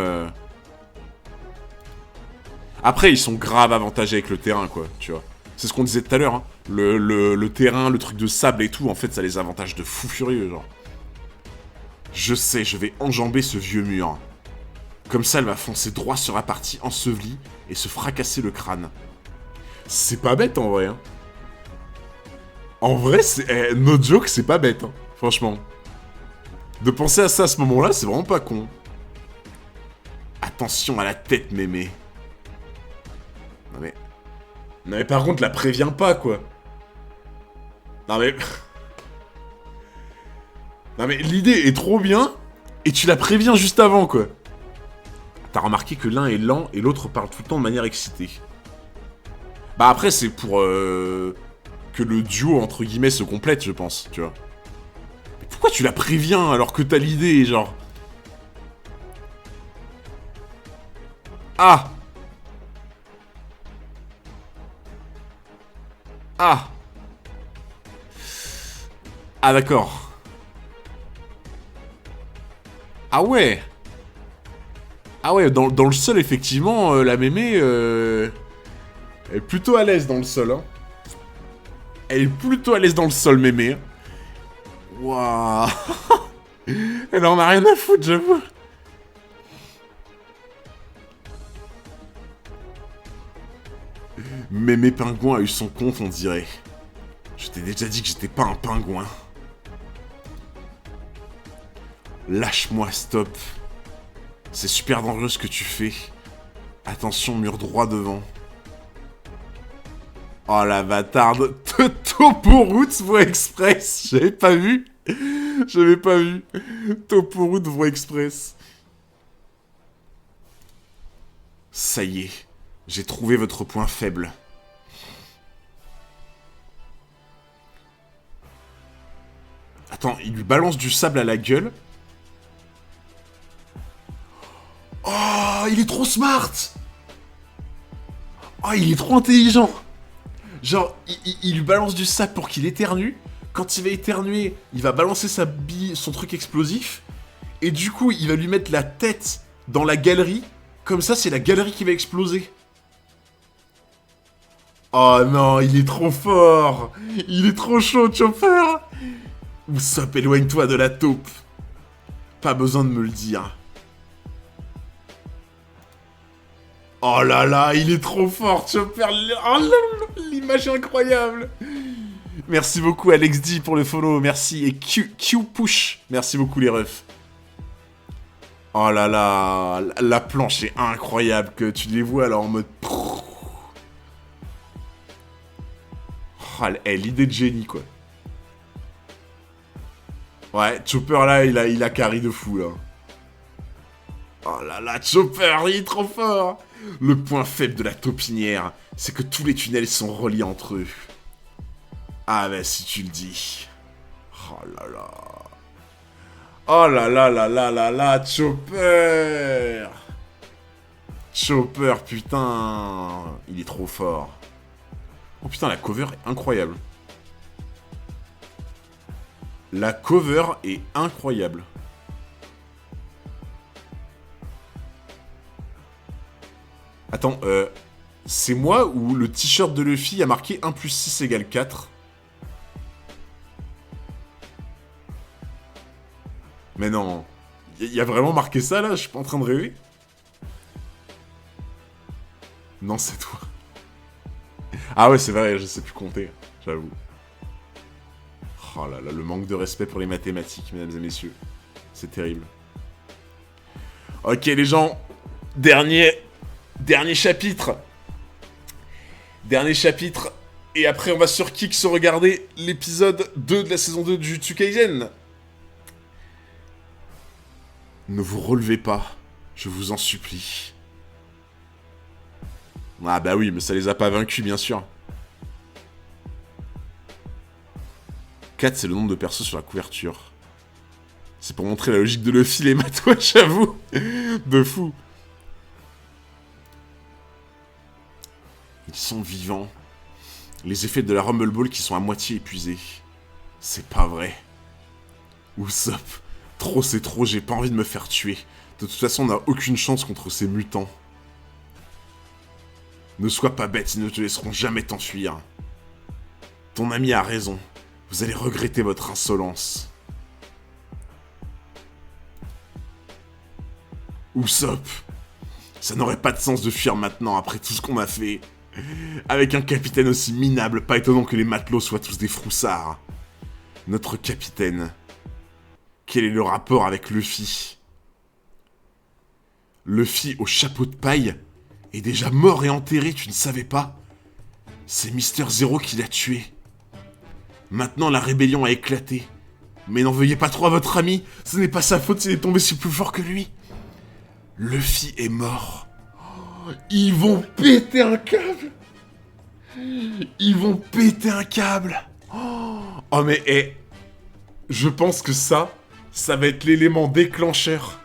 Après, ils sont grave avantagés avec le terrain, quoi, tu vois. C'est ce qu'on disait tout à l'heure, hein. Le terrain, le truc de sable et tout, en fait, ça les avantage de fou furieux, genre. Je sais, je vais enjamber ce vieux mur. Comme ça, elle va foncer droit sur la partie ensevelie et se fracasser le crâne. C'est pas bête, en vrai, hein. En vrai, c'est... no joke, c'est pas bête, hein. Franchement. De penser à ça à ce moment-là, c'est vraiment pas con. Attention à la tête, mémé. Non mais... Non mais par contre, la préviens pas, quoi. Non mais... Non mais l'idée est trop bien, et tu la préviens juste avant, quoi. T'as remarqué que l'un est lent et l'autre parle tout le temps de manière excitée. Bah après, c'est pour... que le duo, entre guillemets, se complète, je pense, tu vois. Mais pourquoi tu la préviens alors que t'as l'idée, genre... Ah! Ah! Ah d'accord. Ah ouais! Ah ouais, dans le sol, effectivement, la mémé... elle est plutôt à l'aise dans le sol, hein. Elle est plutôt à l'aise dans le sol, mémé. Waouh. Elle en a rien à foutre, j'avoue. Mémé Pingouin a eu son compte, on dirait. Je t'ai déjà dit que j'étais pas un pingouin. Lâche-moi, stop. C'est super dangereux ce que tu fais. Attention, mur droit devant. Oh la bâtarde. Toporoute voie express. J'avais pas vu. J'avais pas vu. Toporoute voie express. Ça y est. J'ai trouvé votre point faible. Attends, il lui balance du sable à la gueule. Oh, il est trop smart. Oh, il est trop intelligent. Genre, il lui balance du sable pour qu'il éternue. Quand il va éternuer, il va balancer son truc explosif. Et du coup, il va lui mettre la tête dans la galerie. Comme ça, c'est la galerie qui va exploser. Oh non, il est trop fort. Il est trop chaud, Chopper. Usopp, éloigne-toi de la taupe. Pas besoin de me le dire. Oh là là, il est trop fort, Chopper. Oh là, l'image est incroyable. Merci beaucoup, Alex D, pour le follow. Merci. Et Q Push. Merci beaucoup, les refs. Oh là là, la planche est incroyable. Que tu les vois là en mode... Oh, l'idée de génie, quoi. Ouais, Chopper, là, il a carry de fou, là. Oh là là, Chopper, il est trop fort. Le point faible de la taupinière, c'est que tous les tunnels sont reliés entre eux. Ah bah, si tu le dis. Oh là là. Oh là là là là là là, Chopper. Chopper, putain. Il est trop fort. Oh putain, la cover est incroyable. La cover est incroyable. Attends, c'est moi ou le t-shirt de Luffy a marqué 1 plus 6 égale 4? Mais non, il y a vraiment marqué ça là? Je suis pas en train de rêver? Non, c'est toi. Ah ouais, c'est vrai, je sais plus compter, j'avoue. Oh là là, le manque de respect pour les mathématiques, mesdames et messieurs. C'est terrible. Ok, les gens, dernier chapitre. Dernier chapitre. Et après, on va sur Kick se regarder l'épisode 2 de la saison 2 de Jujutsu Kaisen. Ne vous relevez pas, je vous en supplie. Ah bah oui, mais ça les a pas vaincus, bien sûr. 4, c'est le nombre de persos sur la couverture. C'est pour montrer la logique de Luffy, les matos, j'avoue. De fou. Ils sont vivants. Les effets de la Rumble Ball qui sont à moitié épuisés. C'est pas vrai. Usopp. Trop c'est trop, j'ai pas envie de me faire tuer. De toute façon, on n'a aucune chance contre ces mutants. Ne sois pas bête, ils ne te laisseront jamais t'enfuir. Ton ami a raison. Vous allez regretter votre insolence. Usopp, ça n'aurait pas de sens de fuir maintenant après tout ce qu'on a fait. Avec un capitaine aussi minable, pas étonnant que les matelots soient tous des froussards. Notre capitaine. Quel est le rapport avec Luffy? Luffy au chapeau de paille est déjà mort et enterré, tu ne savais pas? C'est Mister Zero qui l'a tué. Maintenant la rébellion a éclaté. Mais n'en veuillez pas trop à votre ami, ce n'est pas sa faute s'il est tombé si plus fort que lui. Luffy est mort. Ils vont péter un câble. Ils vont péter un câble. Oh mais je pense que ça va être l'élément déclencheur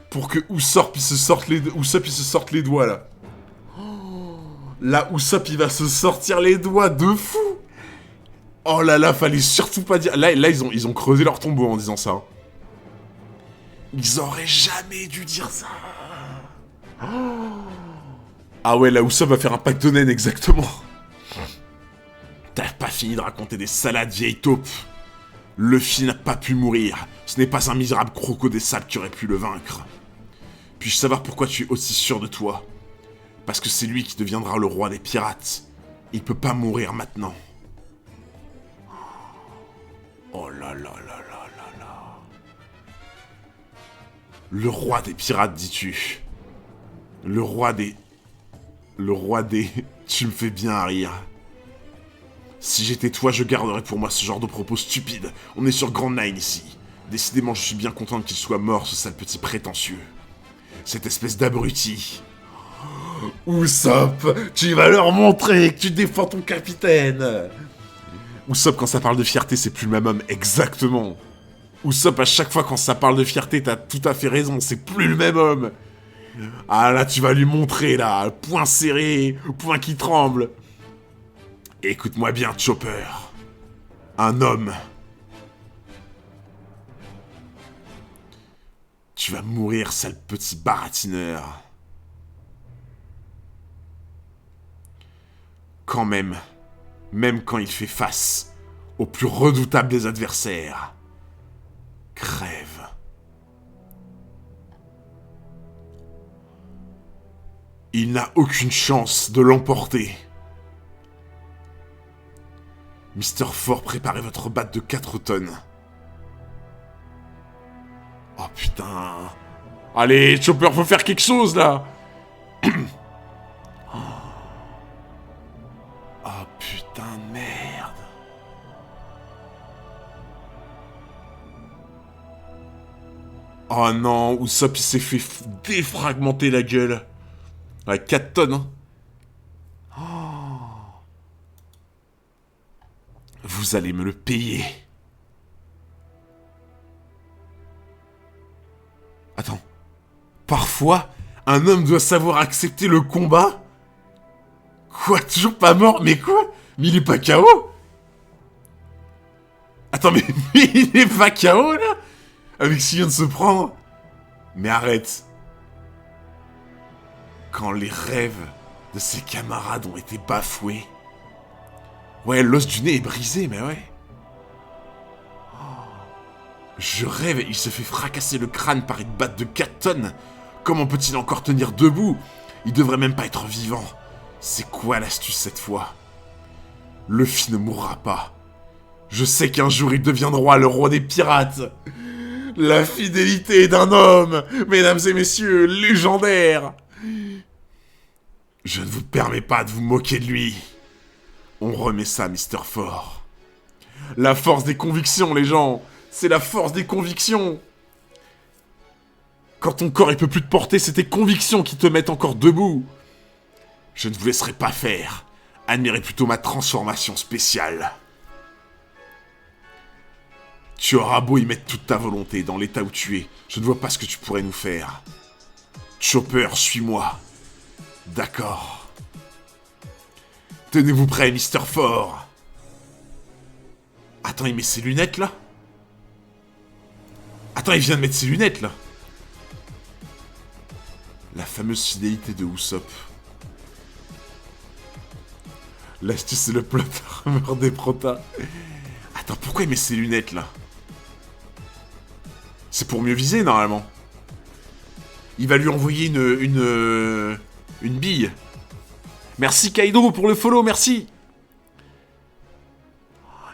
pour que Usopp il se sorte les doigts là. Là Usopp il va se sortir les doigts de fou. Oh là là, fallait surtout pas dire. Là ils ont creusé leur tombeau en disant ça. Ils auraient jamais dû dire ça. Ah ouais, là Usopp va faire un pacte de naine exactement. T'as pas fini de raconter des salades, vieille taupe. Luffy n'a pas pu mourir. Ce n'est pas un misérable croco des sables qui aurait pu le vaincre. Puis-je savoir pourquoi tu es aussi sûr de toi? Parce que c'est lui qui deviendra le roi des pirates. Il peut pas mourir maintenant. Oh là là là là là là. Le roi des pirates, dis-tu? Le roi des... Tu me fais bien rire. Si j'étais toi, je garderais pour moi ce genre de propos stupides. On est sur Grand Line ici. Décidément, je suis bien content qu'il soit mort, ce sale petit prétentieux. Cette espèce d'abruti. Usopp, tu vas leur montrer que tu défends ton capitaine. Usopp, quand ça parle de fierté, c'est plus le même homme, exactement. Usopp, à chaque fois quand ça parle de fierté, t'as tout à fait raison, c'est plus le même homme. Ah là, tu vas lui montrer, là, poing serré, poing qui tremble. Écoute-moi bien, Chopper. Un homme. Tu vas mourir, sale petit baratineur. Quand même quand il fait face au plus redoutable des adversaires. Crève. Il n'a aucune chance de l'emporter. Mister Fort, préparez votre batte de 4 tonnes. Oh putain. Allez, Chopper, faut faire quelque chose là. Oh putain de merde. Oh non, Usopp il s'est fait défragmenter la gueule. Ouais, 4 tonnes, hein. Vous allez me le payer. Attends. Parfois, un homme doit savoir accepter le combat? Quoi? Toujours pas mort? Mais quoi? Mais il est pas KO? Attends, mais il est pas KO, là? Avec ce qu'il vient de se prendre? Mais arrête. Quand les rêves de ses camarades ont été bafoués... Ouais, l'os du nez est brisé, mais ouais. Je rêve, il se fait fracasser le crâne par une batte de 4 tonnes. Comment peut-il encore tenir debout? Il devrait même pas être vivant. C'est quoi l'astuce cette fois? Luffy ne mourra pas. Je sais qu'un jour il deviendra le roi des pirates. La fidélité d'un homme, mesdames et messieurs, légendaire. Je ne vous permets pas de vous moquer de lui. On remet ça à Mister Fort. La force des convictions, les gens. C'est la force des convictions. Quand ton corps il peut plus te porter, c'est tes convictions qui te mettent encore debout. Je ne vous laisserai pas faire. Admirez plutôt ma transformation spéciale. Tu auras beau y mettre toute ta volonté dans l'état où tu es, je ne vois pas ce que tu pourrais nous faire. Chopper, suis-moi. D'accord. Tenez-vous prêts, Mister Fort. Attends, il met ses lunettes, là? Attends, il vient de mettre ses lunettes, là. La fameuse fidélité de Usopp. L'astuce, c'est le plot armor des protas. Attends, pourquoi il met ses lunettes, là? C'est pour mieux viser, normalement. Il va lui envoyer une bille. Merci, Kaido, pour le follow, merci.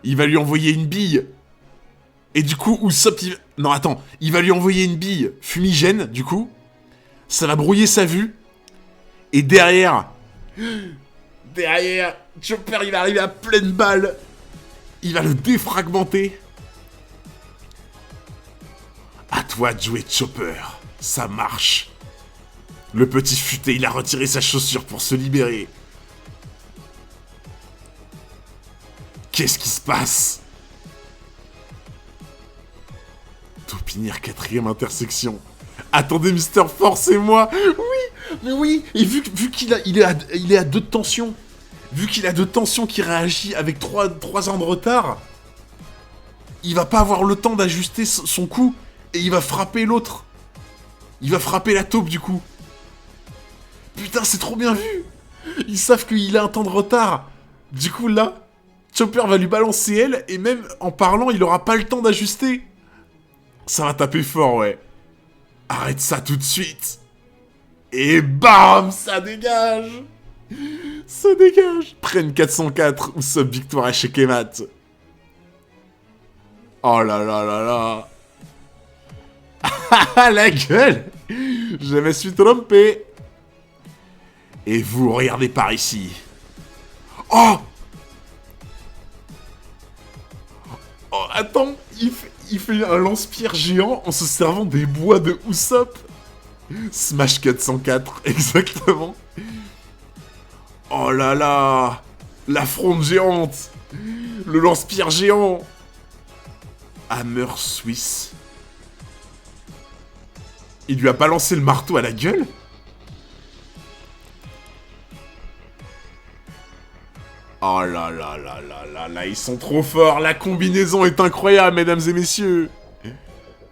Il va lui envoyer une bille. Et du coup, Usopp, il... Non, attends. Il va lui envoyer une bille fumigène, du coup. Ça va brouiller sa vue. Et derrière... Derrière, Chopper, il va arriver à pleine balle. Il va le défragmenter. À toi de jouer, Chopper. Ça marche. Le petit futé, il a retiré sa chaussure pour se libérer. Qu'est-ce qui se passe? Topinir, 4ème intersection. Attendez, Mister Force et moi. Oui, mais oui. Et vu qu'il est à 2 de tension. Vu qu'il a 2 de tension qui réagit avec 3 ans de retard, il va pas avoir le temps d'ajuster son coup et il va frapper l'autre. Il va frapper la taupe du coup. Putain, c'est trop bien vu. Ils savent qu'il a un temps de retard. Du coup là, Chopper va lui balancer elle et même en parlant, il aura pas le temps d'ajuster. Ça va taper fort, ouais. Arrête ça tout de suite. Et bam, ça dégage. Ça dégage. Prenne 404, Usopp victoire à Shekemat. Oh là là là là. Ah la gueule. Je me suis trompé. Et vous, regardez par ici. Oh. Oh, attends, il fait un lance-pierre géant en se servant des bois de Usopp. Smash 404, exactement. Oh là là. La fronde géante. Le lance-pierre géant. Hammer Suisse. Il lui a balancé le marteau à la gueule? Oh là là là là là là, ils sont trop forts. La combinaison est incroyable, mesdames et messieurs.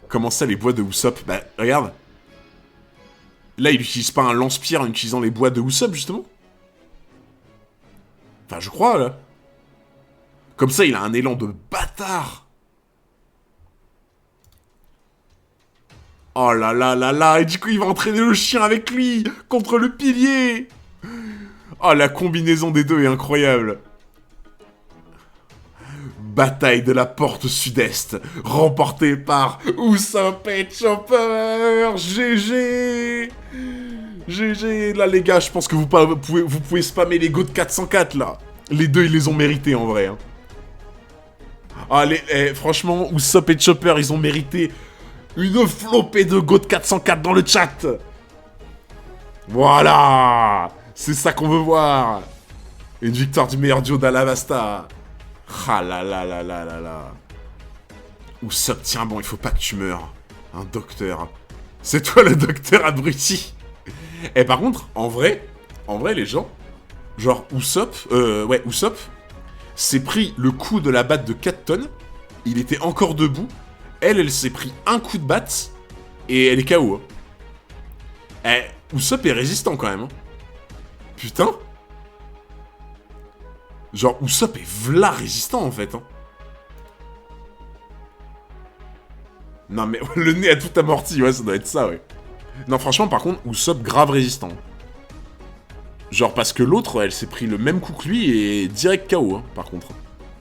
Comment ça, les bois de Usopp? Bah, regarde. Là, il utilise pas un lance-pierre en utilisant les bois de Usopp, justement? Enfin, je crois, là. Comme ça, il a un élan de bâtard. Oh là là là là. Et du coup, il va entraîner le chien avec lui contre le pilier. Oh, la combinaison des deux est incroyable. Bataille de la porte sud-est, remportée par Usopp et Chopper. GG. GG. Là, les gars, je pense que vous pouvez spammer les go de 404, là. Les deux, ils les ont mérités, en vrai. Hein. Allez, franchement, Usopp et Chopper, ils ont mérité une flopée de go de 404 dans le chat. Voilà. C'est ça qu'on veut voir. Une victoire du meilleur duo d'Alabasta. Ah là là là là là là. Usopp, tiens bon, il faut pas que tu meurs. Un docteur. C'est toi le docteur abruti. Et par contre, en vrai, les gens, genre Usopp, Usopp, s'est pris le coup de la batte de 4 tonnes. Il était encore debout. Elle s'est pris un coup de batte. Et elle est KO. Hein. Usopp est résistant quand même. Hein. Putain. Genre, Usopp est v'là résistant, en fait. Hein. Non, mais le nez a tout amorti. Ouais, ça doit être ça, ouais. Non, franchement, par contre, Usopp grave résistant. Genre, parce que l'autre, elle s'est pris le même coup que lui et direct KO, hein, par contre.